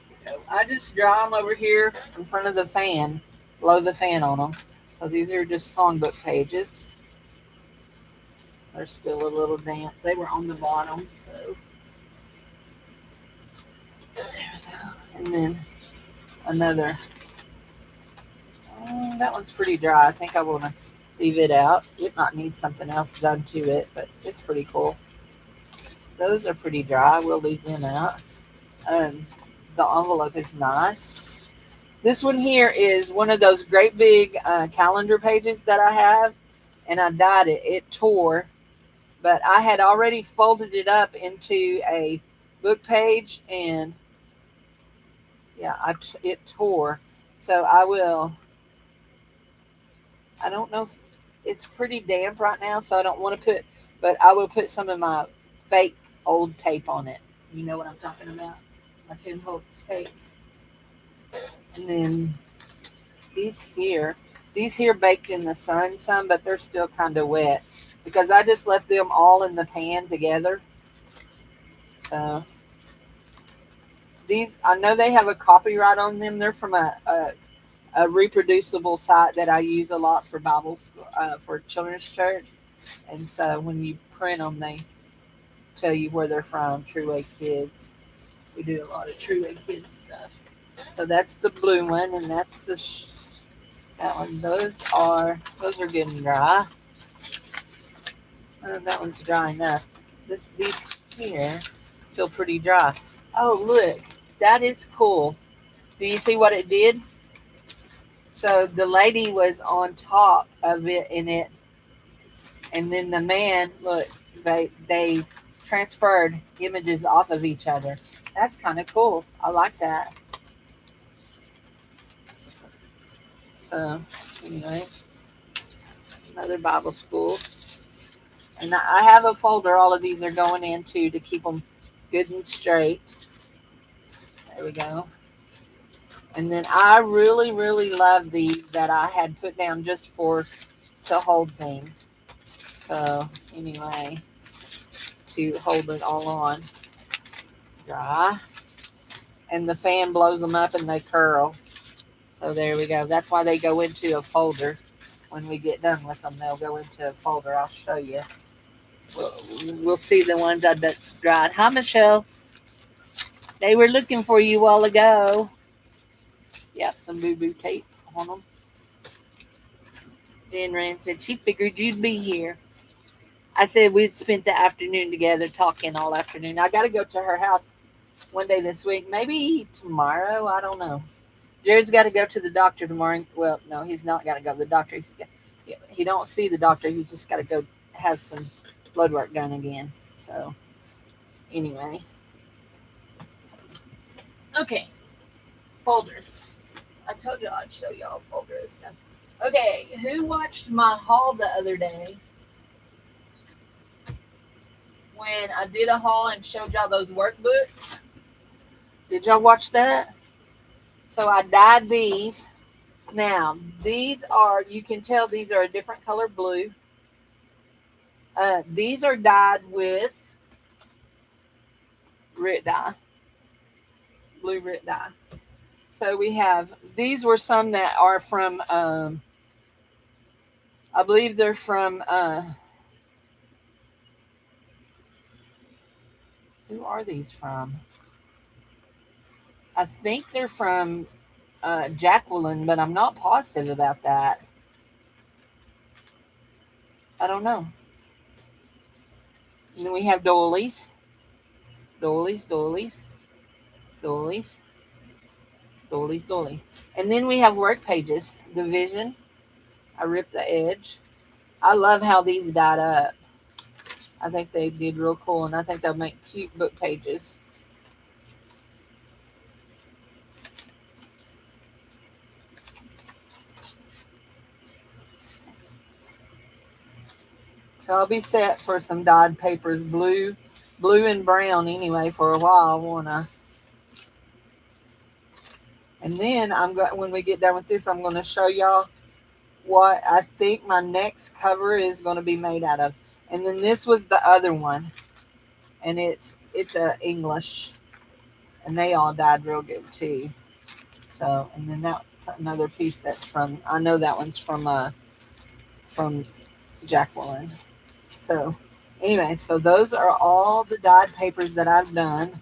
A: we go. I just dry them over here in front of the fan, blow the fan on them. So these are just songbook pages. They're still a little damp. They were on the bottom, so there we go. And then another. That one's pretty dry. I think I want to leave it out. It might need something else done to it, but it's pretty cool. Those are pretty dry. We'll leave them out. The envelope is nice. This one here is one of those great big calendar pages that I have, and I dyed it. It tore, but I had already folded it up into a book page, and yeah, it tore. So I don't know if it's pretty damp right now, so I don't want to but I will put some of my fake old tape on it. You know what I'm talking about? My Tim Holtz tape. And then these here baked in the sun some, but they're still kind of wet because I just left them all in the pan together. So these, I know they have a copyright on them. They're from a reproducible site that I use a lot for Bible school, for children's church. And so when you print them, they tell you where they're from. True Way Kids. We do a lot of True Way Kids stuff. So that's the blue one, and that's that one. Those are getting dry. That one's dry enough. These here feel pretty dry. Oh, look, that is cool. Do you see what it did? So the lady was on top of it in it, and then the man, look, they transferred images off of each other. That's kind of cool. I like that. So anyway, another Bible school. And I have a folder all of these are going into to keep them good and straight. There we go. And then I really, really love these that I had put down just to hold things. So anyway, to hold it all on. Dry. And the fan blows them up and they curl. So there we go. That's why they go into a folder. When we get done with them, they'll go into a folder. I'll show you. We'll see the ones I dried. Hi, Michelle. They were looking for you a while ago. Yep, some boo-boo tape on them. Jen Rand said she figured you'd be here. I said we'd spent the afternoon together talking all afternoon. I got to go to her house one day this week. Maybe tomorrow. I don't know. Jared's got to go to the doctor tomorrow. Well, no, he's not got to go to the doctor. He don't see the doctor. He's just got to go have some blood work done again. So, anyway. Okay. Folder. I told you I'd show y'all folder and stuff. Okay, who watched my haul the other day? When I did a haul and showed y'all those workbooks. Did y'all watch that? So I dyed these. Now, these are, you can tell these are a different color blue. These are dyed with Rit dye. Blue Rit dye. So we have, these were some that are from, I believe they're from, who are these from? I think they're from Jacqueline, but I'm not positive about that. I don't know. And then we have doilies. Doilies. And then we have work pages. Division. I ripped the edge. I love how these dyed up. I think they did real cool, and I think they'll make cute book pages. So I'll be set for some dyed papers, blue and brown anyway, for a while, won't I? And then I'm going, when we get done with this, I'm going to show y'all what I think my next cover is going to be made out of. And then this was the other one, and it's a English, and they all died real good too. So, and then that's another piece that's from, I know that one's from Jacqueline. So, anyway, so those are all the dyed papers that I've done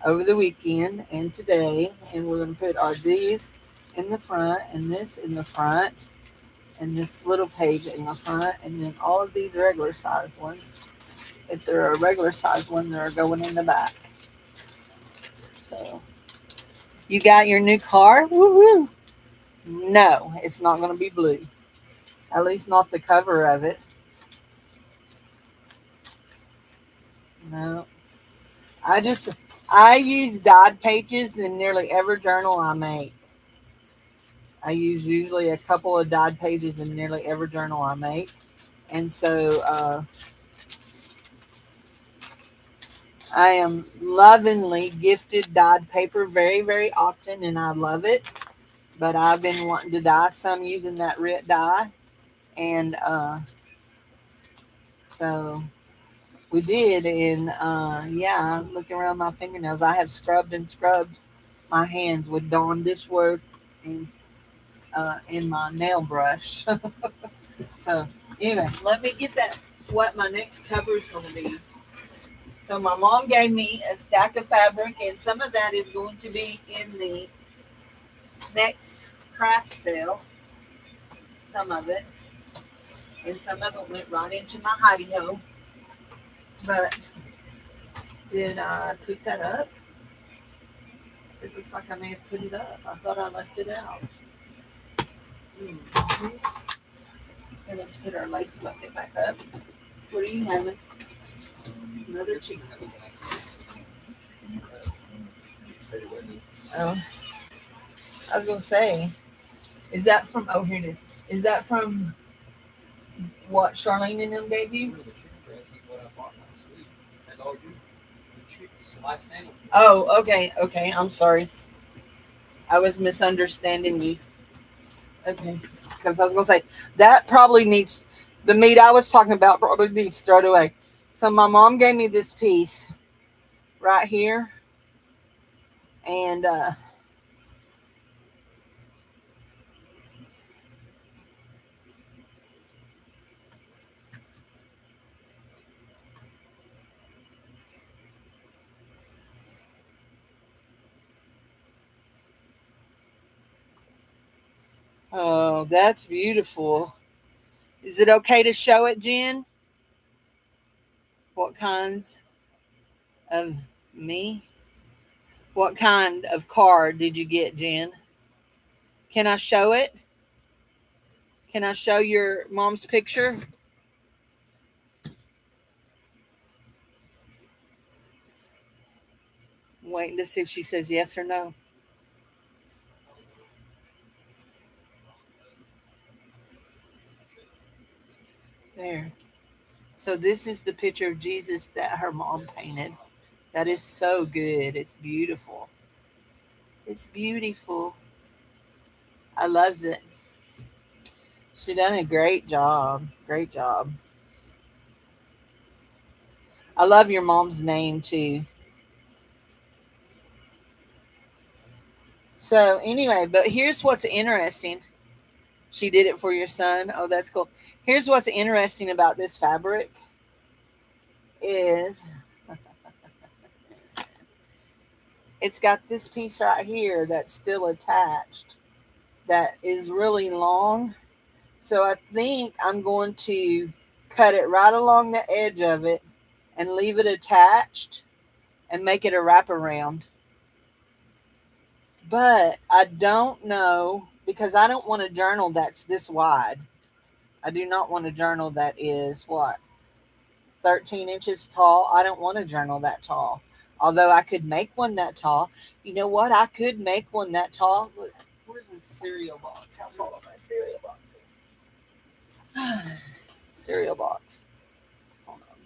A: over the weekend and today. And we're going to put our these in the front, and this in the front, and this little page in the front, and then all of these regular size ones. If they're a regular size one, they're going in the back. So, you got your new car? Woohoo! No, it's not going to be blue. At least not the cover of it. No. I just I use dyed pages in nearly every journal I make. I use usually a couple of dyed pages in nearly every journal I make. And so I am lovingly gifted dyed paper very, very often, and I love it. But I've been wanting to dye some using that red dye. And so we did. And yeah, looking around my fingernails, I have scrubbed and scrubbed my hands with Dawn dishwater and in my nail brush. So anyway, let me get that what my next cover is going to be. So my mom gave me a stack of fabric, and some of that is going to be in the next craft sale. Some of it, and some of it went right into my hidey hole. But did I put that up? It looks like I may have put it up. I thought I left it out. Mm-hmm. And let's put our lace bucket back up. What are you having? Another chicken. Oh, I was gonna say, is that from? Oh, here it is. Is that from what Charlene and them gave you? Oh, okay, okay. I'm sorry. I was misunderstanding you. Okay, because I was gonna say that probably needs the meat I was talking about probably needs thrown away. So my mom gave me this piece right here, and oh, that's beautiful. Is it okay to show it, Jen? What kinds of me? What kind of card did you get, Jen? Can I show it? Can I show your mom's picture? I'm waiting to see if she says yes or no. There. So this is the picture of Jesus that her mom painted. That is so good. It's beautiful. It's beautiful. I loves it. She done a great job. Great job. I love your mom's name too. So anyway, but here's what's interesting. She did it for your son. Oh, that's cool. Here's what's interesting about this fabric is it's got this piece right here that's still attached that is really long. So I think I'm going to cut it right along the edge of it and leave it attached and make it a wraparound. But I don't know because I don't want a journal that's this wide. I do not want a journal that is what 13 inches tall. I don't want a journal that tall. Although I could make one that tall. You know what? I could make one that tall. Look, where's the cereal box? How tall are my cereal boxes? Cereal box. Hold on.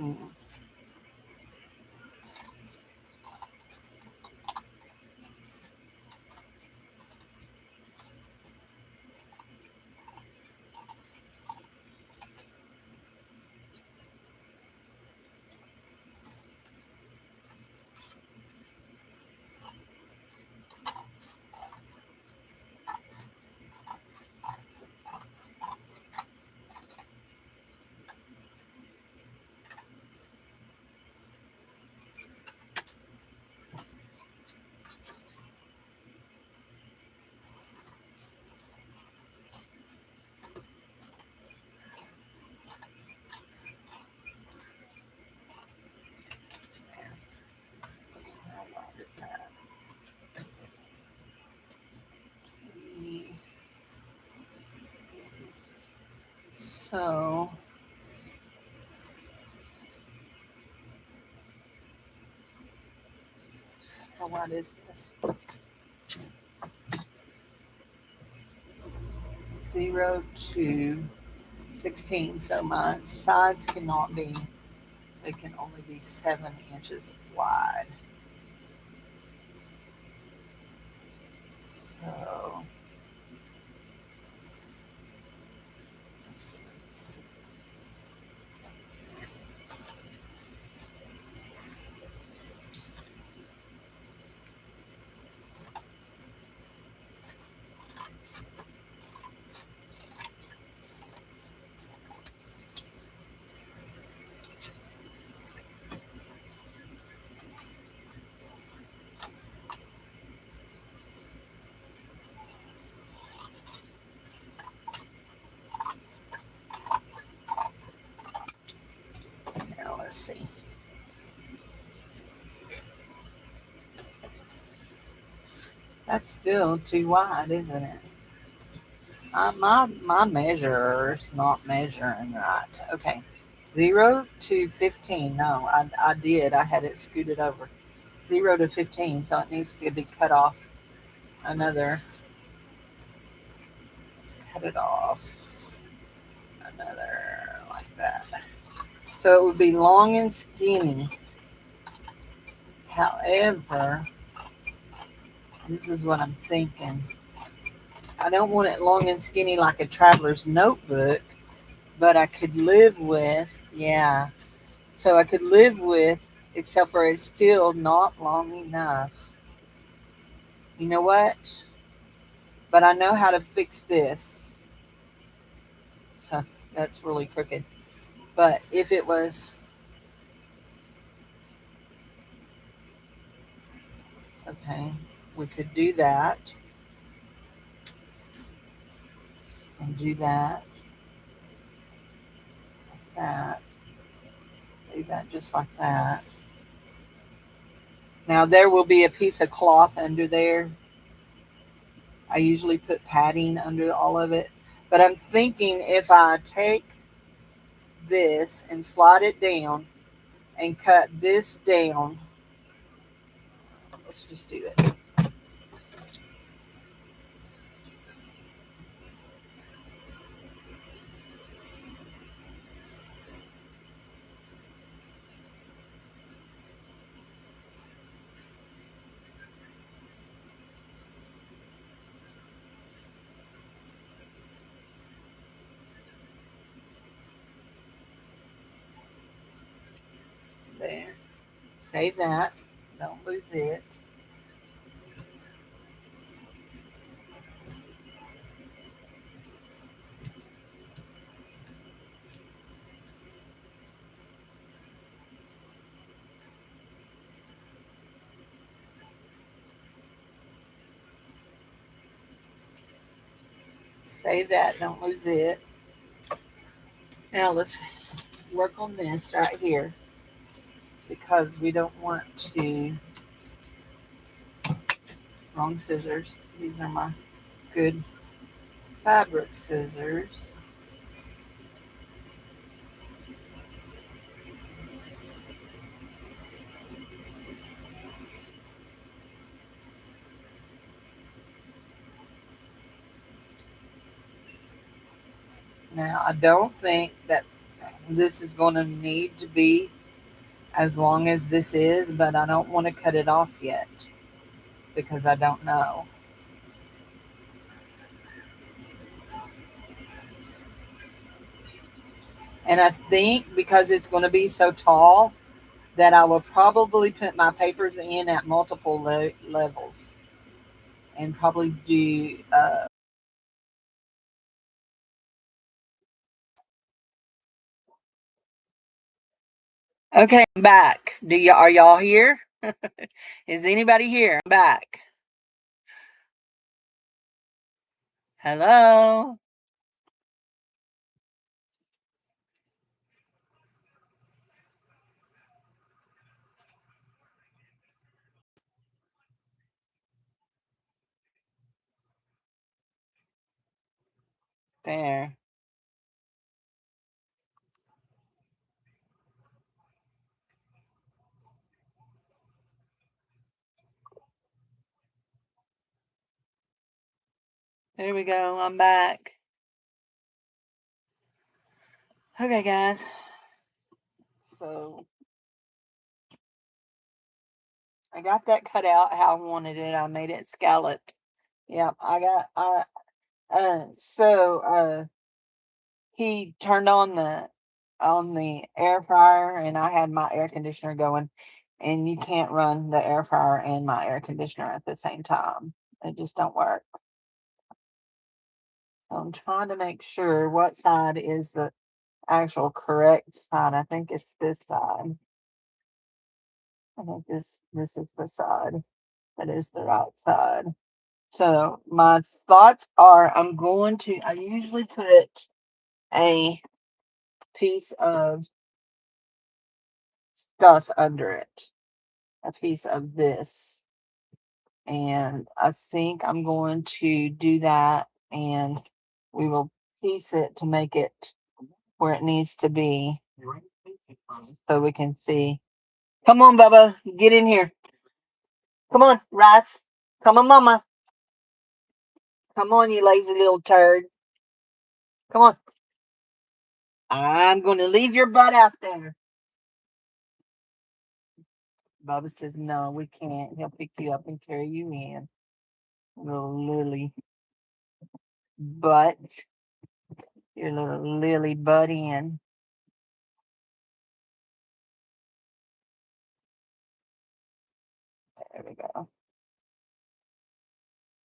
A: Mm. How wide is that? So, how wide is this? 0 to 16. So my sides cannot be, they can only be 7 inches wide. So, now let's see. That's still too wide, isn't it? My measure's not measuring right. Okay, 0 to 15. No, I did. I had it scooted over. 0 to 15, so it needs to be cut off another. Let's cut it off another like that. So it would be long and skinny. However, this is what I'm thinking. I don't want it long and skinny like a traveler's notebook, but I could live with, yeah. So I could live with, except for it's still not long enough. You know what? But I know how to fix this. So that's really crooked. But if it was, okay, we could do that and do that, that, do that just like that. Now there will be a piece of cloth under there. I usually put padding under all of it. But I'm thinking if I take this and slide it down and cut this down, let's just do it. There. Save that. Don't lose it. Save that. Don't lose it. Now let's work on this right here because we don't want to. Wrong scissors. These are my good fabric scissors. Now I don't think that this is going to need to be as long as this is, but I don't want to cut it off yet because I don't know. And I think because it's going to be so tall that I will probably put my papers in at multiple levels and probably do. Okay, I'm back. Are y'all here? Is anybody here? I'm back. Hello. There. There we go. I'm back. Okay, guys. So I got that cut out how I wanted it. I made it scalloped. Yep, I got. He turned on the air fryer, and I had my air conditioner going, and you can't run the air fryer and my air conditioner at the same time. It just don't work. So I'm trying to make sure what side is the actual correct side. I think it's this side. I think this is the side that is the right side. So my thoughts are I usually put a piece of stuff under it, a piece of this. And I think I'm going to do that, and we will piece it to make it where it needs to be so we can see. Come on, Bubba, get in here. Come on, Rice. Come on, Mama. Come on, you lazy little turd. Come on. I'm going to leave your butt out there. Bubba says, no, we can't. He'll pick you up and carry you in. Little lily butt. Your little lily butt in. There we go.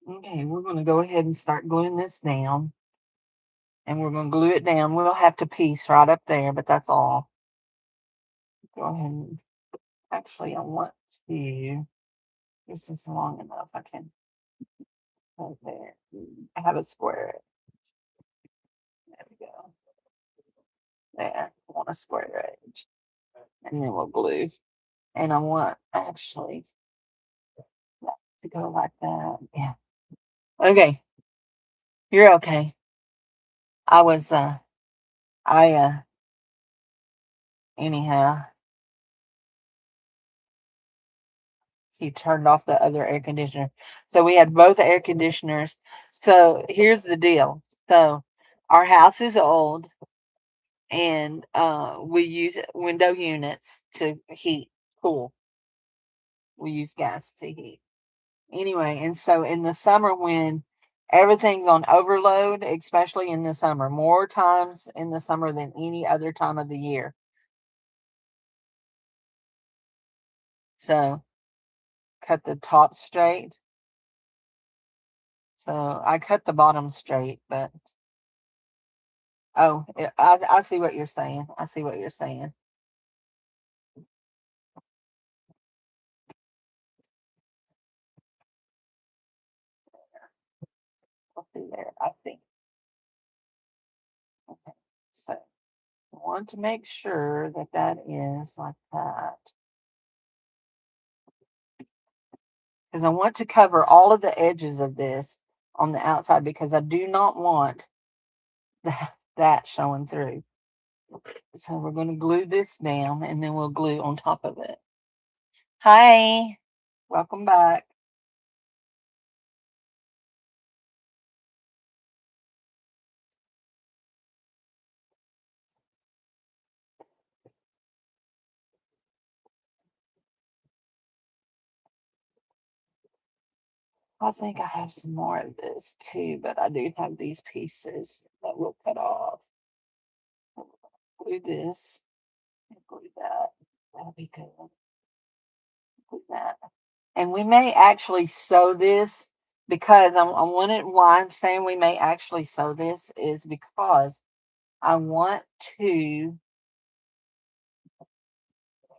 A: Okay, we're going to go ahead and start gluing this down. And we're going to glue it down. We'll have to piece right up there, but that's all. Go ahead and actually, I want to. This is long enough. I can put there. I have a square it. There we go. There. I want a square edge. And then we'll glue. And I want actually that to go like that. Yeah. Okay. You're okay. I was I anyhow, he turned off the other air conditioner. So we had both air conditioners. So here's the deal. So our house is old, and we use window units to heat cool. We use gas to heat. Anyway, and so in the summer when everything's on overload, especially in the summer, more times in the summer than any other time of the year. So cut the top straight. So I cut the bottom straight, but oh, I see what you're saying. I see what you're saying. Let's see there. I think. Okay. So I want to make sure that that is like that. Because I want to cover all of the edges of this on the outside because I do not want that showing through. So we're going to glue this down and then we'll glue on top of it. Hi, welcome back. I think I have some more of this too, but I do have these pieces that we'll cut off. Glue this and glue that. That'll be good. Glue that. And we may actually sew this because why I'm saying we may actually sew this is because I want to,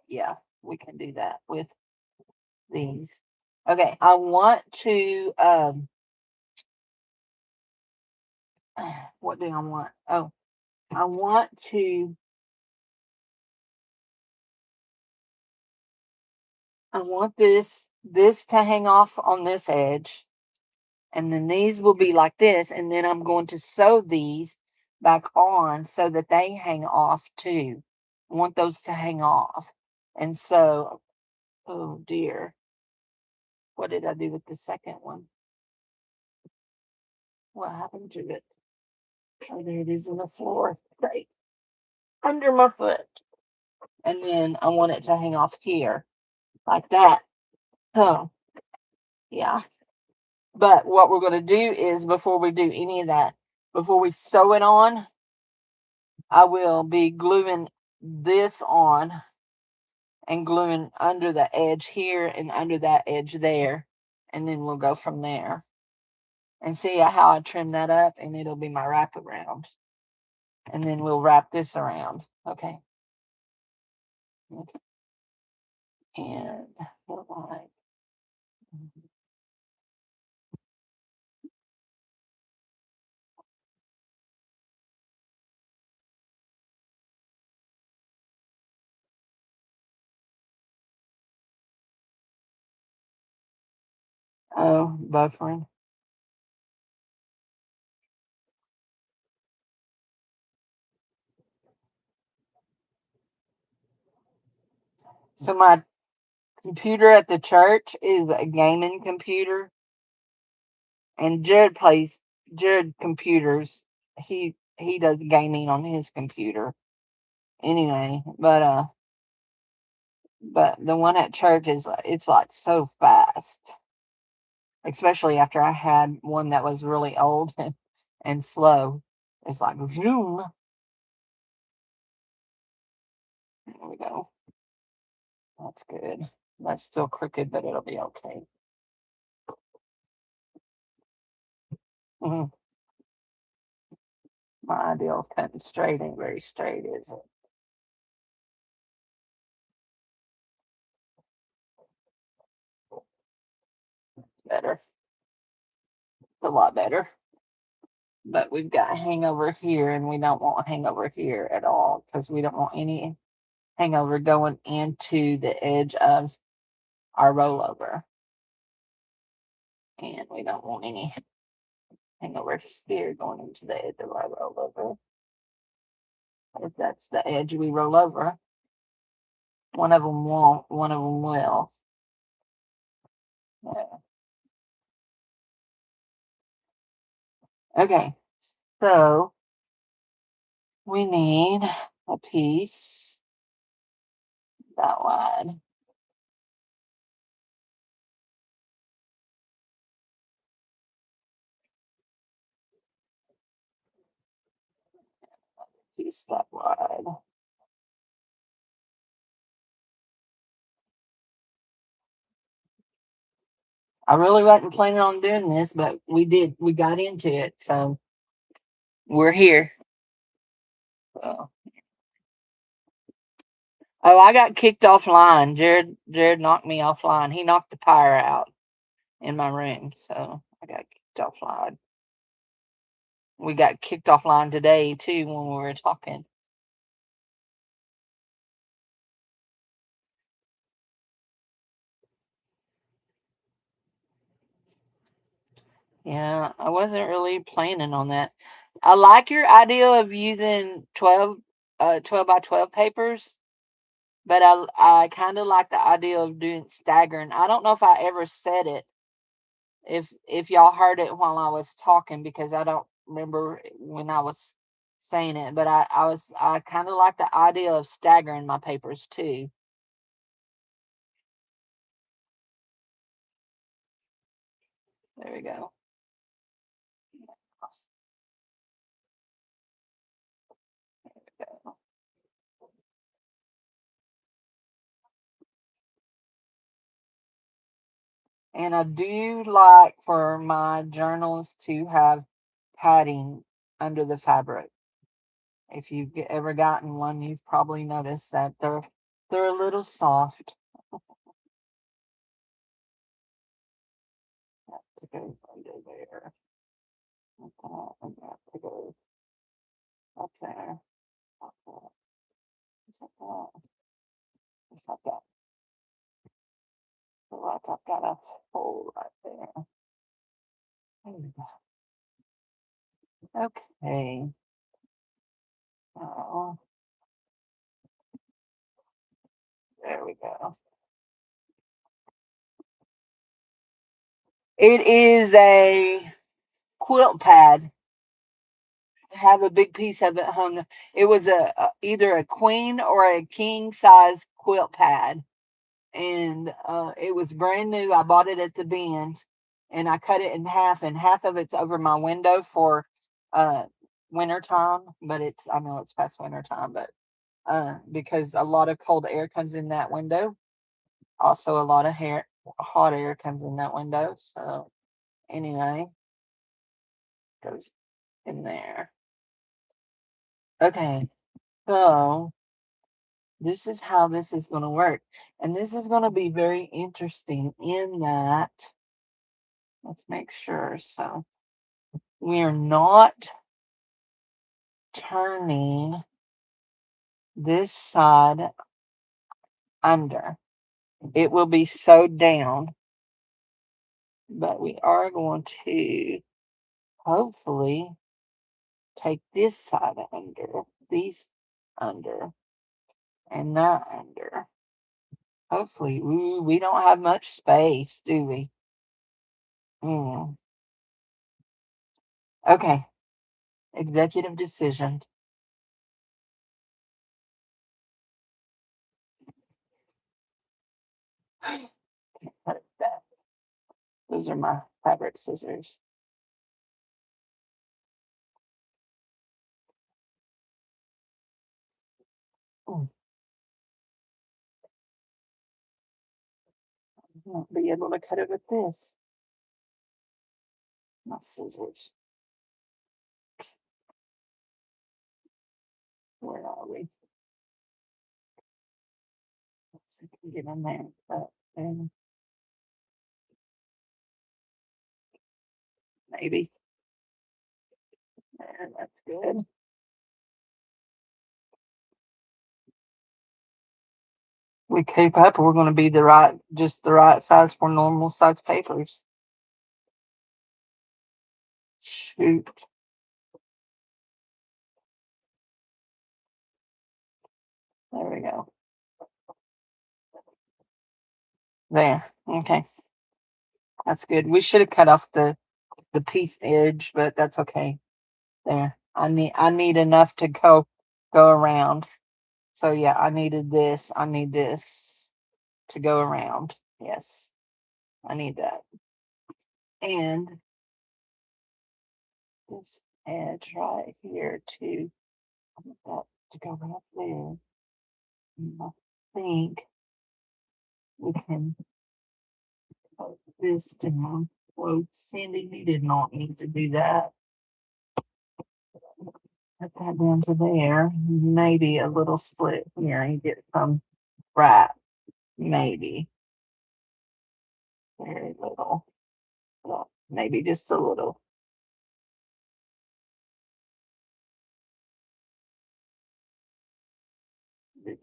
A: yeah, we can do that with these. Okay, I want to, what do I want? Oh, I want to, I want this to hang off on this edge. And then these will be like this. And then I'm going to sew these back on so that they hang off too. I want those to hang off. And so, oh dear. What did I do with the second one? What happened to it? Oh, there it is on the floor. Right under my foot. And then I want it to hang off here like that. So, yeah. But what we're going to do is before we do any of that, before we sew it on, I will be gluing this on and gluing under the edge here and under that edge there. And then we'll go from there. And see how I trim that up, and it'll be my wraparound. And then we'll wrap this around. Okay. And like, oh, buffering. So my computer at the church is a gaming computer, and Jared computers. He does gaming on his computer anyway. But the one at church is it's like so fast, especially after I had one that was really old and slow. It's like zoom. There we go. That's good. That's still crooked, but it'll be okay. Mhm. My ideal of cutting straight ain't very straight, is it? It's better. It's a lot better. But we've got hangover here, and we don't want hangover here at all because we don't want any hangover going into the edge of our rollover. And we don't want any hangover here going into the edge of our rollover. If that's the edge we roll over, one of them won't, one of them will. Yeah. Okay, so we need a piece that wide. Piece that wide. I really wasn't planning on doing this, but we did. We got into it, so we're here. So. Oh, I got kicked offline. Jared knocked me offline. He knocked the power out in my room, so I got kicked offline. We got kicked offline today too when we were talking. Yeah, I wasn't really planning on that. I like your idea of using 12 by 12 papers, but I kind of like the idea of doing staggering. I don't know if I ever said it, if y'all heard it while I was talking, because I don't remember when I was saying it, but I kind of like the idea of staggering my papers too. There we go. And I do like for my journals to have padding under the fabric. If you've ever gotten one, you've probably noticed that they're a little soft. Got to go right over there. Like that, and got to go up there. Like that. Just like that. Just like that. So like I've got a hole right there. There we go. Okay. Oh, there we go. It is a quilt pad. I have a big piece of it hung. It was either a queen or a king size quilt pad, and it was brand new. I bought it at the bins, and I cut it in half, and half of it's over my window for uh winter time. But I know it's past winter time, but because a lot of cold air comes in that window. Also, a lot of hot air comes in that window. So anyway, goes in there. Okay, so this is how this is going to work. And this is going to be very interesting in that, let's make sure. So we're not turning this side under. It will be sewed down, but we are going to hopefully take this side under, these under, and that under. Hopefully, ooh, we don't have much space, do we? Mm. Okay, executive decision. Cut it back. Those are my fabric scissors. Mm, I won't be able to cut it with this. My scissors. Where are we? Let's see if we can get in there. And maybe. There, that's good. We keep up, we're going to be just the right size for normal size papers. Shoot. There we go. There. Okay. That's good. We should have cut off the piece edge, but that's okay. There. I need enough to go around. So yeah, I needed this. I need this to go around. Yes. I need that. And this edge right here too. I want that to go right there. And I think we can put this down. Well, Cindy, you did not need to do that. Put that down to there. Maybe a little split here and get some right. Maybe. Very little. Well, maybe just a little.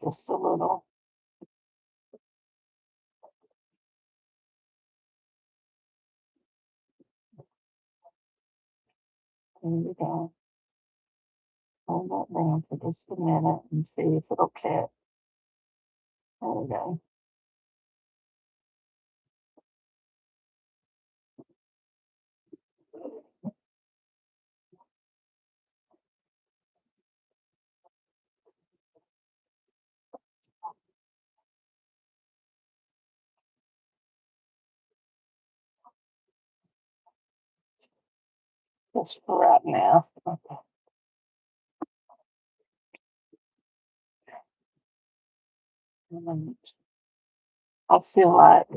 A: Just a little. There we go. Hold that down for just a minute and see if it'll catch. There we go. Just for right now. Okay. I feel like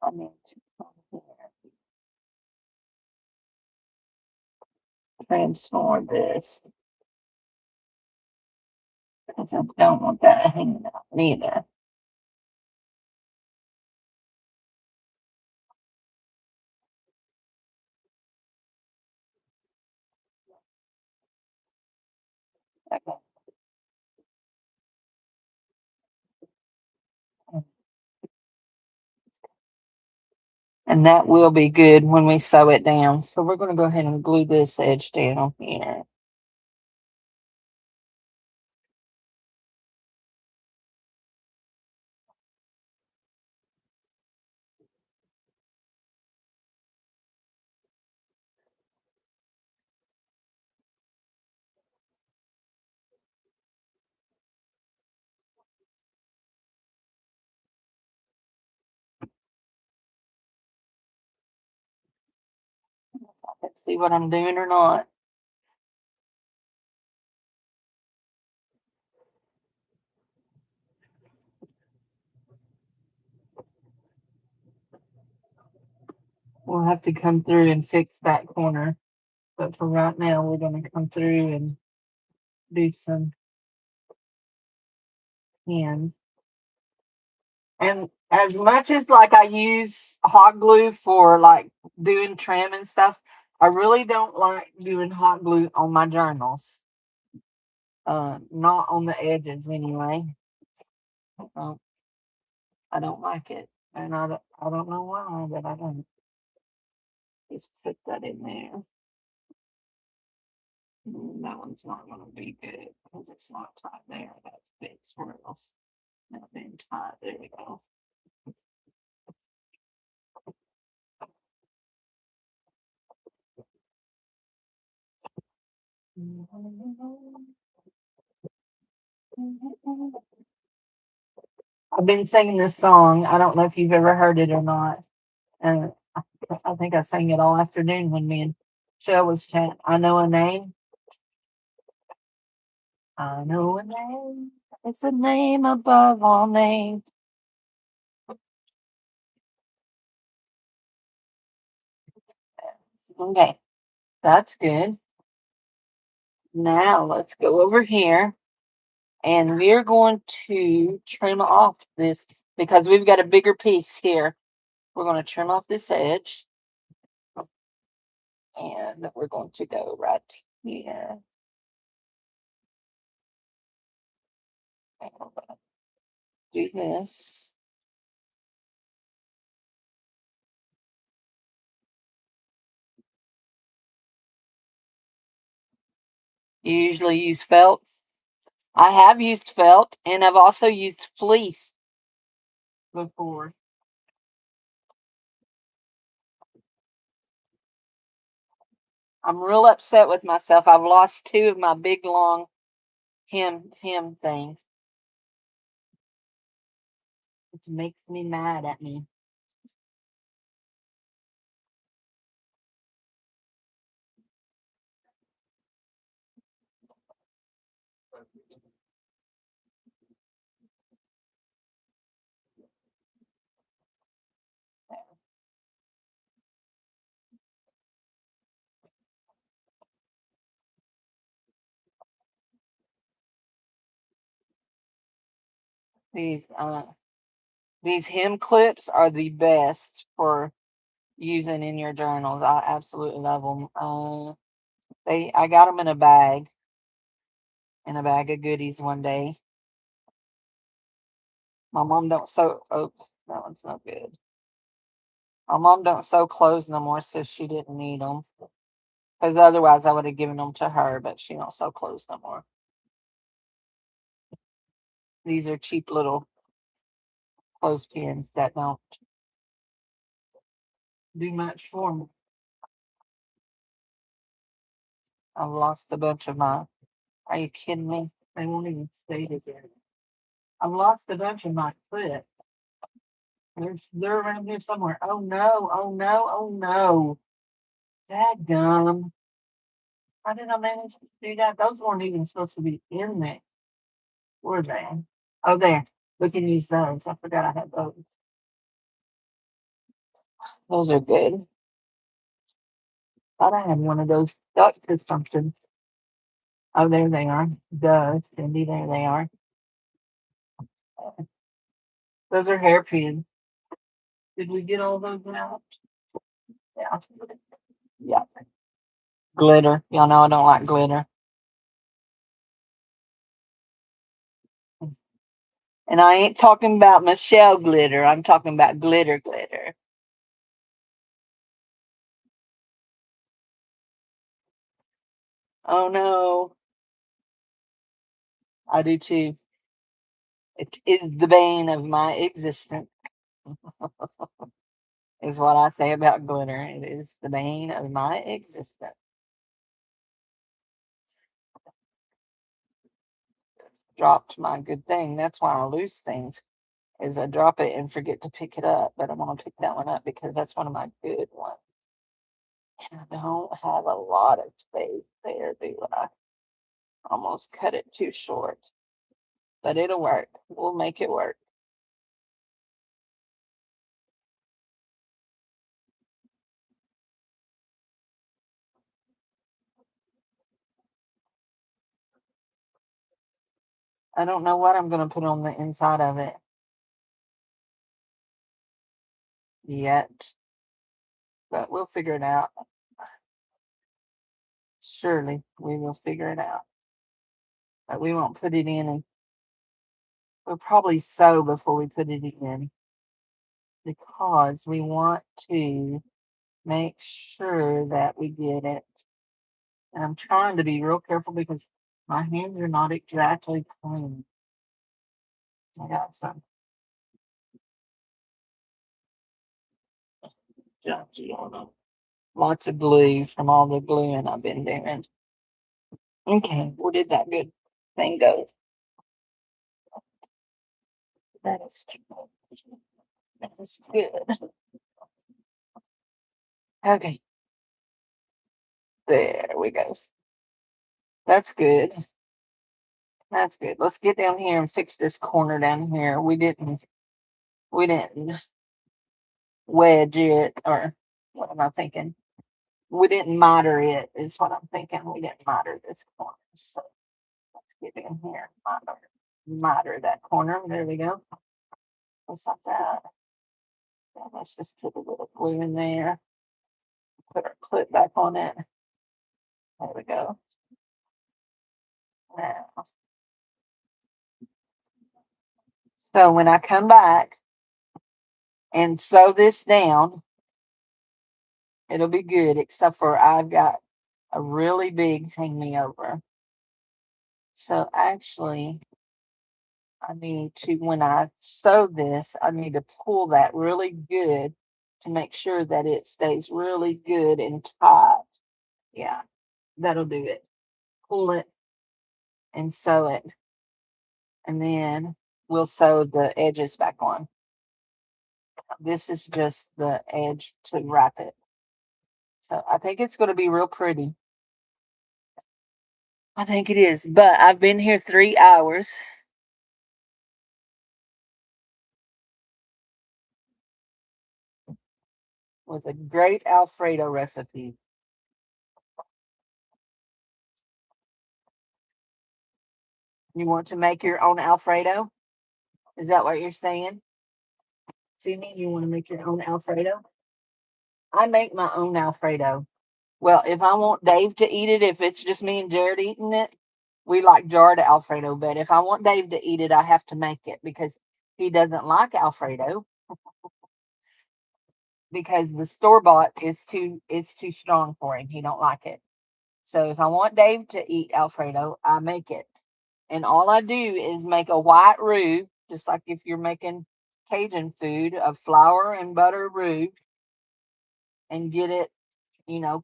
A: I need to come here, transform this because I don't want that hanging out neither. Okay. And that will be good when we sew it down. So we're going to go ahead and glue this edge down here. Let's see what I'm doing or not. We'll have to come through and fix that corner. But for right now, we're going to come through and do some hands. And as much as like I use hot glue for like doing trim and stuff, I really don't like doing hot glue on my journals. Not on the edges anyway. I don't like it, and I don't know why, but I don't. Just put that in there. That one's not going to be good because it's not tight there. That fits where else. Not being tight. There we go. I've been singing this song. I don't know if you've ever heard it or not. And I think I sang it all afternoon when me and Shell was chatting. I know a name. I know a name. It's a name above all names. Okay, that's good. Now let's go over here and we're going to trim off this because we've got a bigger piece here. We're going to trim off this edge and we're going to go right here. And I'm going to do this. You usually use felt. I have used felt and I've also used fleece before. I'm real upset with myself. I've lost two of my big long hem things. It makes me mad at me. These hem clips are the best for using in your journals. I absolutely love them. I got them in a bag of goodies one day. My mom don't sew. Oops, that one's not good. My mom don't sew clothes no more, so she didn't need them. Because otherwise, I would have given them to her, but she don't sew clothes no more. These are cheap little clothespins that don't do much for me. I've lost a bunch of my. Are you kidding me? They won't even stay together. I've lost a bunch of my clips. They're around here somewhere. Oh no! Oh no! Oh no! Dadgum. How did I manage to do that? Those weren't even supposed to be in there, were they? Oh, there. We can use those. I forgot I had those. Those are good. Thought I had one of those stuck to something. Oh, there they are. Duh, Cindy, there they are. Those are hairpins. Did we get all those out? Yeah. Yeah. Glitter. Y'all know I don't like glitter. And I ain't talking about Michelle glitter. I'm talking about glitter glitter. Oh no. I do too. It is the bane of my existence, is what I say about glitter. It is the bane of my existence. Dropped my good thing. That's why I lose things. Is I drop it and forget to pick it up, but I'm gonna pick that one up because that's one of my good ones. And I don't have a lot of space there, do I? Almost cut it too short, but it'll work. We'll make it work. I don't know what I'm gonna put on the inside of it yet, but we'll figure it out. Surely we will figure it out. But we won't put it in, and we'll probably sew before we put it in because we want to make sure that we get it. And I'm trying to be real careful because my hands are not exactly clean. I got some junky on them. Lots of glue from all the gluing I've been doing. Okay, where did that good thing go? That is that is good. Okay, there we go. That's good. That's good. Let's get down here and fix this corner down here. We didn't wedge it, or what am I thinking? We didn't miter it, is what I'm thinking. We didn't miter this corner. So let's get in here. Miter that corner. There we go. Just like that. And let's just put a little glue in there. Put our clip back on it. There we go. Now, so when I come back and sew this down, it'll be good, except for I've got a really big hang me over. So actually, I need to, when I sew this, I need to pull that really good to make sure that it stays really good and tight. Yeah, that'll do it. Pull it and sew it, and then we'll sew the edges back on. This is just the edge to wrap it. So I think it's going to be real pretty. I think it is, but I've been here 3 hours. With a great Alfredo recipe. You want to make your own Alfredo? Is that what you're saying? Sydney, you want to make your own Alfredo? I make my own Alfredo. Well, if I want Dave to eat it, if it's just me and Jared eating it, we like jarred Alfredo. But if I want Dave to eat it, I have to make it because he doesn't like Alfredo because the store bought is too strong for him. He don't like it. So if I want Dave to eat Alfredo, I make it. And all I do is make a white roux, just like if you're making Cajun food, of flour and butter roux, and get it,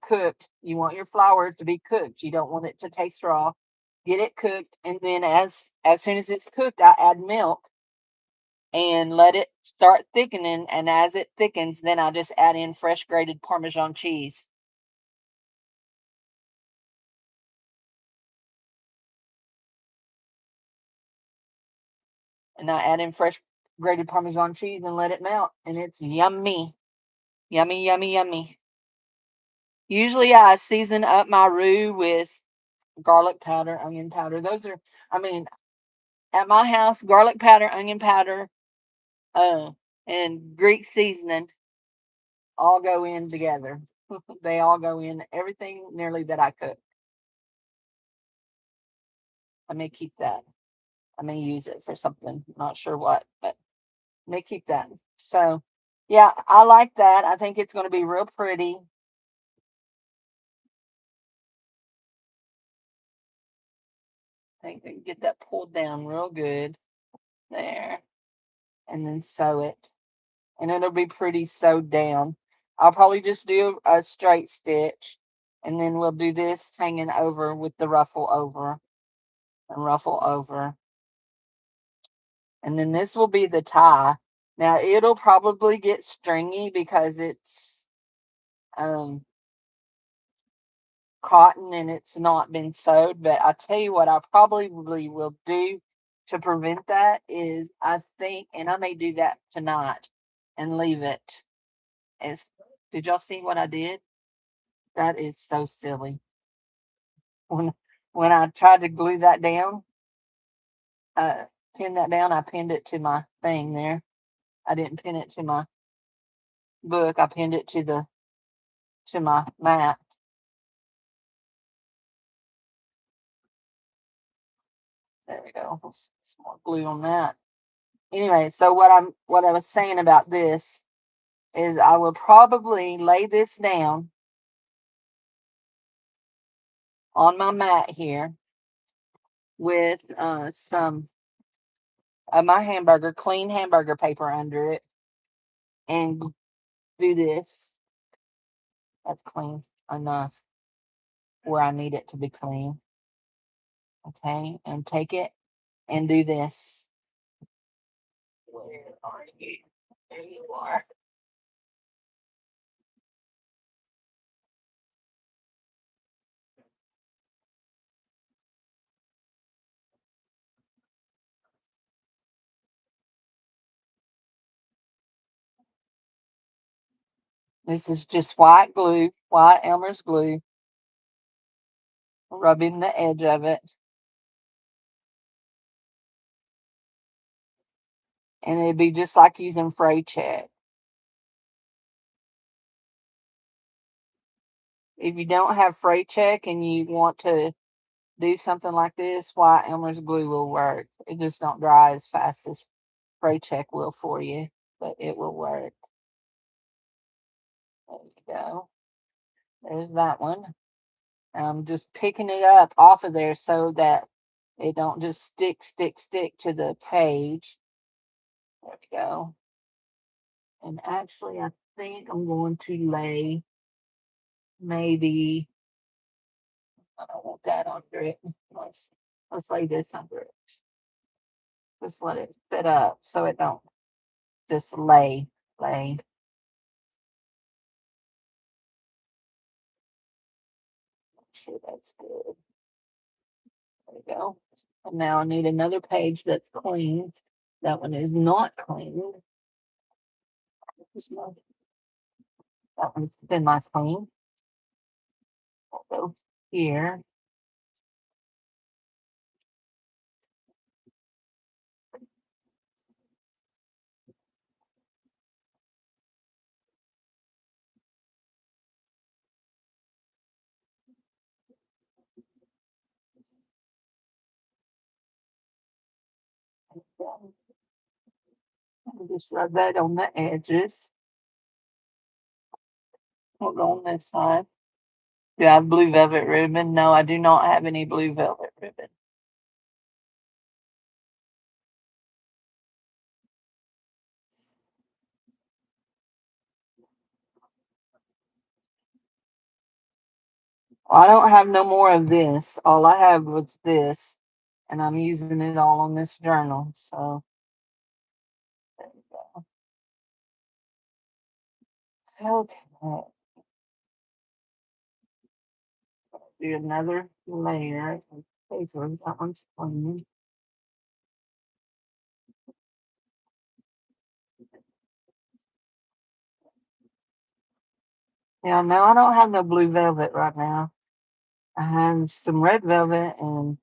A: cooked. You want your flour to be cooked. You don't want it to taste raw. Get it cooked, and then as soon as it's cooked, I add milk and let it start thickening. And as it thickens, then I just add in fresh grated Parmesan cheese. And I add in fresh grated Parmesan cheese and let it melt. And it's yummy. Yummy, yummy, yummy. Usually I season up my roux with garlic powder, onion powder. Those are, I mean, at my house, garlic powder, onion powder, and Greek seasoning all go in together. They all go in everything nearly that I cook. I may keep that. I may use it for something. Not sure what, but I may keep that. So, yeah, I like that. I think it's going to be real pretty. I think we can get that pulled down real good there, and then sew it, and it'll be pretty sewed down. I'll probably just do a straight stitch, and then we'll do this hanging over with the ruffle over and ruffle over. And then this will be the tie. Now it'll probably get stringy because it's cotton and it's not been sewed. But I tell you what, I probably will do to prevent that is I think, and I may do that tonight and leave it as. Did y'all see what I did? That is so silly. When when I tried to glue that down, pin that down, I pinned it to my thing there. I didn't pin it to my book. I pinned it to my mat. There we go. Some more glue on that. Anyway, so what I was saying about this is I will probably lay this down on my mat here with some of my clean hamburger paper under it, and do this. That's clean enough where I need it to be clean. Okay, and take it and do this. Where are you? There you are. This is just white glue, white Elmer's glue, rubbing the edge of it. And it'd be just like using fray check. If you don't have fray check and you want to do something like this, white Elmer's glue will work. It just don't dry as fast as fray check will for you, but it will work. There you go. There's that one. I'm just picking it up off of there so that it don't just stick to the page. There we go. And actually, I think I'm going to lay maybe, I don't want that under it. Let's lay this under it. Just let it sit up so it don't just lay. Sure, that's good. There we go. And now I need another page that's cleaned. That one is not cleaned. That one's semi-clean. We'll go here. And just rub that on the edges. We'll go on this side. Do I have blue velvet ribbon? No, I do not have any blue velvet ribbon. Well, I don't have no more of this. All I have was this, and I'm using it all on this journal. So there we go. Okay. Do another layer of paper. That one's clean. Yeah, no, I don't have no blue velvet right now. I have some red velvet and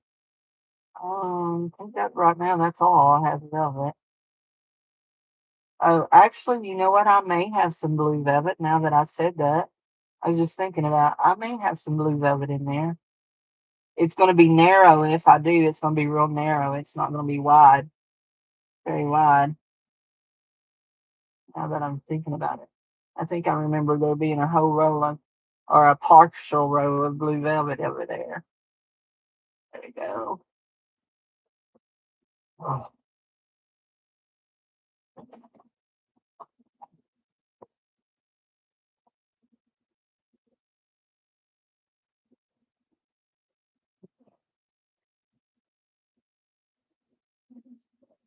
A: I think that right now that's all I have velvet. Oh, actually, you know what? I may have some blue velvet now that I said that. I was just thinking about I may have some blue velvet in there. It's going to be narrow, and if I do, it's going to be real narrow. It's not going to be wide, very wide. Now that I'm thinking about it, I think I remember there being a whole row of, or a partial row of blue velvet over there. There we go. Oh,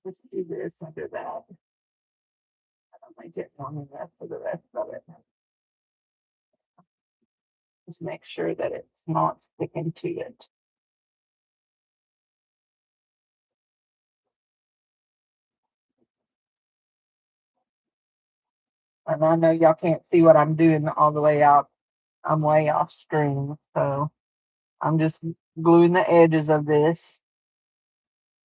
A: let's do this under that. I might get one enough for the rest of it. Just make sure that it's not sticking to it. And I know y'all can't see what I'm doing all the way out. I'm way off screen, so I'm just gluing the edges of this,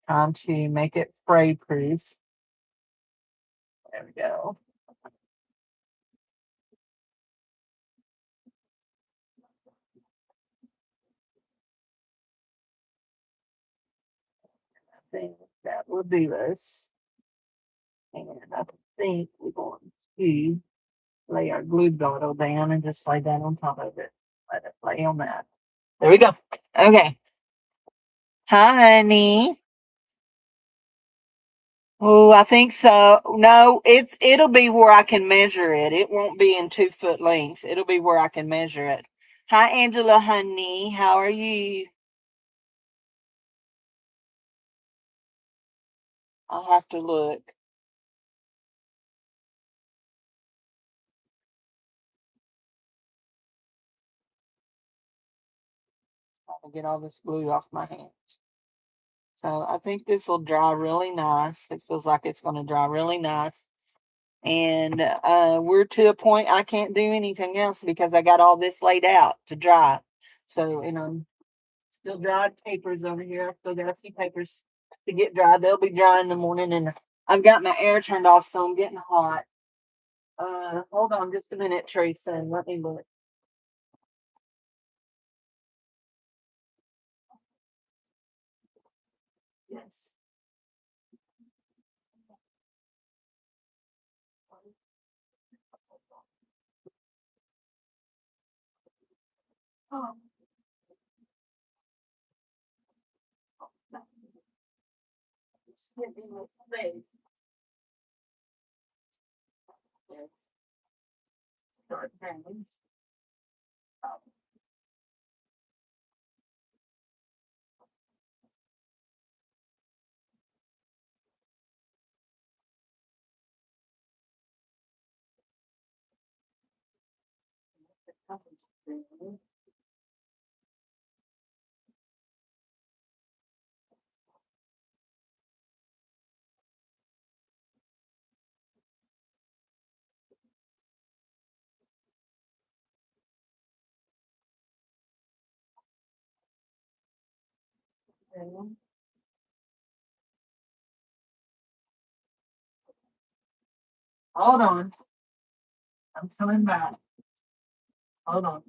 A: trying to make it fray proof. There we go. I think that will do us. And I think we're going to lay our glue bottle down and just lay that on top of it. Let it lay on that. There we go. Okay. Hi, honey. Oh, I think so. No, it'll be where I can measure it. It won't be in 2 foot lengths. It'll be where I can measure it. Hi, Angela, honey. How are you? I'll have to look. I'll get all this glue off my hands. So I think this will dry really nice. It feels like it's going to dry really nice. And we're to a point I can't do anything else because I got all this laid out to dry. So, and I'm still dried papers over here. I've still got a few papers to get dry. They'll be dry in the morning, and I've got my air turned off, so I'm getting hot. Hold on just a minute, Teresa. Let me look. Yes. Oh, just give me my space. Yes. Start hanging. Hold on. I'm coming back. Hold on.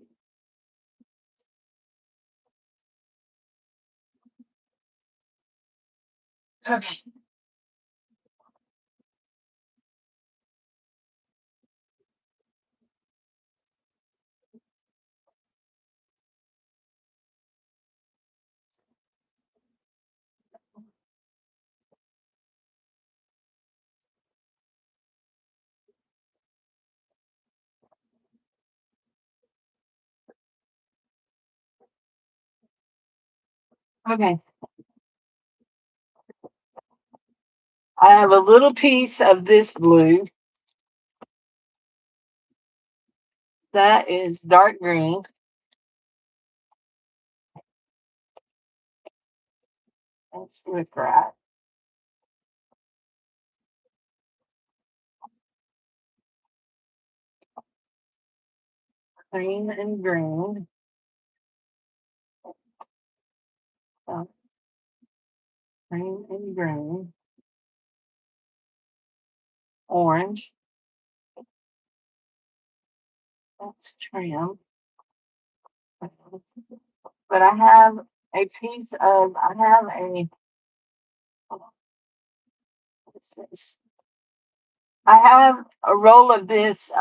A: Okay. Okay. I have a little piece of this blue that is dark green. That's with right. cream and green. Cream and green. Orange. That's trim. But I have I have a, what's this? I have a roll of this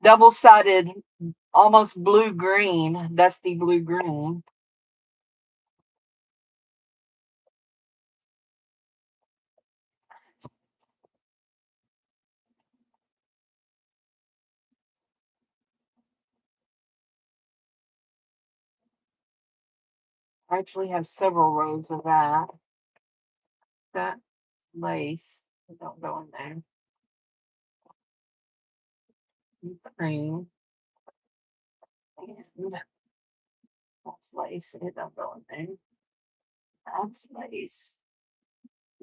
A: double-sided, almost blue-green, dusty blue-green. I actually have several rows of that. That lace, don't go in there. Cream. And that's lace, it don't go in there. That's lace.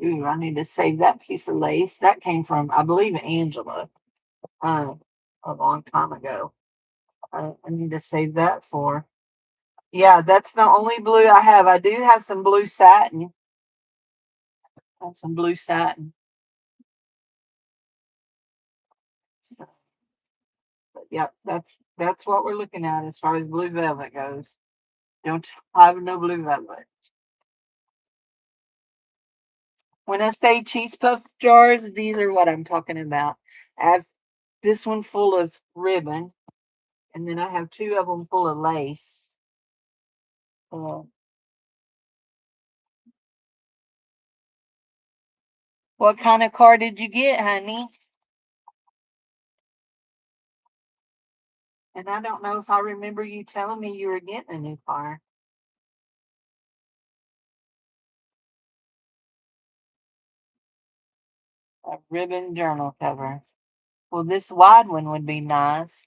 A: Ooh, I need to save that piece of lace. That came from, I believe, Angela, uh, a long time ago. I need to save that for. Yeah, that's the only blue I have. I do have some blue satin. I have some blue satin. But yep, that's what we're looking at as far as blue velvet goes. Don't have no blue velvet. When I say cheese puff jars, these are what I'm talking about. I have this one full of ribbon, and then I have two of them full of lace. What kind of car did you get, honey? And I don't know if I remember you telling me you were getting a new car. A ribbon journal cover. Well, this wide one would be nice.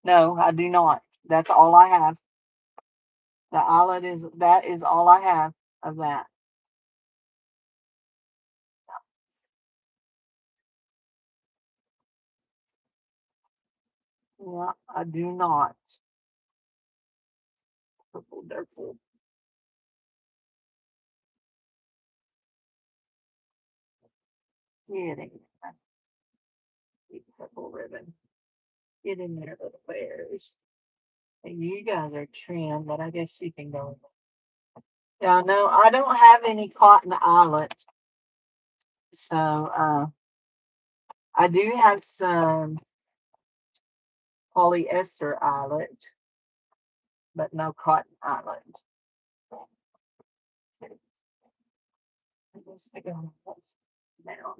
A: No, I do not. That's all I have. The eyelet that is all I have of that. Yeah, I do not. Purple, purple. Get in there. Purple ribbon. Get in there, little bears. And you guys are trim, but I guess you can go. Yeah, no, I don't have any cotton eyelet. So I do have some polyester eyelet, but no cotton eyelet. Now,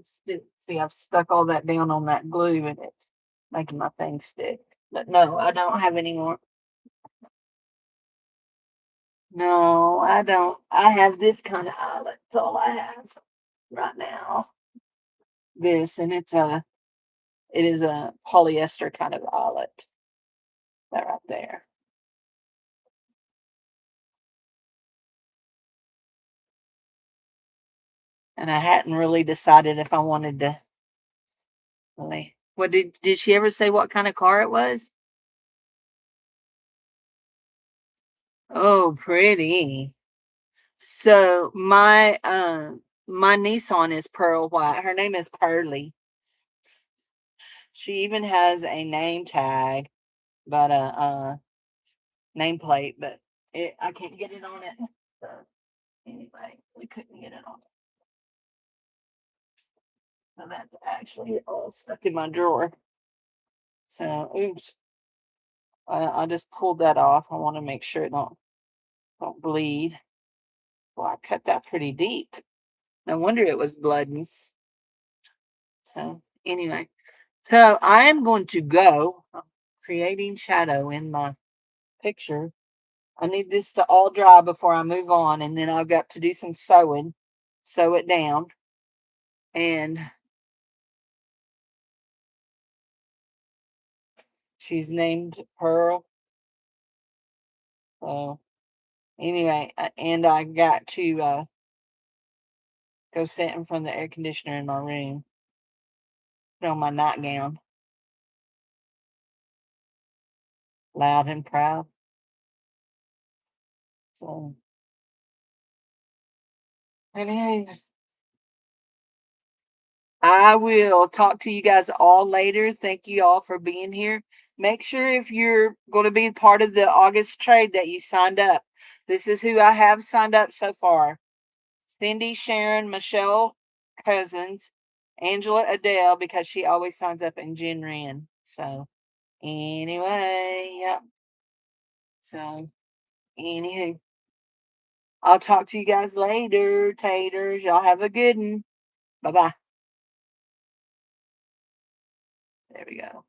A: see, I've stuck all that down on that glue and it's making my thing stick. But no, I don't have any more. No, I don't. I have this kind of eyelet. That's all I have right now. This, and it is a polyester kind of eyelet. That right there. And I hadn't really decided if I wanted to really. What did she ever say what kind of car it was? Oh, pretty. So my Nissan is pearl white. Her name is Pearly. She even has a name tag, but a nameplate, but I can't get it on it. So anyway, we couldn't get it on it. So that's actually all stuck in my drawer. So oops. I just pulled that off. I want to make sure it don't bleed. Well, I cut that pretty deep. No wonder it was blooding. So anyway, so I am going to go creating shadow in my picture. I need this to all dry before I move on, and then I've got to do some sewing, sew it down, and she's named Pearl. So anyway, and I got to go sit in front of the air conditioner in my room, put on my nightgown. loud and proud. So, anyway, I will talk to you guys all later. Thank you all for being here. Make sure if you're going to be part of the August trade that you signed up. This is who I have signed up so far: Cindy, Sharon, Michelle Cousins, Angela Adele, because she always signs up in Gen Ren. So, anyway, yeah. So, anywho, I'll talk to you guys later, taters. Y'all have a good one. Bye bye. There we go.